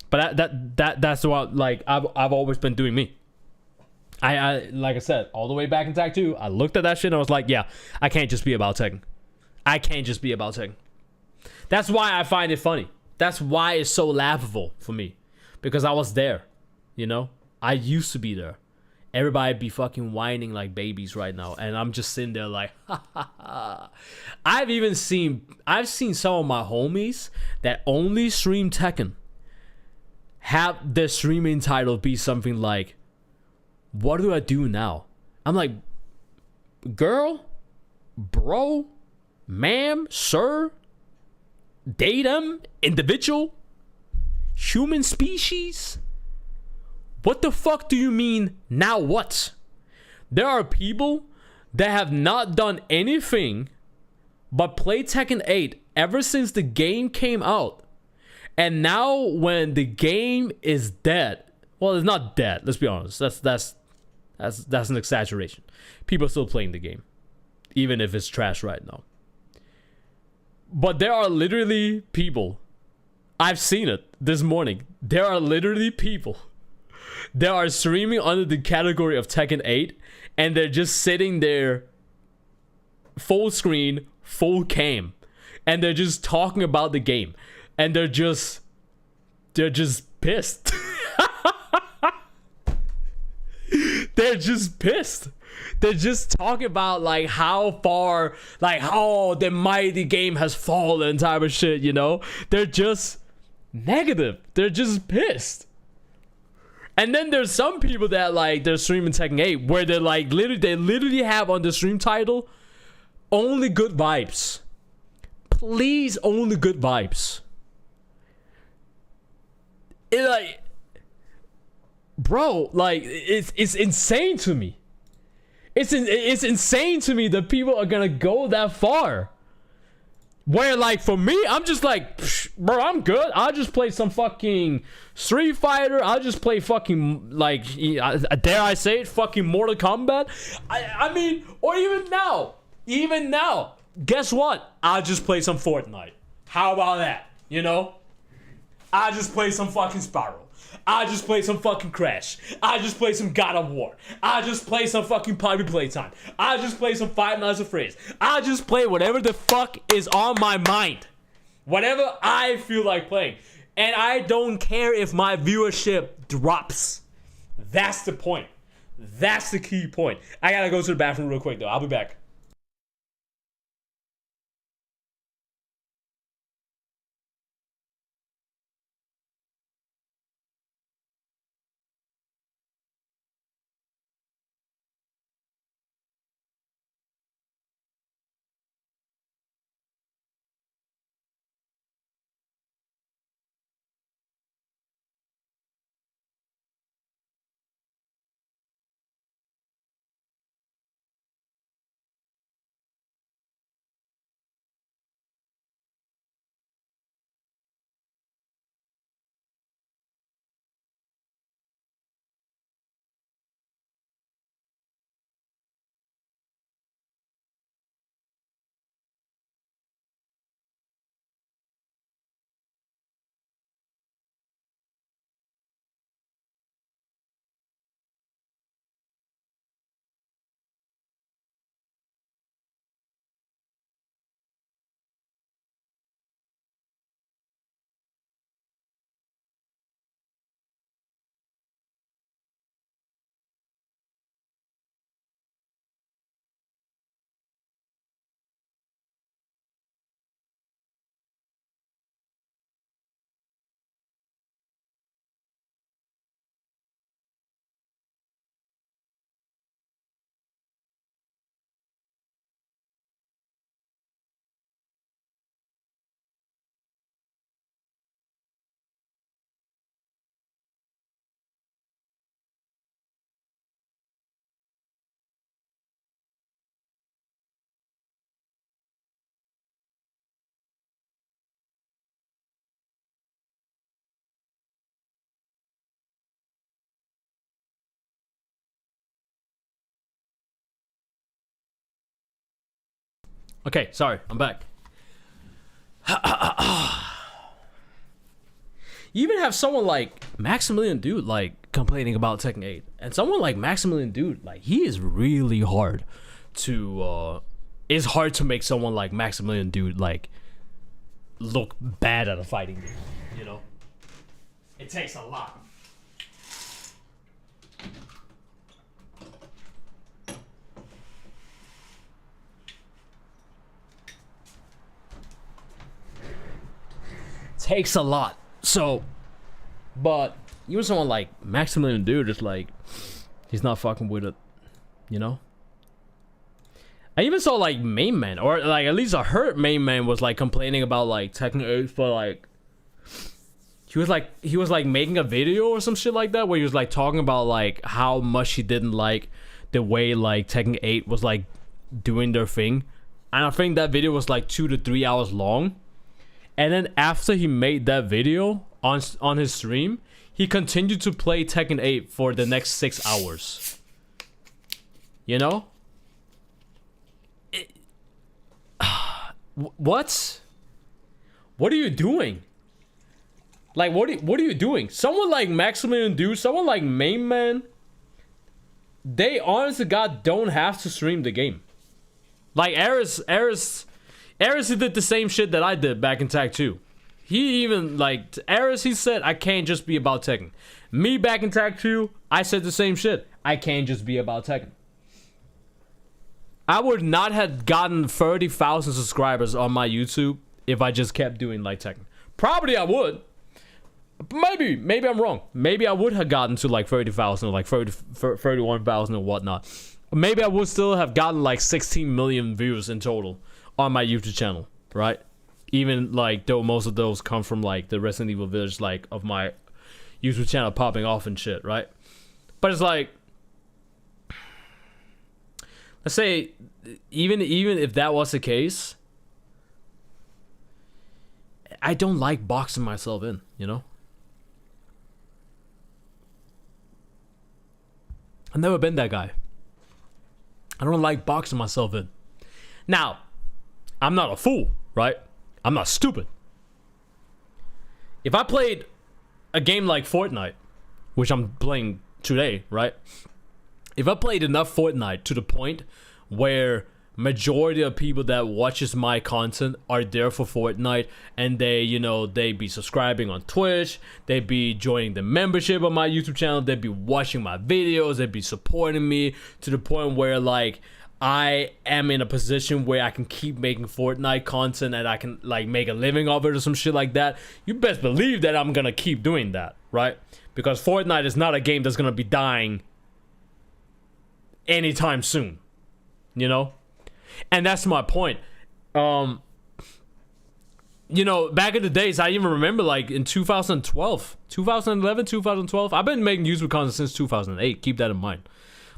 But that's what, like, I've always been doing me. I like I said, all the way back in Tag 2, I looked at that shit and I was like, yeah, I can't just be about Tekken. I can't just be about Tekken. That's why I find it funny. That's why it's so laughable for me. Because I was there, you know? I used to be there. Everybody be fucking whining like babies right now, and I'm just sitting there like, ha ha ha. I've seen some of my homies that only stream Tekken have their streaming title be something like, what do I do now? I'm like, girl, bro, ma'am, sir, datum, individual, human species. What the fuck do you mean, now what? There are people that have not done anything but play Tekken 8 ever since the game came out. And now when the game is dead, well, it's not dead, let's be honest. That's an exaggeration. People are still playing the game, even if it's trash right now. But there are literally people, I've seen it this morning. There are literally people they are streaming under the category of Tekken 8, and they're just sitting there full screen, full cam, and they're just talking about the game, and they're just pissed. They're just pissed. They're just talking about like how far, like how the mighty game has fallen type of shit, you know? They're just negative. They're just pissed. And then there's some people that like they're streaming Tekken 8 where they're like they literally have on the stream title only good vibes. Please, only good vibes. It like, bro, like it's insane to me. It's insane to me that people are gonna go that far. Where like for me, I'm just like, bro, I'm good. I'll just play some fucking Street Fighter. I'll just play fucking like, dare I say it, fucking Mortal Kombat. I mean, or even now, guess what? I'll just play some Fortnite. How about that? You know, I'll just play some fucking Spiral. I just play some fucking Crash. I just play some God of War. I just play some fucking Poppy Playtime. I just play some Five Nights at Freddy's. I just play whatever the fuck is on my mind. Whatever I feel like playing. And I don't care if my viewership drops. That's the point. That's the key point. I gotta go to the bathroom real quick though. I'll be back. Okay, sorry, I'm back. You even have someone like Maximilian Dude like complaining about Tekken 8, and someone like Maximilian Dude, like he is really hard to it's hard to make someone like Maximilian Dude like look bad at a fighting game, you know? It takes a lot. Takes a lot. So, but even someone like Maximilian Dude is like, he's not fucking with it, you know? I even saw like Main Man, or like at least I heard Main Man was like complaining about like Tekken 8 for like, he was like making a video or some shit like that where he was like talking about like how much he didn't like the way like Tekken 8 was like doing their thing. And I think that video was like 2 to 3 hours long. And then after he made that video on his stream, he continued to play Tekken 8 for the next 6 hours. You know? What? What are you doing? Like, what are you doing? Someone like Maximilian Dude, someone like Main Man, they honest to God don't have to stream the game. Like Aris did the same shit that I did back in Tag 2. He even, like, Aris, he said, I can't just be about Tekken. Me back in Tag 2, I said the same shit. I can't just be about Tekken. I would not have gotten 30,000 subscribers on my YouTube if I just kept doing like Tekken. Probably I would. Maybe I'm wrong. Maybe I would have gotten to like 30,000 or like 31,000 or whatnot. Maybe I would still have gotten like 16 million views in total on my YouTube channel, right? Even like though most of those come from like the Resident Evil Village like of my YouTube channel popping off and shit, right? But it's like, let's say even if that was the case, I don't like boxing myself in, you know? I've never been that guy. I don't like boxing myself in. Now, I'm not a fool, right? I'm not stupid. If I played a game like Fortnite, which I'm playing today, right? If I played enough Fortnite to the point where majority of people that watches my content are there for Fortnite, and they, you know, they be subscribing on Twitch, they be joining the membership on my YouTube channel, they be watching my videos, they be supporting me to the point where like I am in a position where I can keep making Fortnite content and I can like make a living of it or some shit like that. You best believe that I'm gonna keep doing that, right? Because Fortnite is not a game that's gonna be dying anytime soon, you know? And that's my point. You know, back in the days, I even remember like in 2012, 2011, 2012, I've been making YouTube content since 2008, keep that in mind.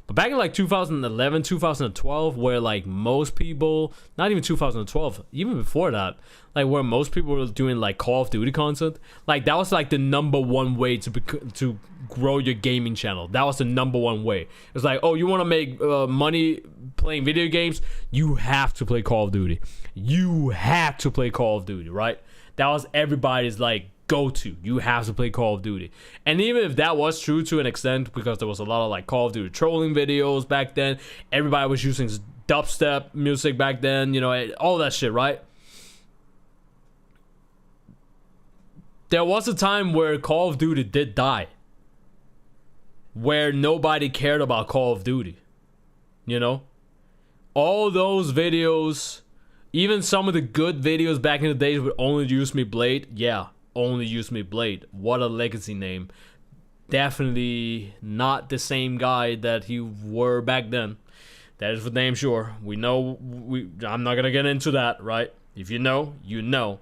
But back in like 2011, 2012, where like most people, not even 2012, even before that, like where most people were doing like Call of Duty content, like that was like the #1 way to grow your gaming channel. That was the #1 way. It's like, oh, you want to make money playing video games? You have to play Call of Duty. You have to play Call of Duty, right? That was everybody's like go-to. You have to play Call of Duty. And even if that was true to an extent, because there was a lot of like Call of Duty trolling videos back then, everybody was using dubstep music back then, you know, all that shit, right? There was a time where Call of Duty did die, where nobody cared about Call of Duty, you know? All those videos, even some of the good videos back in the days would Only Use Me Blade, yeah, Only Use Me Blade. What a legacy name. Definitely not the same guy that he were back then. That is for damn sure. We know, I'm not gonna get into that, right? If you know, you know.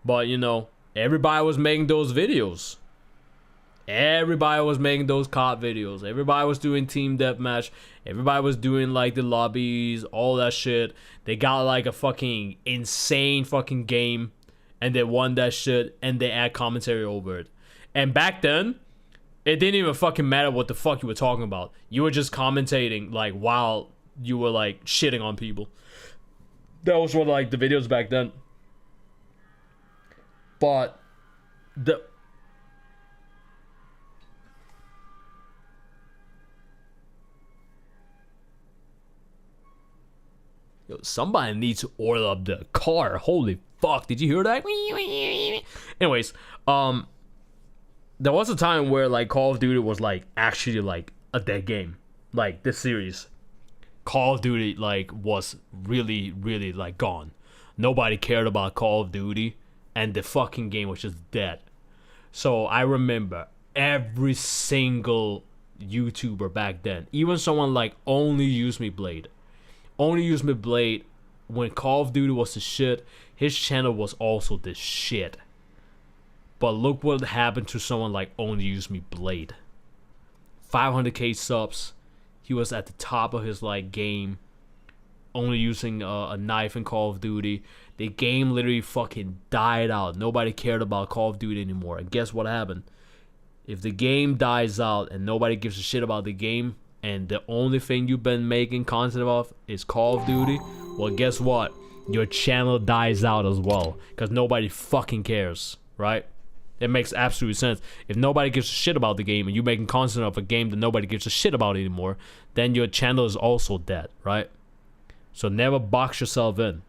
But you know, everybody was making those videos. Everybody was making those COD videos. Everybody was doing team deathmatch. Everybody was doing like the lobbies, all that shit. They got like a fucking insane fucking game, and they won that shit, and they add commentary over it. And back then, it didn't even fucking matter what the fuck you were talking about. You were just commentating like while you were like shitting on people. That was one of like the videos back then. But the yo, somebody needs to oil up the car. Holy fuck, did you hear that? Anyways, there was a time where like Call of Duty was like actually like a dead game. Like this series, Call of Duty like was really like gone. Nobody cared about Call of Duty, and the fucking game was just dead. So I remember every single YouTuber back then, even someone like Only Use Me Blade when Call of Duty was the shit, his channel was also the shit. But look what happened to someone like Only Use Me Blade. 500k subs. He was at the top of his like game, only using a knife in Call of Duty. The game literally fucking died out. Nobody cared about Call of Duty anymore. And guess what happened? If the game dies out and nobody gives a shit about the game, and the only thing you've been making content of is Call of Duty, well, guess what? Your channel dies out as well, because nobody fucking cares, right? It makes absolute sense. If nobody gives a shit about the game and you're making content of a game that nobody gives a shit about anymore, then your channel is also dead, right? So never box yourself in.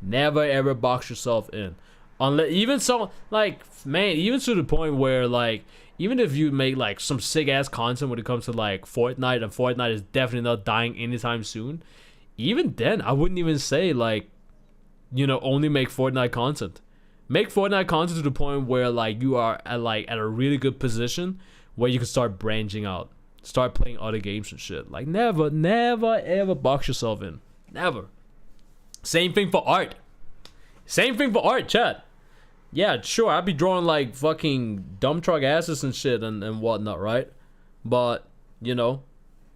Never ever box yourself in. Unless, even so, like, man, even to the point where, like, even if you make, like, some sick-ass content when it comes to, like, Fortnite, and Fortnite is definitely not dying anytime soon, even then, I wouldn't even say, like, you know, only make Fortnite content. Make Fortnite content to the point where like you are at a really good position where you can start branching out, start playing other games and shit. Like never ever box yourself in. Never. Same thing for art. Chat. Yeah, sure, I'd be drawing like fucking dump truck asses and shit and whatnot, right? But you know,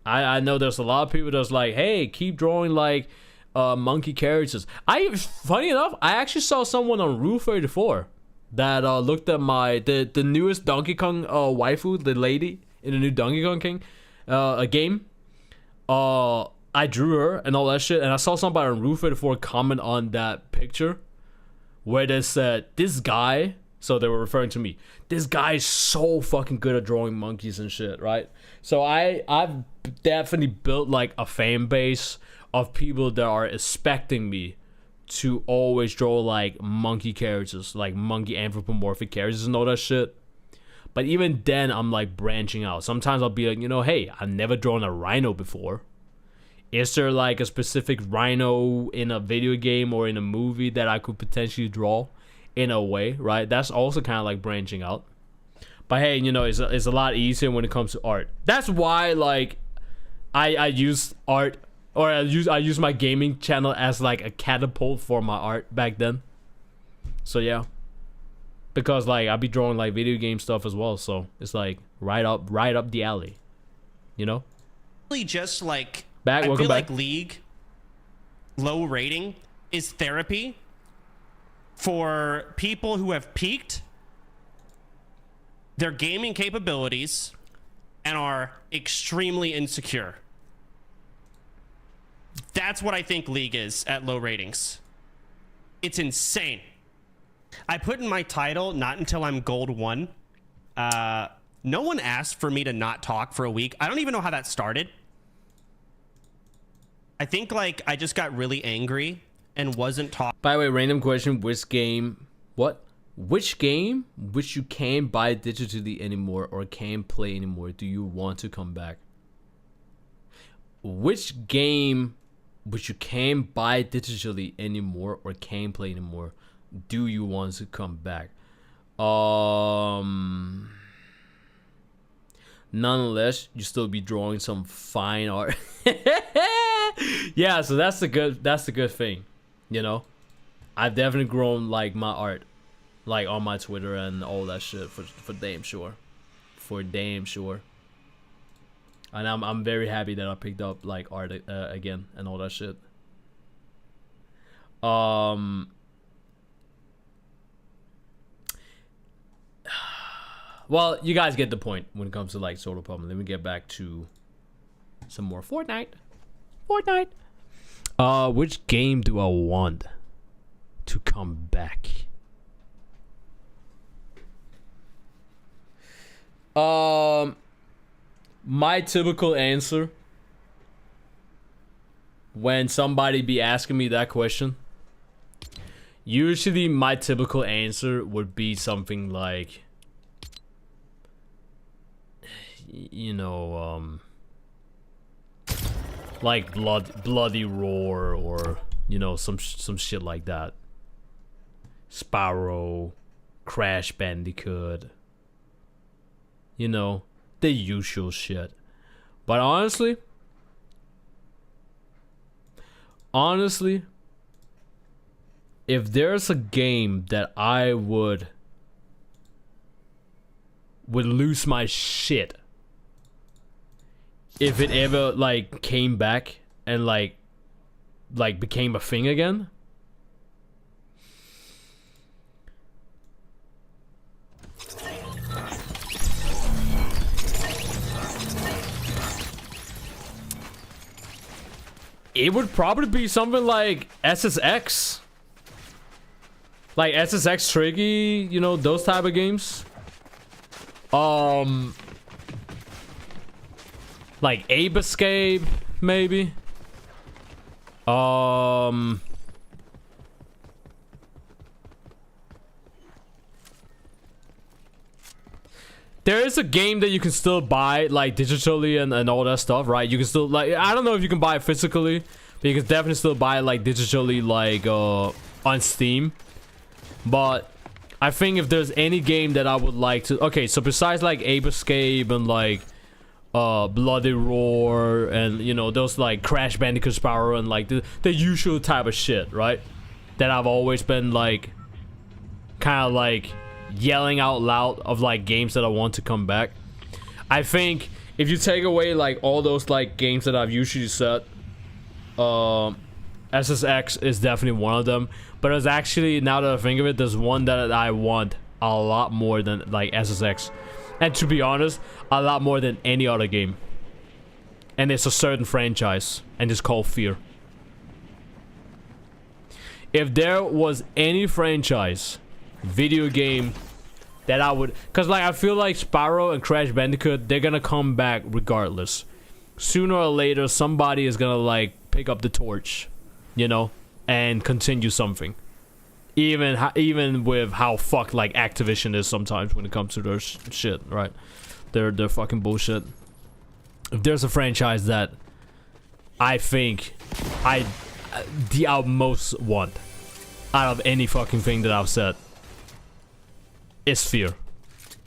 I know there's a lot of people that's like, hey, keep drawing like monkey characters. Funny enough, I actually saw someone on Rule 34 that looked at the newest Donkey Kong waifu, the lady in the new Donkey Kong King game. I drew her and all that shit, and I saw somebody on Rule 34 comment on that picture where they said, this guy, so they were referring to me, this guy is so fucking good at drawing monkeys and shit, right? So I've definitely built like a fan base of people that are expecting me to always draw like monkey characters, like monkey anthropomorphic characters and all that shit. But even then, I'm like branching out. Sometimes I'll be like, you know, hey, I've never drawn a rhino before. Is there like a specific rhino in a video game or in a movie that I could potentially draw in a way, right? That's also kind of like branching out. But hey, you know, it's a lot easier when it comes to art. That's why like I use art, or I use my gaming channel as like a catapult for my art back then. So yeah, because like I'll be drawing like video game stuff as well, so it's like right up the alley, you know. Really, just like back. I Welcome feel back. like League low rating is therapy for people who have peaked their gaming capabilities and are extremely insecure. That's what I think League is at low ratings. It's insane. I put in my title, not until I'm gold 1. No one asked for me to not talk for a week. I don't even know how that started. I think like I just got really angry and wasn't talking. By the way, random question: which game which you can't buy digitally anymore or can't play anymore do you want to come back? Which game which you can't buy digitally anymore or can't play anymore do you want to come back? Nonetheless, you still be drawing some fine art. Yeah, so that's the good thing, you know. I've definitely grown like my art, like on my Twitter and all that shit for damn sure, and I'm very happy that I picked up like art again and all that shit. Well, you guys get the point when it comes to like Solar Pump. Let me get back to some more Fortnite. Which game do I want to come back? My typical answer when somebody be asking me that question, usually my typical answer would be something like, you know, like bloody roar, or you know, some shit like that. Sparrow, Crash Bandicoot, you know, the usual shit. But honestly, if there's a game that I would lose my shit if it ever like came back and like became a thing again, it would probably be something like SSX. Like SSX Tricky, you know, those type of games. Like Ape Escape, maybe. There is a game that you can still buy like digitally and all that stuff, right? You can still, like, I don't know if you can buy it physically, but you can definitely still buy it like digitally, like on Steam. But I think if there's any game that I would like to, okay, so besides like Ape Escape and like Bloody Roar and, you know, those like Crash Bandicoot Sparrow and like the usual type of shit, right? That I've always been like kind of like yelling out loud of like games that I want to come back. I think if you take away like all those like games that I've usually said, SSX is definitely one of them. But there's actually, now that I think of it, there's one that I want a lot more than like SSX, and to be honest, a lot more than any other game. And it's a certain franchise, and it's called Fear. If there was any franchise video game that I would, because like I feel like Sparrow and Crash Bandicoot, they're gonna come back regardless. Sooner or later somebody is gonna like pick up the torch, you know, and continue something. Even with how fucked like Activision is sometimes when it comes to their shit, right? Their fucking bullshit. If there's a franchise that I think the utmost want out of any fucking thing that I've said, is Fear.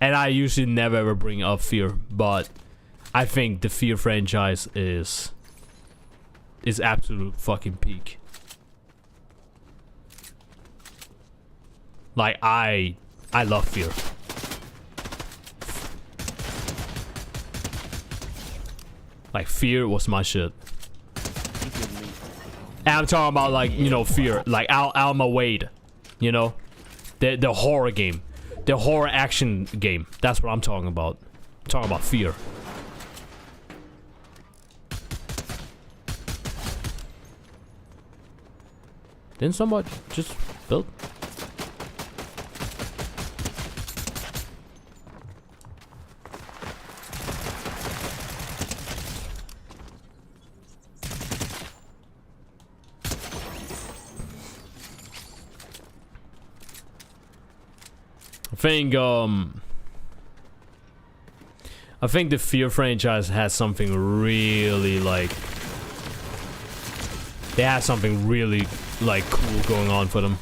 And I usually never ever bring up Fear, but I think the Fear franchise is absolute fucking peak. Like I love Fear. Like Fear was my shit. And I'm talking about like, you know, Fear, like Alma Wade, you know, the horror game. The horror action game. That's what I'm talking about. I'm talking about Fear. Didn't somebody just build? I think the Fear franchise has something really like, they have something really like cool going on for them.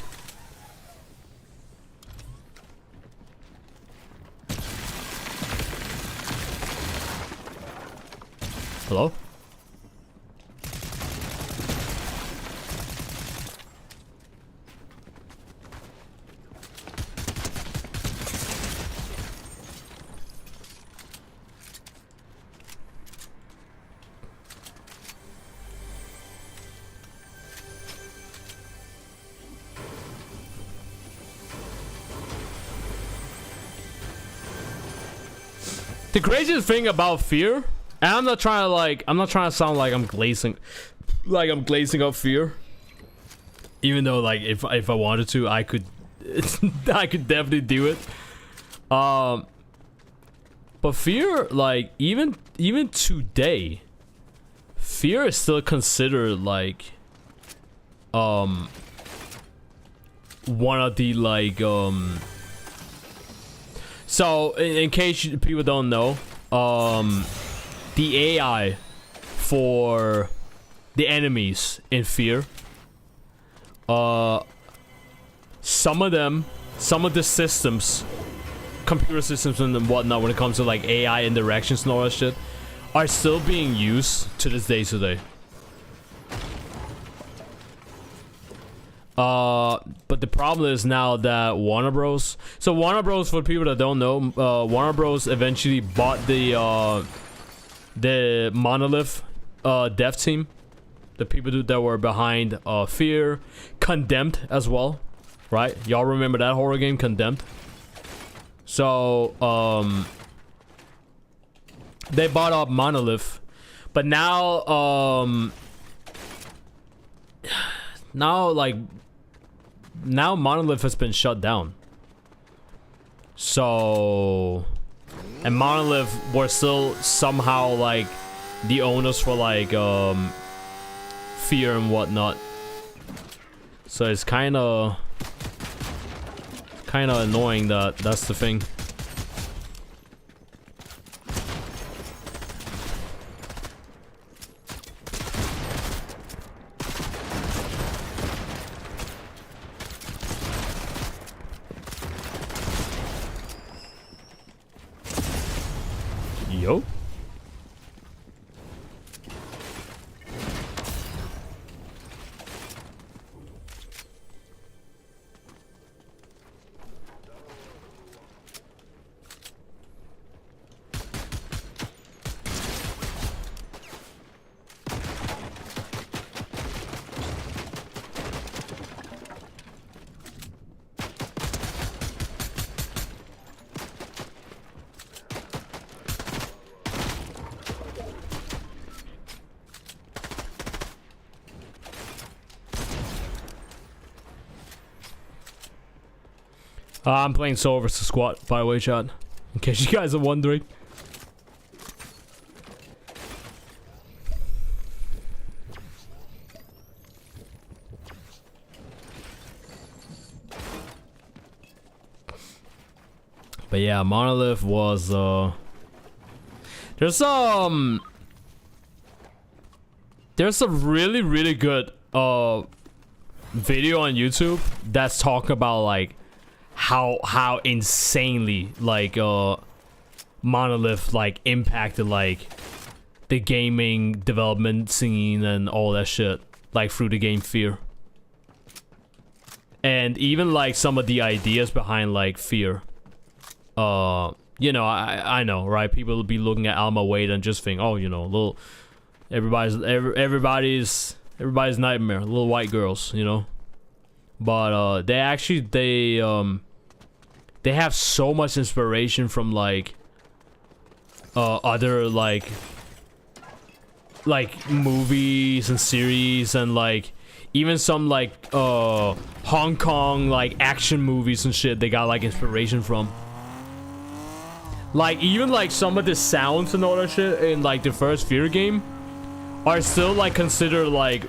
Hello? The craziest thing about Fear, and I'm not trying to sound like I'm glazing like I'm glazing up fear. Even though like if I wanted to, I could I could definitely do it. But fear, like even today, fear is still considered like one of the like so in case people don't know, the AI for the enemies in fear, some of the systems, computer systems and whatnot, when it comes to like AI interactions and all that shit, are still being used to this day today. But the problem is now that Warner Bros. So Warner Bros. For people that don't know, Warner Bros. Eventually bought the Monolith dev team, the people that were behind Fear, Condemned as well, right? Y'all remember that horror game, Condemned? So they bought up Monolith, but now now Monolith has been shut down. So, and Monolith were still somehow like the owners for like Fear and whatnot. So it's kind of annoying that that's the thing. Yo. I'm playing solo versus squad, by the way, chat. In case you guys are wondering. But yeah, Monolith was there's a really good video on YouTube that's talking about like how insanely like Monolith like impacted like the gaming development scene and all that shit, like through the game Fear, and even like some of the ideas behind like Fear. You know, I know, right? People will be looking at Alma Wade and just think, oh, you know, little everybody's nightmare, little white girls, you know. But they have so much inspiration from like other like movies and series, and like even some like Hong Kong like action movies and shit they got like inspiration from. Like even like some of the sounds and all that shit in like the first Fear game are still like considered like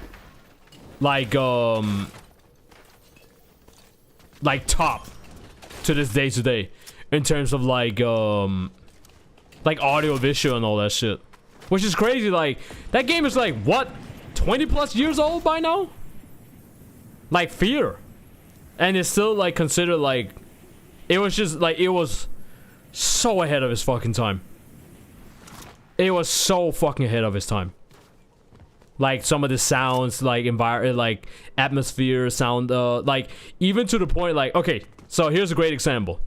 top to this day today in terms of like audio visual and all that shit, which is crazy. Like that game is like what, 20 plus years old by now, like Fear, and it's still like considered like it was just like it was so ahead of his fucking time. It was so fucking ahead of his time. Like some of the sounds, like like atmosphere sound, like even to the point like, okay, so here's a great example.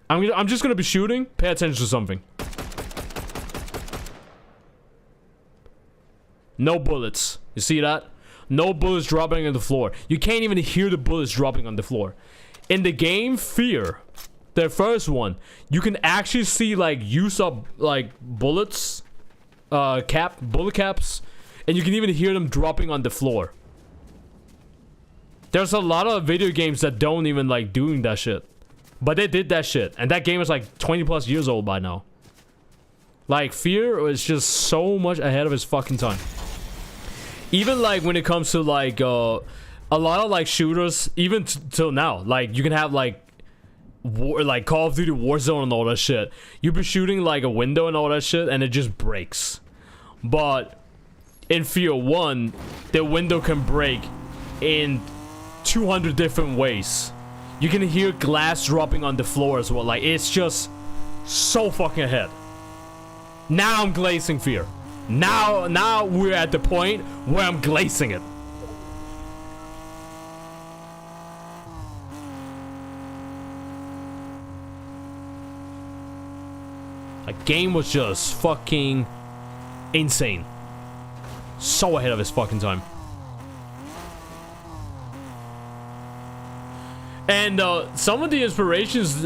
I'm just gonna be shooting. Pay attention to something. No bullets. You see that? No bullets dropping on the floor. You can't even hear the bullets dropping on the floor. In the game Fear, the first one, you can actually see like use up like bullets, bullet caps and you can even hear them dropping on the floor. There's a lot of video games that don't even like doing that shit, but they did that shit, and that game is like 20 plus years old by now. Like, Fear was just so much ahead of his fucking time. Even like when it comes to like a lot of like shooters, even till now, like you can have like like Call of Duty Warzone and all that shit. You've been shooting like a window and all that shit, and it just breaks. But in Fear 1, the window can break in 200 different ways. You can hear glass dropping on the floor as well. Like, it's just so fucking ahead. Now I'm glazing Fear. Now we're at the point where I'm glazing it. The game was just fucking insane. So ahead of his fucking time. And some of the inspirations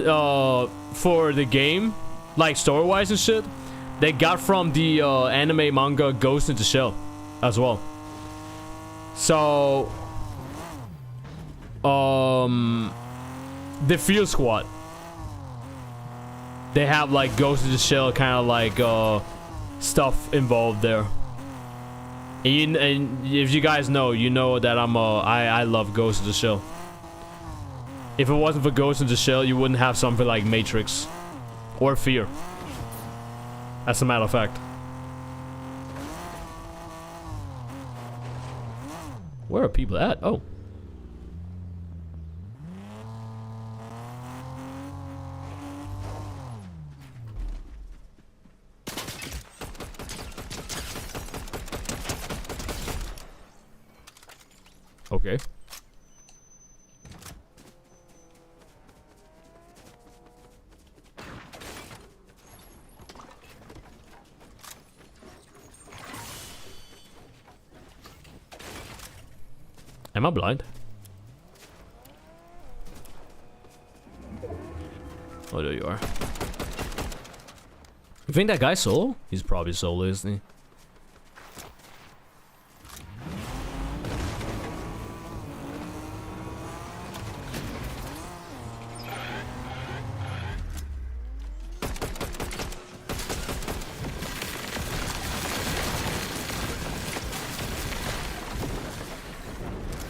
for the game, like story-wise and shit, they got from the anime manga Ghost in the Shell as well. So the Fear Squad, they have like Ghost in the Shell kind of like stuff involved there. And if you guys know, you know that I love Ghost in the Shell. If it wasn't for Ghost in the Shell, you wouldn't have something like Matrix or Fear. As a matter of fact. Where are people at? Oh. Okay. Am I blind? Oh, there you are. You think that guy's solo? He's probably solo, isn't he?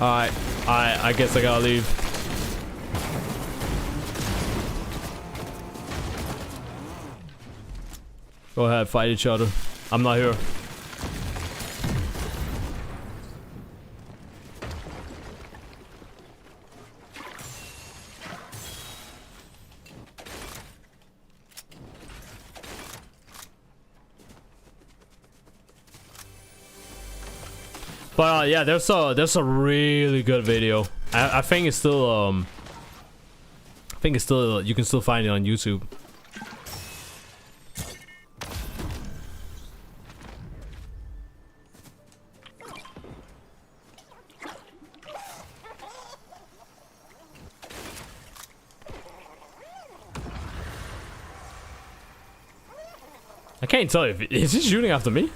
Alright, I guess I gotta leave. Go ahead, fight each other. I'm not here. But yeah, there's a really good video. I think it's still you can still find it on YouTube. I can't tell if is he shooting after me?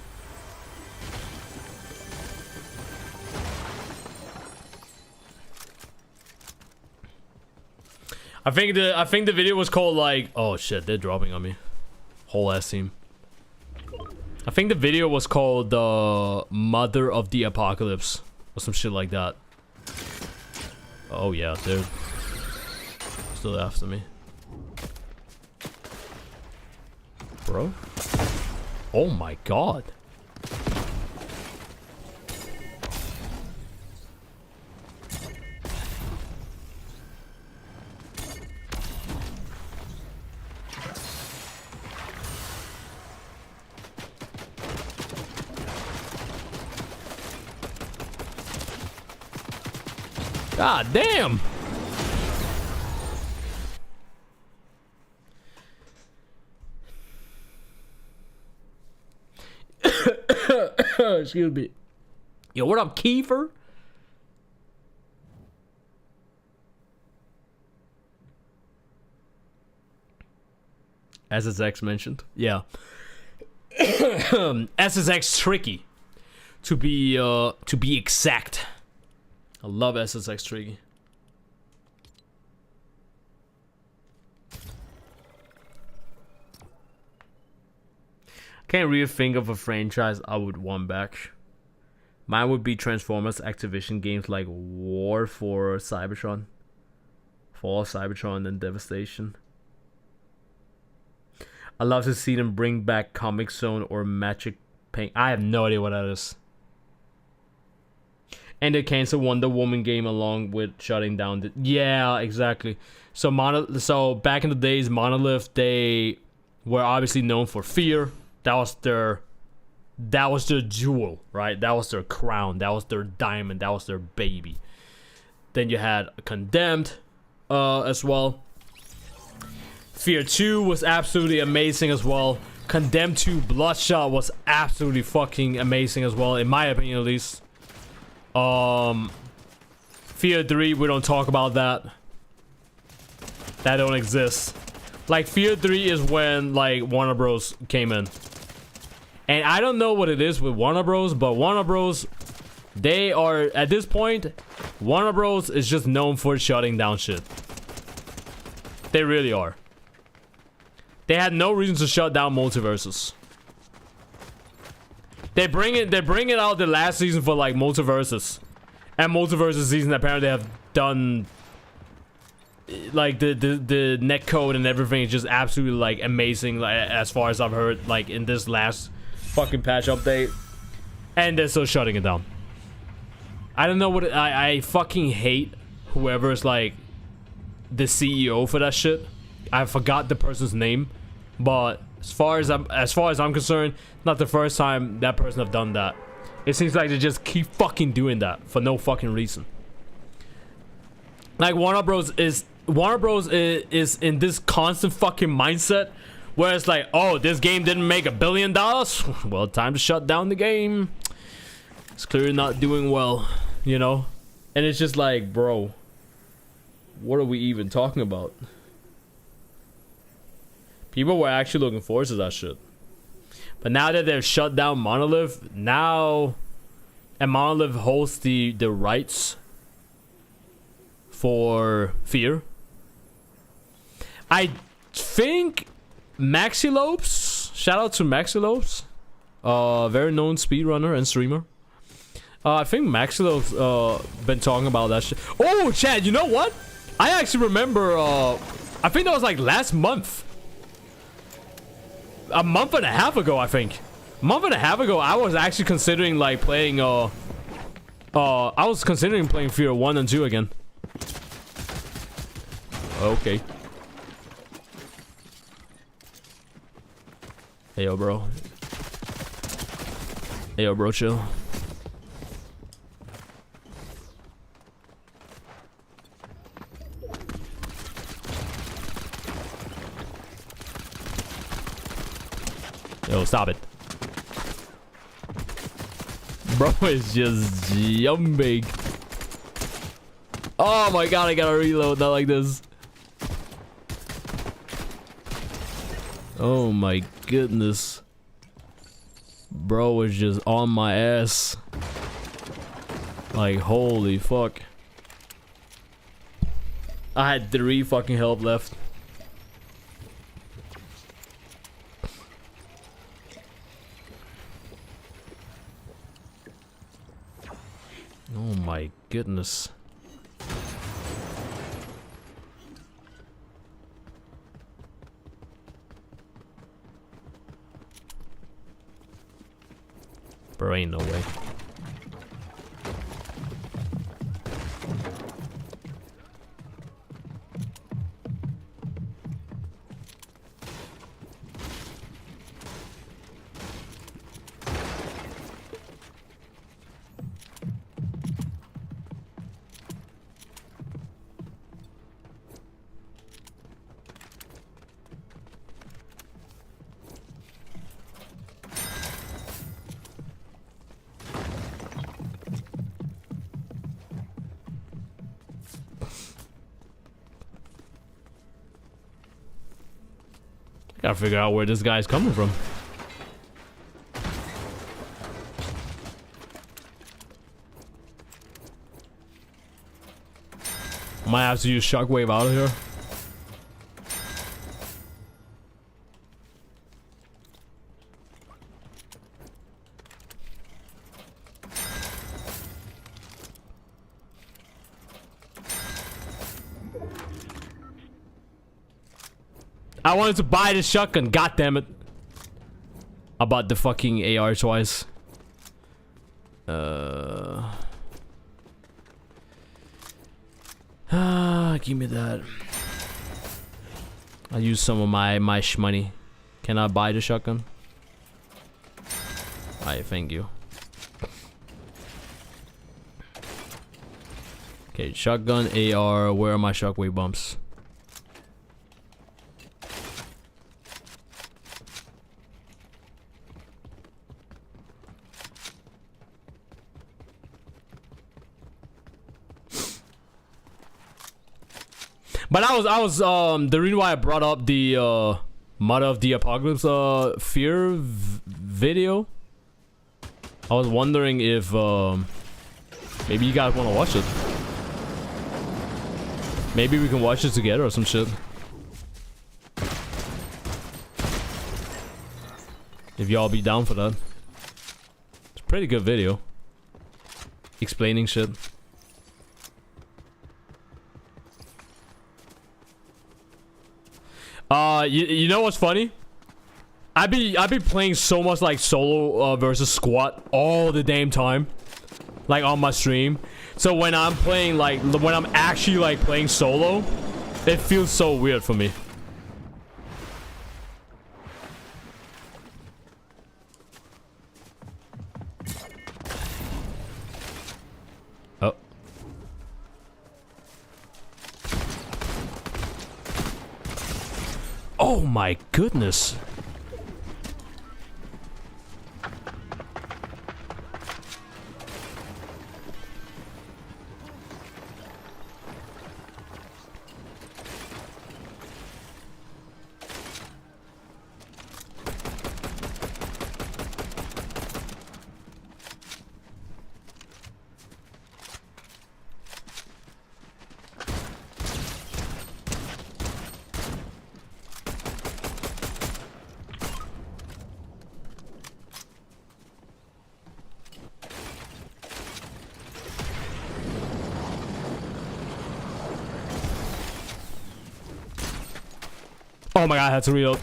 I think the video was called like, oh shit, they're dropping on me. Whole ass team. I think the video was called Mother of the Apocalypse or some shit like that. Oh yeah, they're still after me. Bro? Oh my god. God damn! Excuse me. Yo, what up, Kiefer? SSX mentioned. Yeah. SSX tricky. to be exact. I love SSX3. Can't really think of a franchise I would want back. Mine would be Transformers Activision games like War for Cybertron, Fall of Cybertron, and Devastation. I'd love to see them bring back Comic Zone or Magic Paint. I have no idea what that is. And they canceled Wonder Woman game along with shutting down the... Yeah, exactly. So back in the days, Monolith, they were obviously known for Fear. That was their jewel, right? That was their crown. That was their diamond. That was their baby. Then you had Condemned as well. Fear 2 was absolutely amazing as well. Condemned 2 Bloodshot was absolutely fucking amazing as well, in my opinion at least. Fear 3, we don't talk about that. That don't exist. Like, Fear 3 is when, like, Warner Bros. Came in. And I don't know what it is with Warner Bros., but Warner Bros., they are, at this point, Warner Bros. Is just known for shutting down shit. They really are. They had no reason to shut down Multiverses. They bring it out the last season for like Multiverses. And Multiverses season apparently have done like the netcode and everything is just absolutely like amazing, like, as far as I've heard, like in this last fucking patch update. And they're still shutting it down. I don't know what I fucking hate whoever's like the CEO for that shit. I forgot the person's name, but as far as I'm concerned, not the first time that person have done that. It seems like they just keep fucking doing that for no fucking reason. Like Warner Bros is in this constant fucking mindset where it's like, oh, this game didn't make $1 billion. Well, time to shut down the game. It's clearly not doing well, you know? And it's just like, bro, what are we even talking about? People were actually looking forward to that shit. But now that they've shut down Monolith, and Monolith holds the rights for Fear. I think Maxilopes, shout out to Maxilopes, very known speedrunner and streamer. I think Maxilopes been talking about that shit. Oh, Chad, you know what? I actually remember, I think that was like last month. A month and a half ago, I think. A month and a half ago, I was actually considering like playing I was considering playing Fear 1 and 2 again. Okay. Hey yo, bro. Hey yo, bro, chill. Yo, stop it. Bro is just jumping. Oh my god, I gotta reload, not like this. Oh my goodness. Bro is just on my ass. Like, holy fuck. I had 3 fucking health left. Oh my goodness. Bro, ain't no way. Gotta figure out where this guy's coming from. might have to use shockwave out of here. I wanted to buy this shotgun, god damn it. I bought the fucking AR twice. Give me that. I'll use some of my shmoney. Can I buy the shotgun? Alright, thank you. Okay, shotgun, AR, where are my shockwave bumps? But I was the reason why I brought up the Mother of the Apocalypse fear video. I was wondering if maybe you guys want to watch it. Maybe we can watch it together or some shit. If y'all be down for that. It's a pretty good video. Explaining shit. You know what's funny? I be playing so much like solo versus squad all the damn time, like on my stream. So when I'm playing like when I'm actually like playing solo, it feels so weird for me. Oh. Oh my goodness. Oh my god, I had to reload.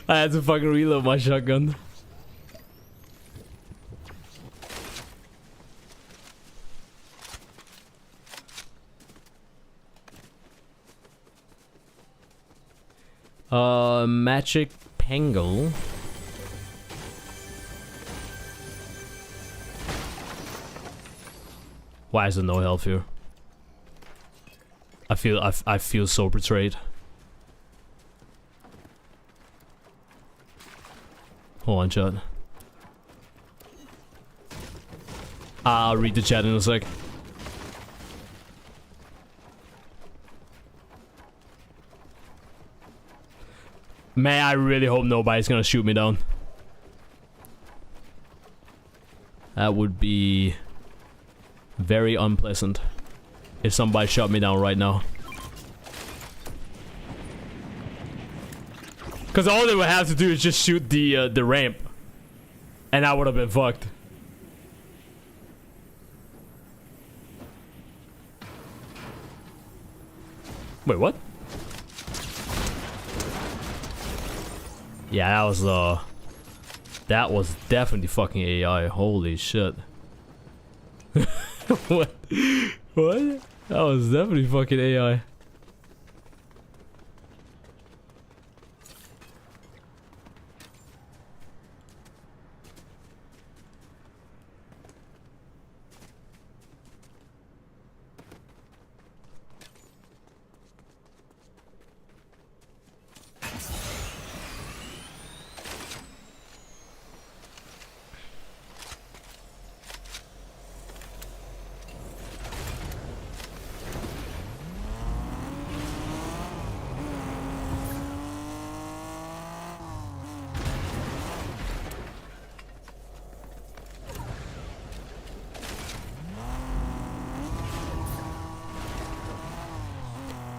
I had to fucking reload my shotgun. Magic Pangle. Why is there no health here? I feel so betrayed. Hold on, chat. I'll read the chat in a sec. Man, I really hope nobody's gonna shoot me down. That would be very unpleasant if somebody shot me down right now. Cause all they would have to do is just shoot the ramp, and I would have been fucked. Wait, what? Yeah, that was definitely fucking AI. Holy shit. What? What? That was definitely fucking AI.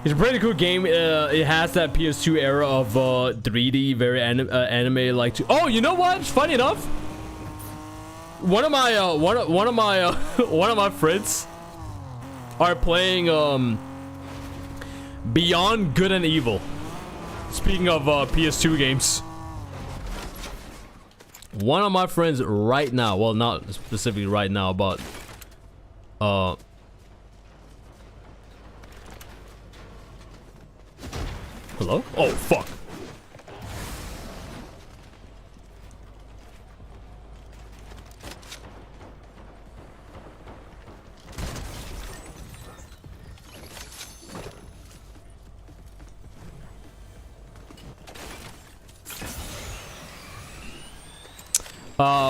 It's a pretty cool game. It has that PS2 era of 3D, very anime like. Oh, you know what? Funny enough, one of my one of my friends are playing Beyond Good and Evil. Speaking of PS2 games, one of my friends right now, well, not specifically right now, but hello? Oh, fuck.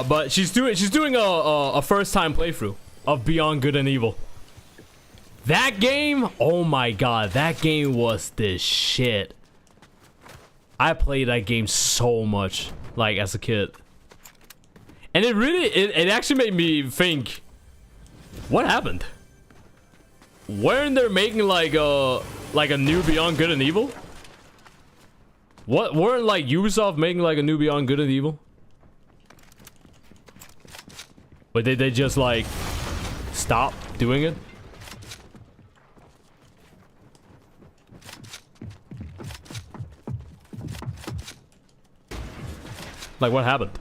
But she's doing a first time playthrough of Beyond Good and Evil. That game, oh my god, that game was the shit. I played that game so much, like, as a kid. And it really, it actually made me think, what happened? Weren't they making like a new Beyond Good and Evil? What, weren't like Ubisoft making like a new Beyond Good and Evil? But did they just like stop doing it? Like, what happened?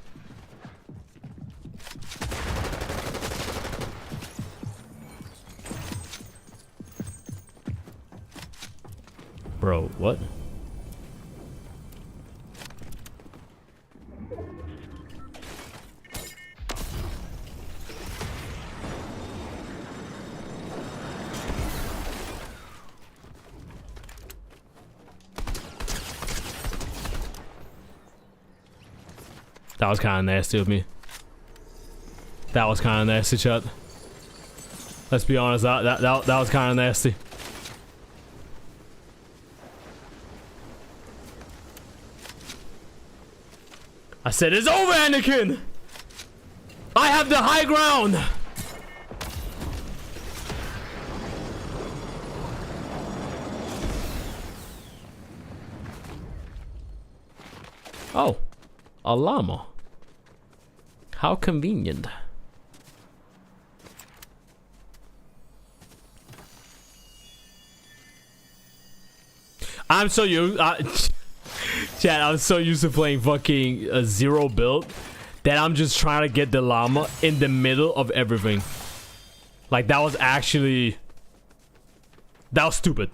Bro, what? That was kind of nasty of me. That was kind of nasty, chat. Let's be honest, that was kind of nasty. I said, it's over, Anakin! I have the high ground! Oh. A llama. How convenient. I'm so used Chad, I'm so used to playing fucking a zero build that I'm just trying to get the llama in the middle of everything. Like, that was actually, that was stupid.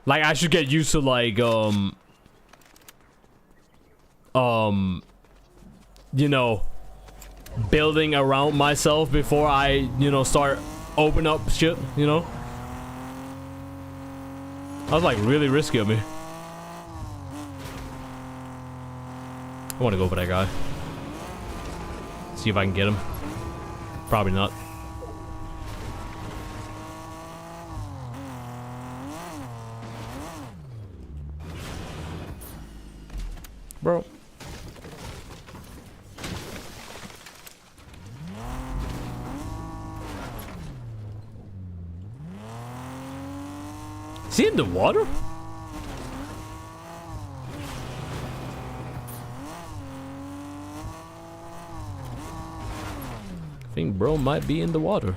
Like, I should get used to like you know, building around myself before I, you know, start open up shit, you know? That was like really risky of me. I want to go for that guy. See if I can get him. Probably not. Bro. Is he in the water? I think bro might be in the water.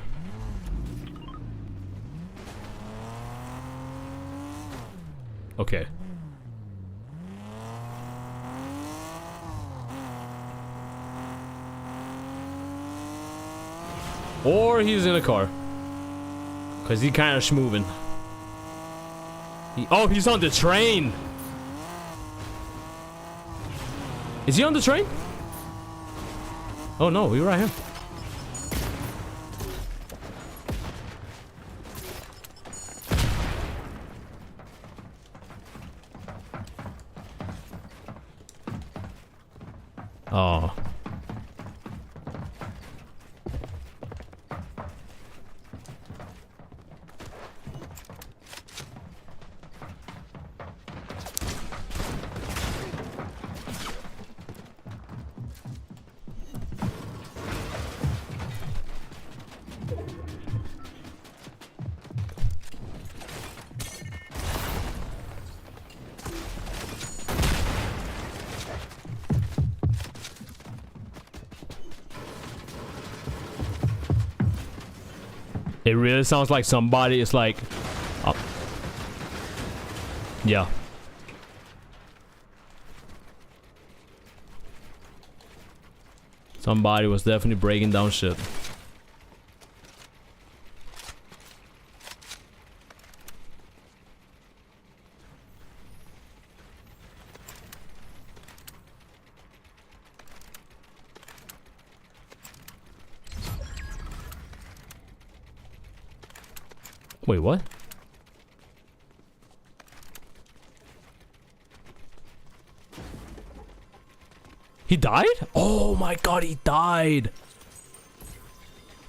Okay. Or he's in a car. Cause he kind of schmoving. Oh, he's on the train. Is he on the train? Oh no, we're right here. Oh. It really sounds like somebody is like... yeah. Somebody was definitely breaking down shit. Wait, what? He died? Oh my god, he died.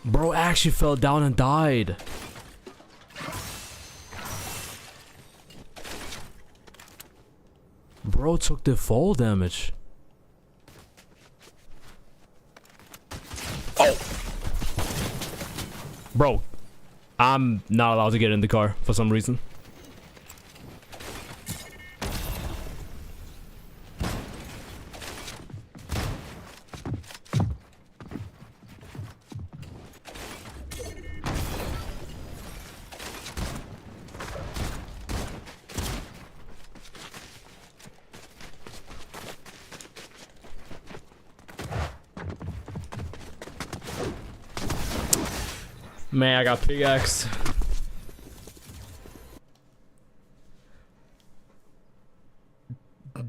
Bro actually fell down and died. Bro took the fall damage. Oh. Bro, I'm not allowed to get in the car for some reason. Man, I got pickaxe.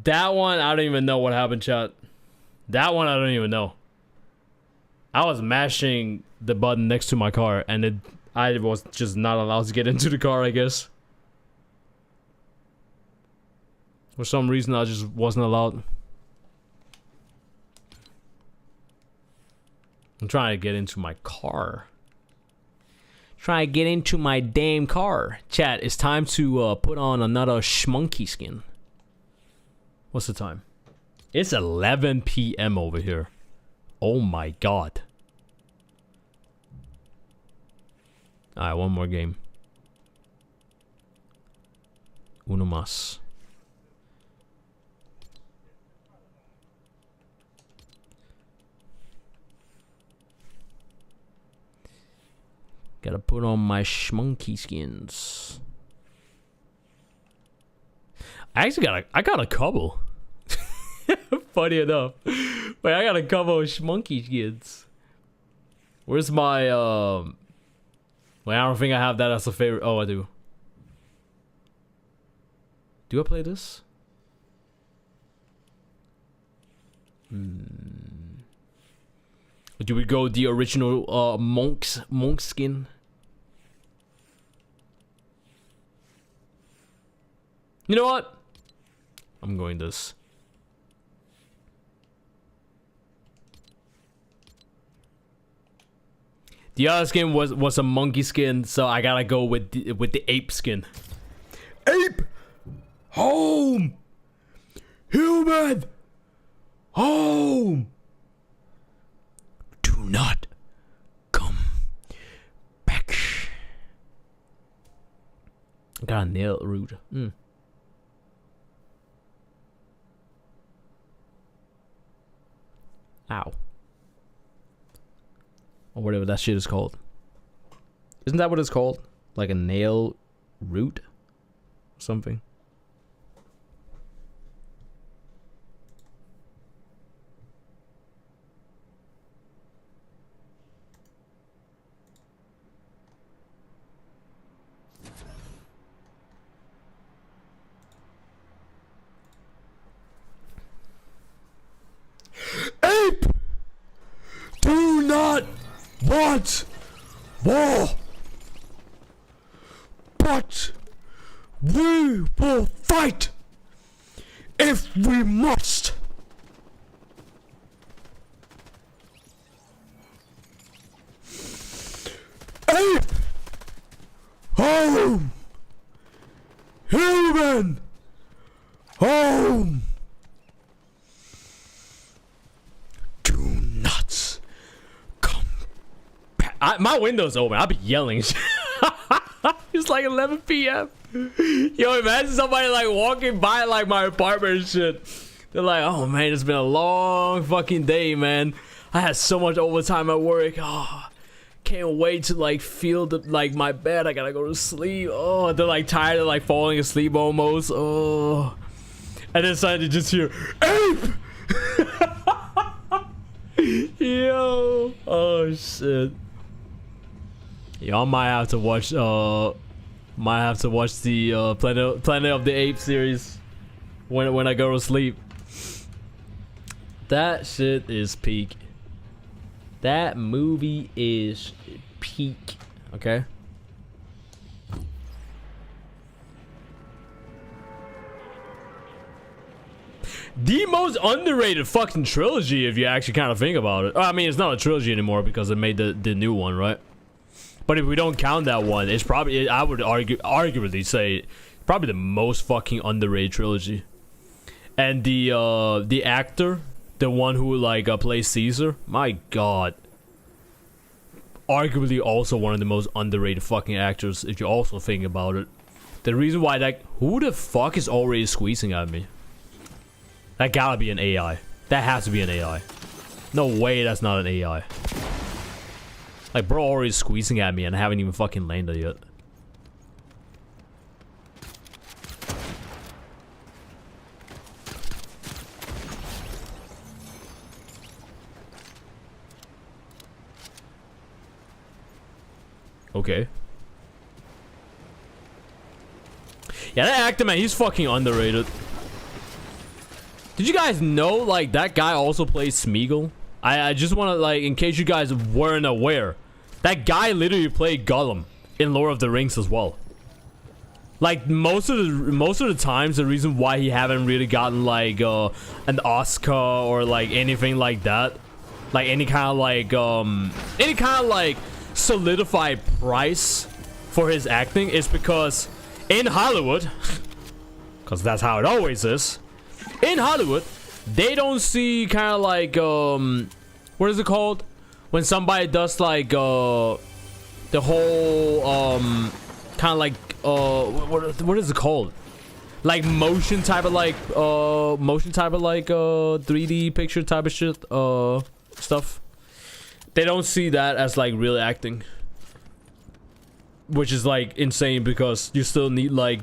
That one, I don't even know what happened, chat. That one, I don't even know. I was mashing the button next to my car, and I was just not allowed to get into the car, I guess. For some reason, I just wasn't allowed. I'm trying to get into my car. Try to get into my damn car. Chat, it's time to put on another schmunky skin. What's the time? It's 11 p.m. over here. Oh my god. Alright, one more game. Uno más. Gotta put on my schmunky skins. I got a couple. Funny enough. Wait, I got a couple of schmunky skins. Where's my wait, I don't think I have that as a favorite. Oh, I do. Do I play this? Do we go the original monk skin? You know what? I'm going this. The other skin was a monkey skin, so I gotta go with the ape skin. Ape, home, human, home. Do not come back. I got a nail root. Ow. Or whatever that shit is called. Isn't that what it's called? Like a nail root? Or something. Ape! Do not want war! But we will fight if we must! Ape! Home! Human! Home! Do not come back. My window's open. I'll be yelling. It's like 11 p.m. Yo, imagine somebody like walking by like my apartment and shit. They're like, oh man, it's been a long fucking day, man. I had so much overtime at work. Oh, can't wait to like feel the like my bed. I gotta go to sleep. Oh, they're like tired of like falling asleep almost. Oh, and then suddenly just hear ape. Yo, oh shit. Yo, I might have to watch the Planet of the Apes series when I go to sleep. That shit is peak. That movie is peak. Okay. The most underrated fucking trilogy, if you actually kind of think about it. I mean, it's not a trilogy anymore because they made the new one, right? But if we don't count that one, it's probably, I would arguably say, probably the most fucking underrated trilogy. And the actor, the one who like plays Caesar, my god, arguably also one of the most underrated fucking actors if you also think about it. The reason why that, who the fuck is already squeezing at me? That gotta be an AI. That has to be an AI. No way that's not an AI. Like, bro already squeezing at me and I haven't even fucking landed yet. Okay. Yeah, that actor, man, he's fucking underrated. Did you guys know, like, that guy also plays Smeagol? I just want to, like, in case you guys weren't aware, that guy literally played Gollum in Lord of the Rings as well. Like, most of the times, the reason why he haven't really gotten, like, an Oscar or, like, anything like that, like, any kind of, like, solidified price for his acting is because in Hollywood, because that's how it always is, in Hollywood, they don't see kind of like what is it called when somebody does like the whole kind of like what is it called, like motion type of like 3D picture type of shit stuff. They don't see that as like real acting, which is like insane because you still need like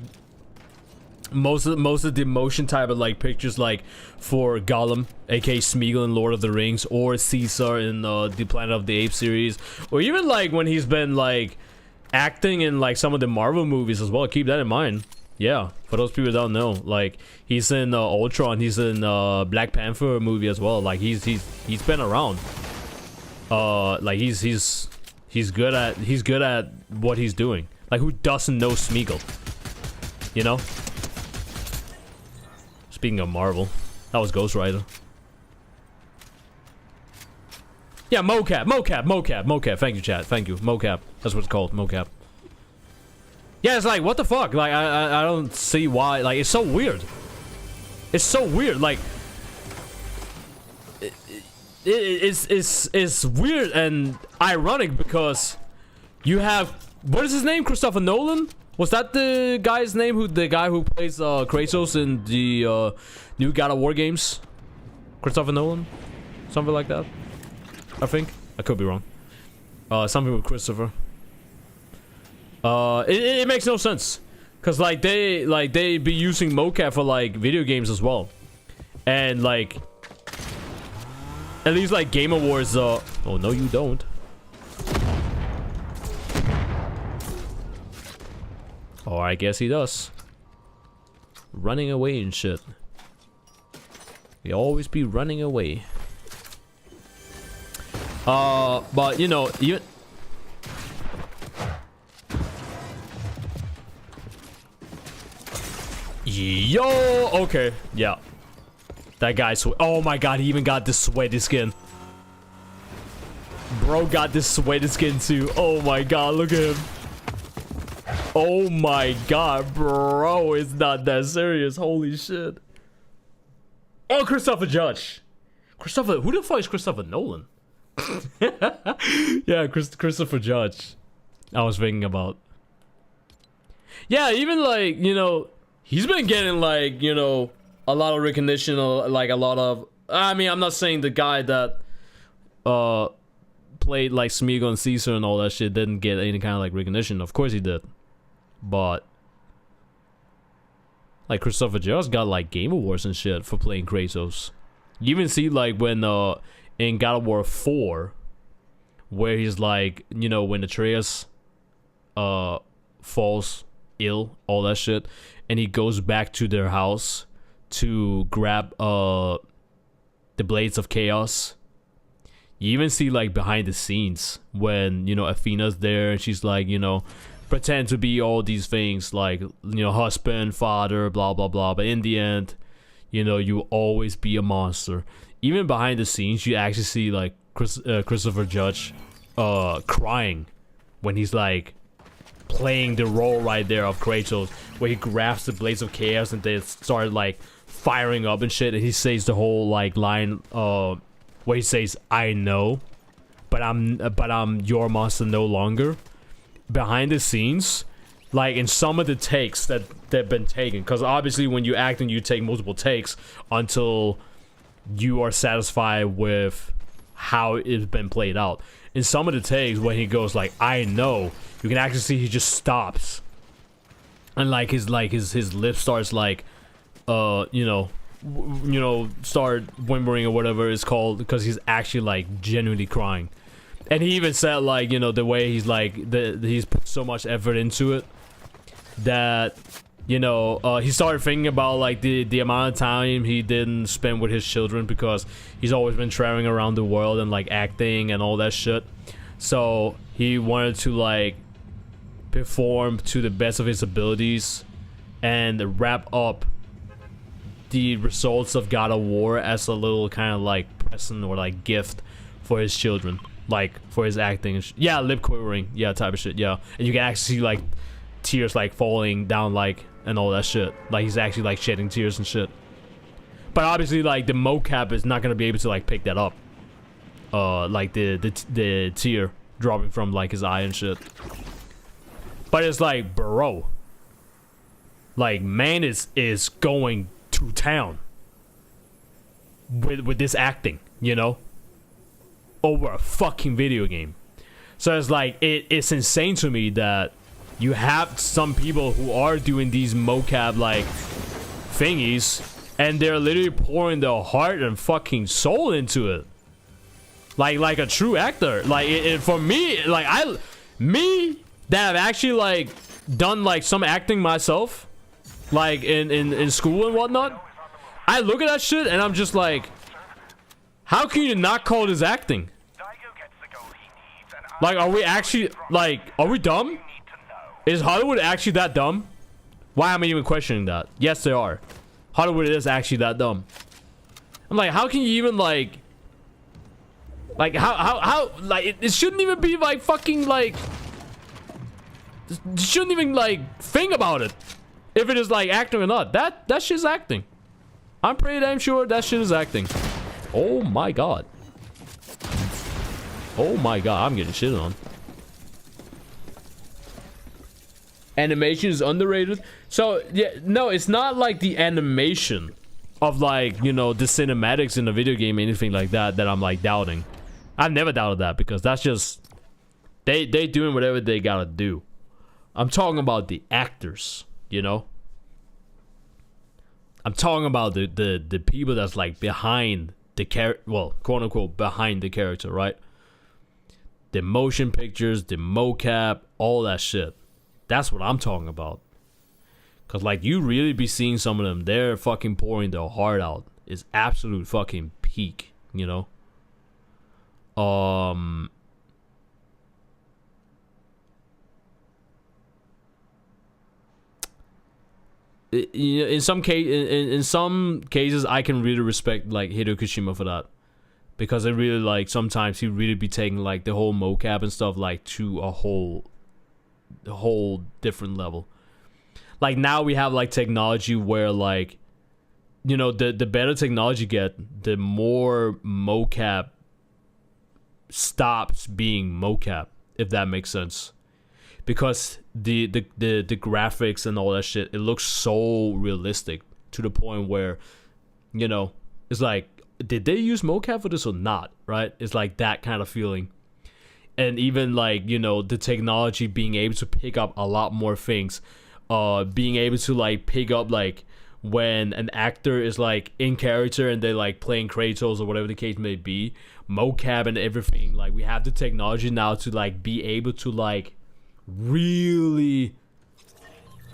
most of the motion type of like pictures, like for Gollum, aka Smeagol in Lord of the Rings, or Caesar in the Planet of the Apes series, or even like when he's been like acting in like some of the Marvel movies as well. Keep that in mind. Yeah, for those people that don't know, like he's in Ultron, he's in Black Panther movie as well. Like he's been around. Like he's good at what he's doing. Like, who doesn't know Smeagol? You know? Speaking of Marvel, that was Ghost Rider. Yeah, mocap. Thank you, chat. Thank you. Mocap. That's what it's called. Mocap. Yeah, it's like, what the fuck? Like, I don't see why. Like, it's so weird. It's so weird. Like, it's weird and ironic because you have, what is his name? Christopher Nolan? Was that the guy's name? The guy who plays Kratos in the new God of War games? Christopher Nolan? Something like that, I think. I could be wrong. Something with Christopher. It makes no sense, cause like they be using mocap for like video games as well, and like at least like Game Awards. Oh no, you don't. Oh, I guess he does. Running away and shit. We always be running away. But you know, you. Yo, okay, yeah. That guy oh my god, he even got this sweaty skin. Bro got this sweaty skin too. Oh my god, look at him. Oh my god, bro, it's not that serious. Holy shit. Oh, Christopher Judge. Christopher, who the fuck is Christopher Nolan? Yeah, Christopher Judge. I was thinking about. Yeah, even like, you know, he's been getting like, you know, a lot of recognition, like a lot of, I mean, I'm not saying the guy that played like Smeagol and Caesar and all that shit didn't get any kind of like recognition. Of course he did, but like Christopher Judge got like Game Awards and shit for playing Kratos. You even see like when in God of War 4, where he's like, you know, when Atreus falls ill, all that shit, and he goes back to their house to grab the Blades of Chaos. You even see like behind the scenes when, you know, Athena's there and she's like, you know, pretend to be all these things like, you know, husband, father, blah blah blah, but in the end, you know, you will always be a monster. Even behind the scenes, you actually see like Christopher Judge crying when he's like playing the role right there of Kratos, where he grabs the Blades of Chaos and they start like firing up and shit, and he says the whole like line where he says, "I know, but I'm your monster no longer." Behind the scenes, like in some of the takes that they've been taken, because obviously when you act and you take multiple takes until you are satisfied with how it's been played out. In some of the takes when he goes like, "I know," you can actually see he just stops, and like his lip starts like you know, start whimpering or whatever it's called, because he's actually like genuinely crying. And he even said like, you know, the way he's like he's put so much effort into it that, you know, he started thinking about like the amount of time he didn't spend with his children, because he's always been traveling around the world and like acting and all that shit. So he wanted to like perform to the best of his abilities and wrap up the results of God of War as a little kind of like present or like gift for his children, like for his acting. Yeah, lip quivering, yeah, type of shit, yeah. And you can actually see like tears like falling down like and all that shit. Like he's actually like shedding tears and shit. But obviously like the mocap is not gonna be able to like pick that up. Like the tear dropping from like his eye and shit. But it's like, bro, like man is going to town with this acting, you know, over a fucking video game. So it's like it's insane to me that you have some people who are doing these mocap like thingies and they're literally pouring their heart and fucking soul into it, like a true actor. Like for me, like me that have actually like done like some acting myself, like in school and whatnot, I look at that shit and I'm just like, how can you not call this acting? Like, are we actually, like, are we dumb? Is Hollywood actually that dumb? Why am I even questioning that? Yes, they are. Hollywood is actually that dumb. I'm like, how can you even like how like it shouldn't even be like fucking like, you shouldn't even like think about it if it is like acting or not. That shit's acting. I'm pretty damn sure that shit is acting. Oh my god. Oh my god, I'm getting shit on. Animation is underrated. So yeah, no, it's not like the animation of like, you know, the cinematics in the video game, anything like that I'm like doubting. I've never doubted that, because that's just they doing whatever they gotta do. I'm talking about the actors, you know. I'm talking about the people that's like behind the character, well, quote unquote behind the character, right? The motion pictures, the mocap, all that shit. That's what I'm talking about. Cause like you really be seeing some of them, they're fucking pouring their heart out. It's absolute fucking peak, you know. In some cases, I can really respect like Hideo Kojima for that, because I really like sometimes he really be taking like the whole mocap and stuff like to a whole different level. Like now we have like technology where like, you know, the better technology get, the more mocap stops being mocap, if that makes sense. Because the graphics and all that shit, it looks so realistic to the point where, you know, it's like, did they use mocap for this or not, right? It's like that kind of feeling. and even like, you know, the technology being able to pick up a lot more things, being able to like pick up like when an actor is like in character and they like playing Kratos or whatever the case may be, mocap and everything. Like we have the technology now to like be able to like really,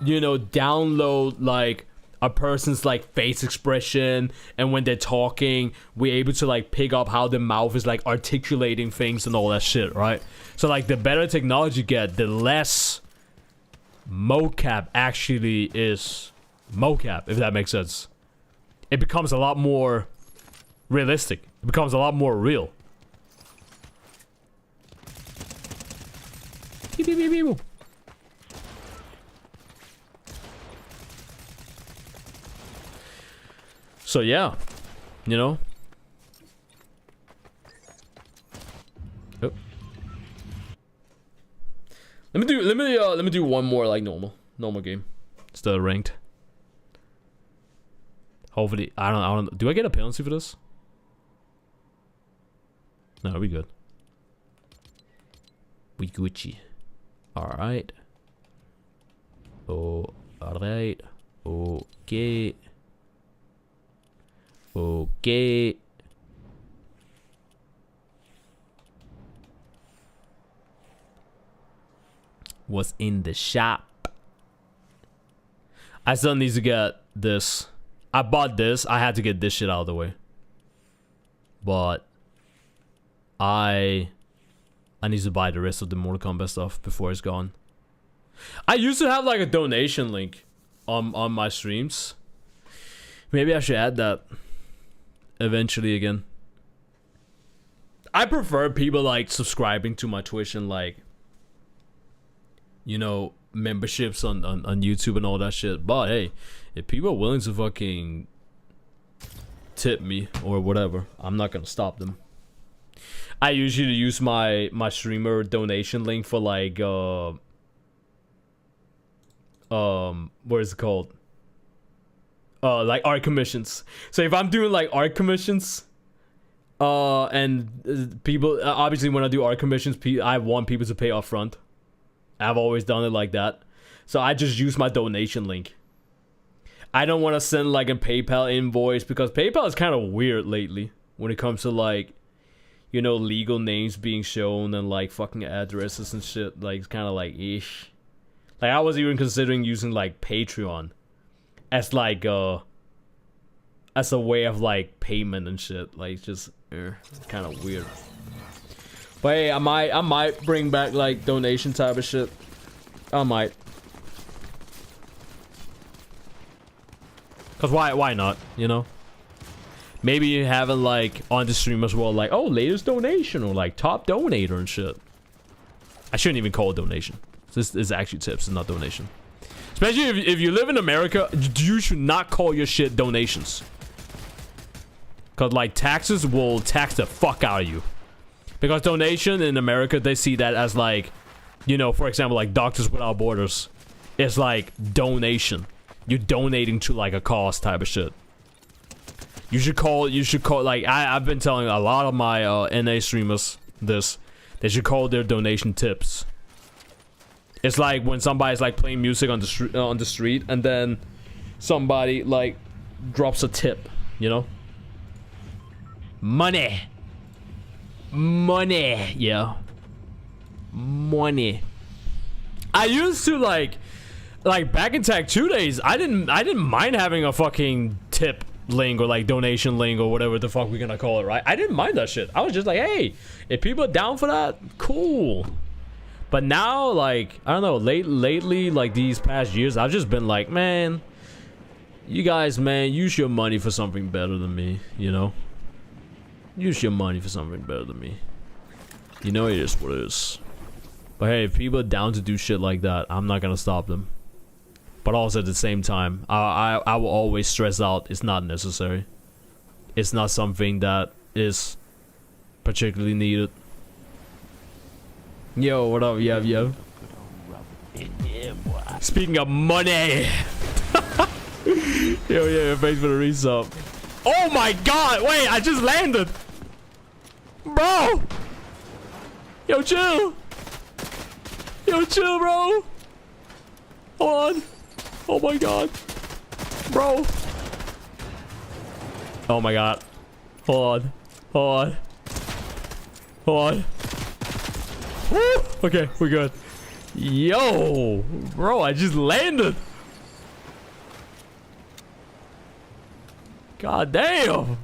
you know, download like a person's like face expression, and when they're talking, we're able to like pick up how the mouth is like articulating things and all that shit, right? So like the better technology you get, the less mocap actually is mocap, if that makes sense. It becomes a lot more realistic. It becomes a lot more real. Beep, beep, beep, beep. So yeah, you know. Oh. Let me do one more like normal game. It's the ranked. Hopefully, I don't. Do I get a penalty for this? No, we good. We Gucci. All right. Oh, all right. Okay. Okay. What's in the shop? I still need to get this. I bought this. I had to get this shit out of the way. But I need to buy the rest of the Mortal Kombat stuff before it's gone. I used to have like a donation link on my streams. Maybe I should add that eventually again. I prefer people like subscribing to my Twitch and like, you know, memberships on YouTube and all that shit. But hey, if people are willing to fucking tip me or whatever, I'm not gonna stop them. I usually use my streamer donation link for like what is it called? Like art commissions. So if I'm doing like art commissions, and people obviously when I do art commissions, I want people to pay up front. I've always done it like that. So I just use my donation link. I don't want to send like a PayPal invoice because PayPal is kind of weird lately when it comes to like, you know, legal names being shown and like fucking addresses and shit. Like it's kind of like ish. Like I was even considering using like Patreon as like as a way of like payment and shit. Like it's just kind of weird. But hey, I might bring back like donation type of shit. I might. Cause why not? You know. Maybe you have it like on the stream as well, like, oh, latest donation or like top donator and shit. I shouldn't even call it donation. This is actually tips and not donation. Especially if you live in America, you should not call your shit donations. Cause like taxes will tax the fuck out of you. Because donation in America, they see that as like, you know, for example, like Doctors Without Borders. It's like donation. You're donating to like a cause type of shit. You should call like I've been telling a lot of my NA streamers this. They should call their donation tips. It's like when somebody's like playing music on the street and then somebody like drops a tip, you know? Money. Yeah. Money. I used to like back in Tech 2 days, I didn't mind having a fucking tip link or like donation link or whatever the fuck we're gonna call it, right? I didn't mind that shit. I was just like, hey, if people are down for that, cool. But now, like, I don't know, lately, like these past years, I've just been like, man, you guys, man, use your money for something better than me, you know? Use your money for something better than me. You know, it is what it is. But hey, if people are down to do shit like that, I'm not gonna stop them. But also at the same time, I will always stress out it's not necessary. It's not something that is particularly needed. Yo, what up, yo? Speaking of money. yo, thanks for the resub. Oh my god, wait, I just landed. Bro! Yo, chill. Yo, chill, bro. Hold on. Oh my god. Bro. Oh my god. Hold on. Hold on. Hold on. Woo! Okay, we're good. Yo, bro, I just landed. God damn.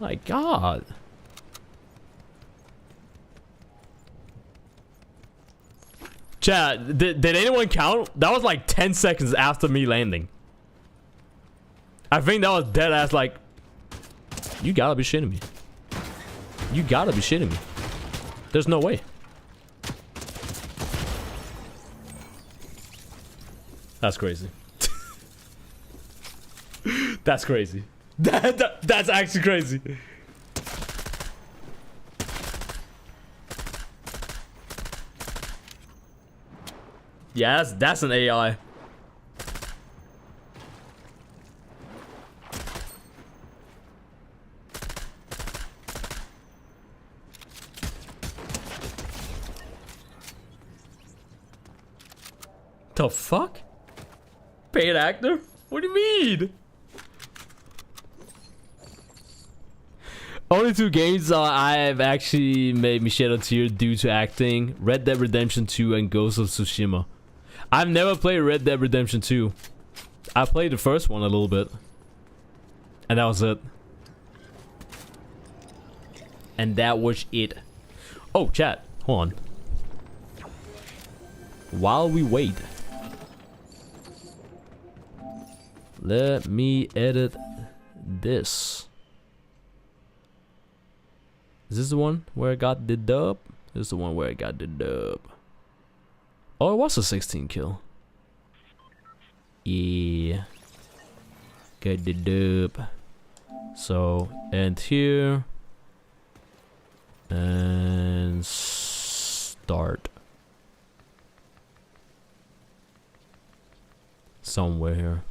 My god. Chat, did anyone count? That was like 10 seconds after me landing. I think that was dead ass like... You gotta be shitting me. You gotta be shitting me. There's no way. That's crazy. That's crazy. That's actually crazy. Yeah, that's an AI. The fuck? Paid actor? What do you mean? Only 2 games I've actually made me shed a tear due to acting: Red Dead Redemption 2 and Ghost of Tsushima. I've never played Red Dead Redemption 2. I played the first one a little bit. And that was it. And that was it. Oh, chat. Hold on. While we wait, let me edit this. Is this the one where I got the dub? This is the one where I got the dub. Oh, it was a 16 kill. Yeah. Get the dub. So, end here. And start. Somewhere here.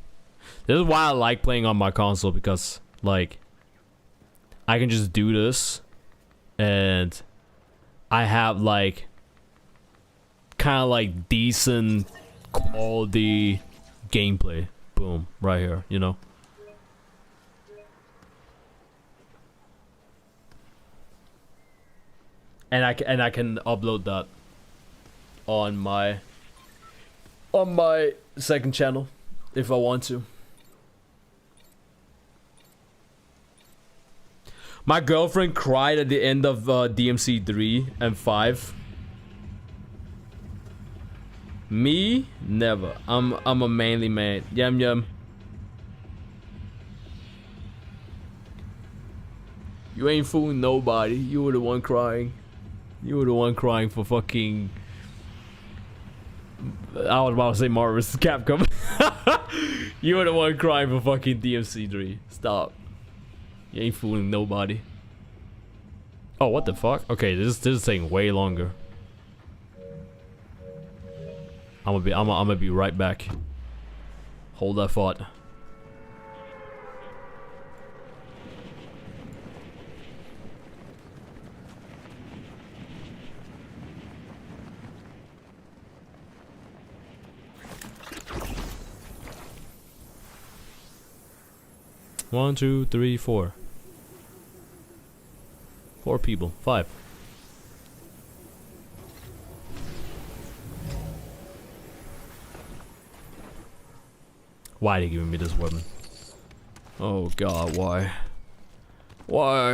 This is why I like playing on my console, because, like, I can just do this. And I have, like, kind of like decent quality gameplay. Boom, right here, you know. And I can upload that on my second channel if I want to. My girlfriend cried at the end of DMC 3 and 5. Me? Never. I'm a manly man. Yum yum. You ain't fooling nobody. You were the one crying. You were the one crying for fucking... I was about to say Marvel's Capcom. You were the one crying for fucking DMC 3. Stop. You ain't fooling nobody. Oh, what the fuck? Okay, this is taking way longer. I'm gonna be right back. Hold that thought. One, two, three, four. 4 people. 5. Why are they giving me this weapon? Oh god, why? Why?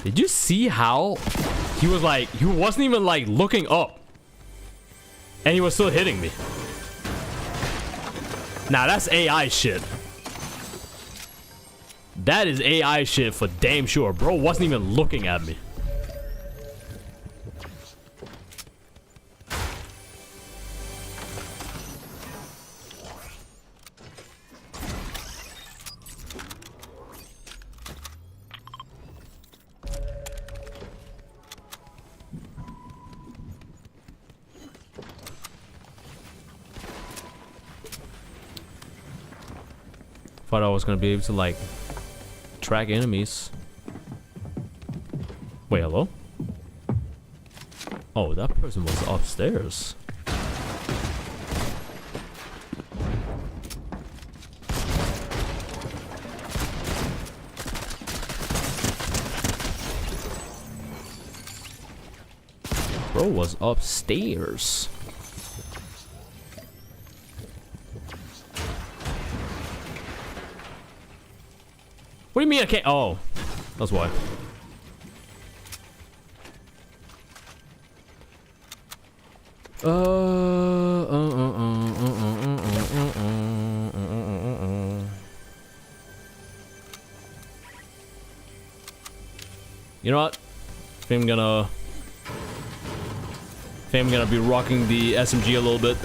Did you see how he was like, he wasn't even like looking up and he was still hitting me? Nah, that's AI shit. That is AI shit for damn sure. Bro wasn't even looking at me. Thought I was gonna be able to like track enemies. Wait, hello? Oh, that person was upstairs. Bro was upstairs. What do you mean I can't? Oh, that's why. You know what? I think I'm gonna be rocking the SMG a little bit.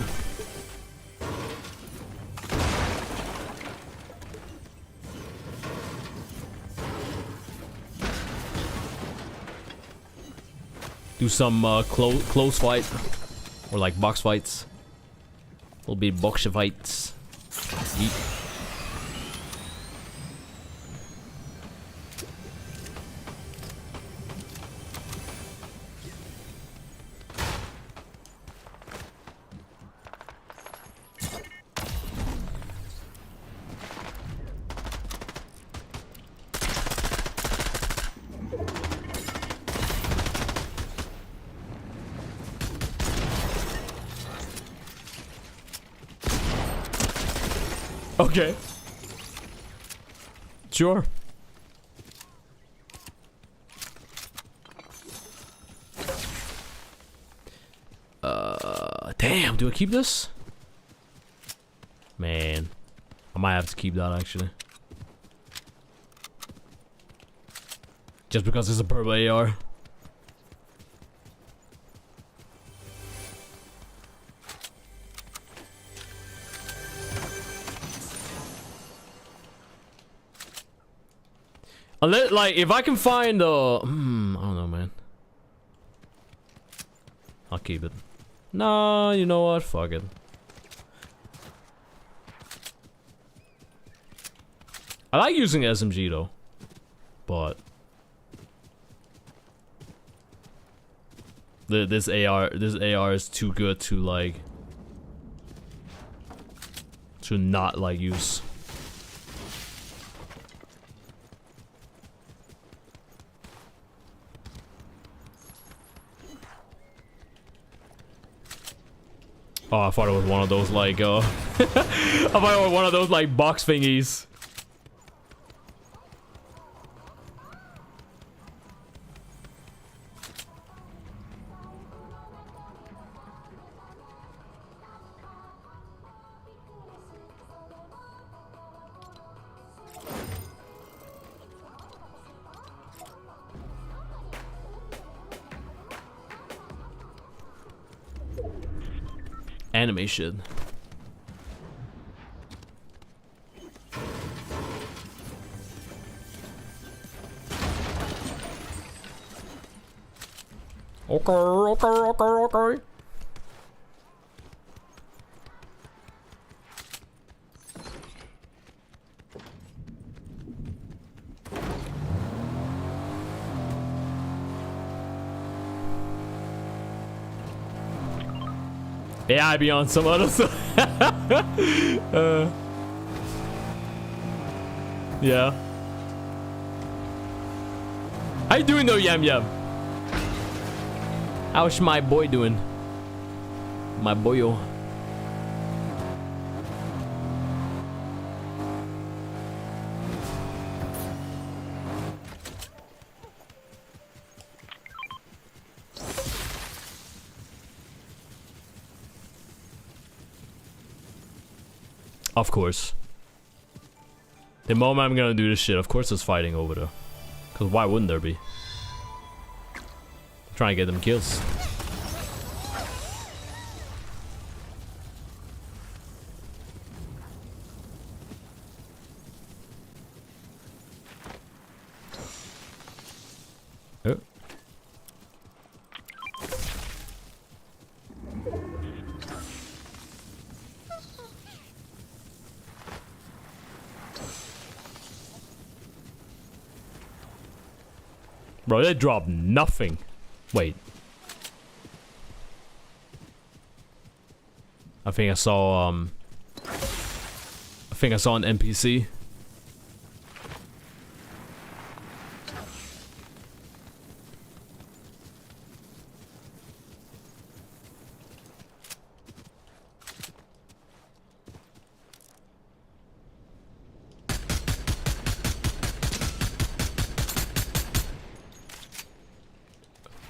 Do some close fight or like box fights. A little bit box fights. Yeet. Okay. Sure. Damn, do I keep this? Man, I might have to keep that actually. Just because it's a purple AR. Unless, like, if I can find I don't know, man. I'll keep it. No, you know what? Fuck it. I like using SMG though, but this AR is too good to like to not like use. Oh, I thought it was one of those like I thought it was one of those like box thingies. Animation. Okay. Yeah, I be on some other stuff. Yeah. How you doing though, Yam Yam? How's my boy doing? My boyo. Of course. The moment I'm gonna do this shit, of course there's fighting over there. Cause why wouldn't there be? I'm trying to get them kills. Oh. Bro, they dropped nothing. Wait. I think I saw an NPC.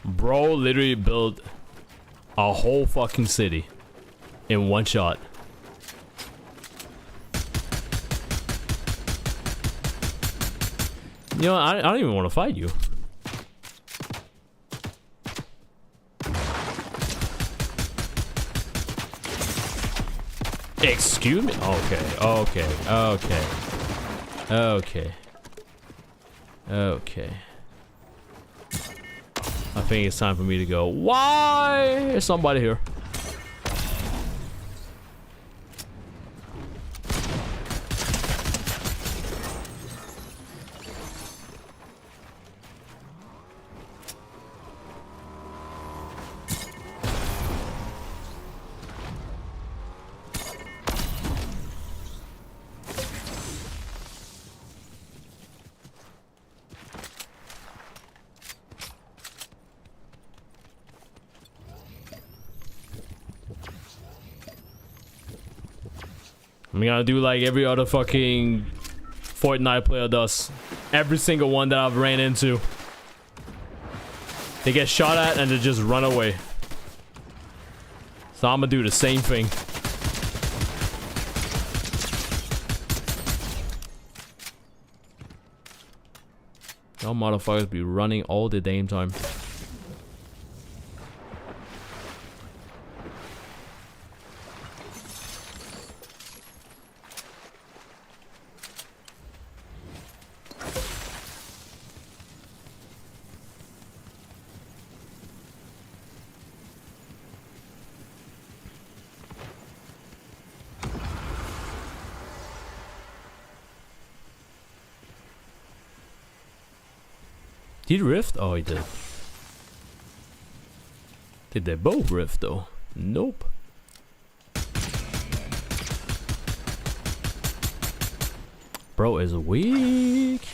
Bro literally built a whole fucking city in one shot. You know, I don't even want to fight you. Excuse me? Okay, okay, okay. Okay. Okay. I think it's time for me to go. Why is somebody here? I'm gonna do like every other fucking Fortnite player does. Every single one that I've ran into. They get shot at and they just run away. So I'm gonna do the same thing. Y'all motherfuckers be running all the damn time. Did he rift? Oh, he did. Did they both rift though? Nope. Bro is weak.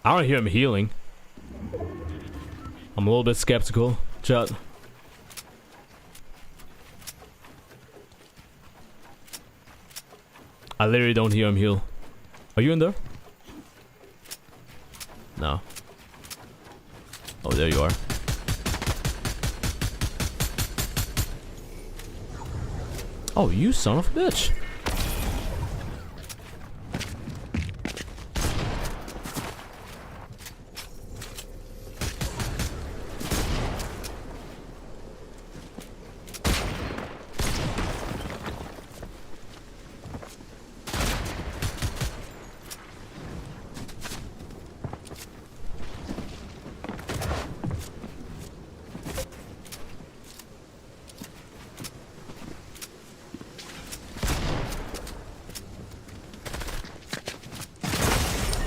I don't hear him healing. I'm a little bit skeptical. Chat. I literally don't hear him heal. Are you in there? No. Oh, there you are. Oh, you son of a bitch.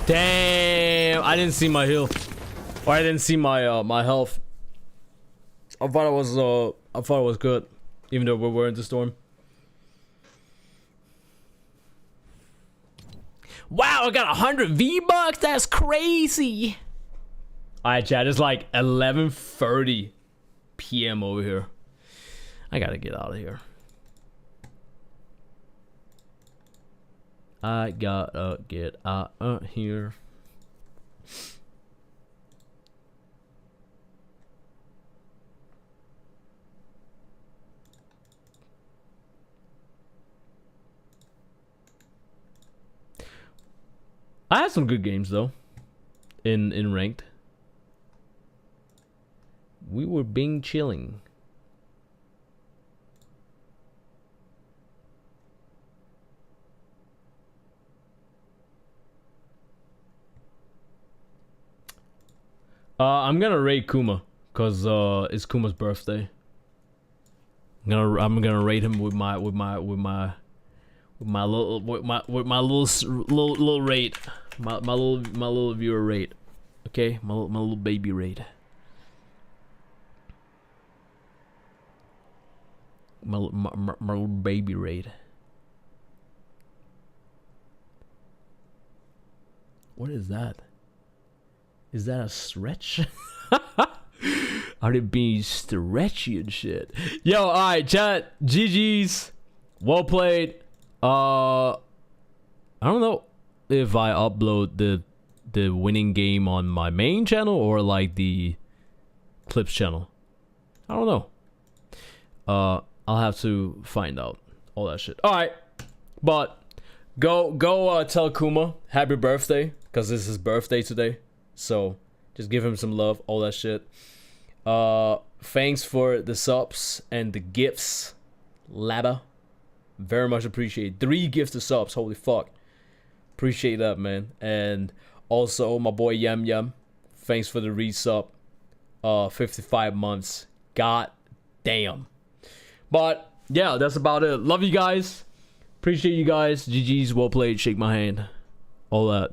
Damn, I didn't see my heal. Or I didn't see my my health. I thought it was good. Even though we were in the storm. Wow, I got 100 V-Bucks. That's crazy. Alright, chat, it's like 11:30 p.m. over here. I gotta get out of here. I gotta get out of here. I had some good games though. In ranked. We were being chilling. I'm gonna raid Kuma, cause it's Kuma's birthday. I'm gonna raid him with my little raid, my little viewer raid. Okay, my little baby raid. My little baby raid. What is that? Is that a stretch? Are they being stretchy and shit? Yo, alright, chat. GG's. Well played. I don't know if I upload the winning game on my main channel or like the clips channel. I don't know. I'll have to find out all that shit. Alright. But go tell Kuma happy birthday, because it's his birthday today. So just give him some love, all that shit. Thanks for the subs and the gifts, Labba. Very much appreciate 3 gifts of subs. Holy fuck, appreciate that, man. And also my boy Yum Yum, thanks for the resub. 55 months. God damn. But yeah, that's about it. Love you guys. Appreciate you guys. GG's. Well played. Shake my hand. All that.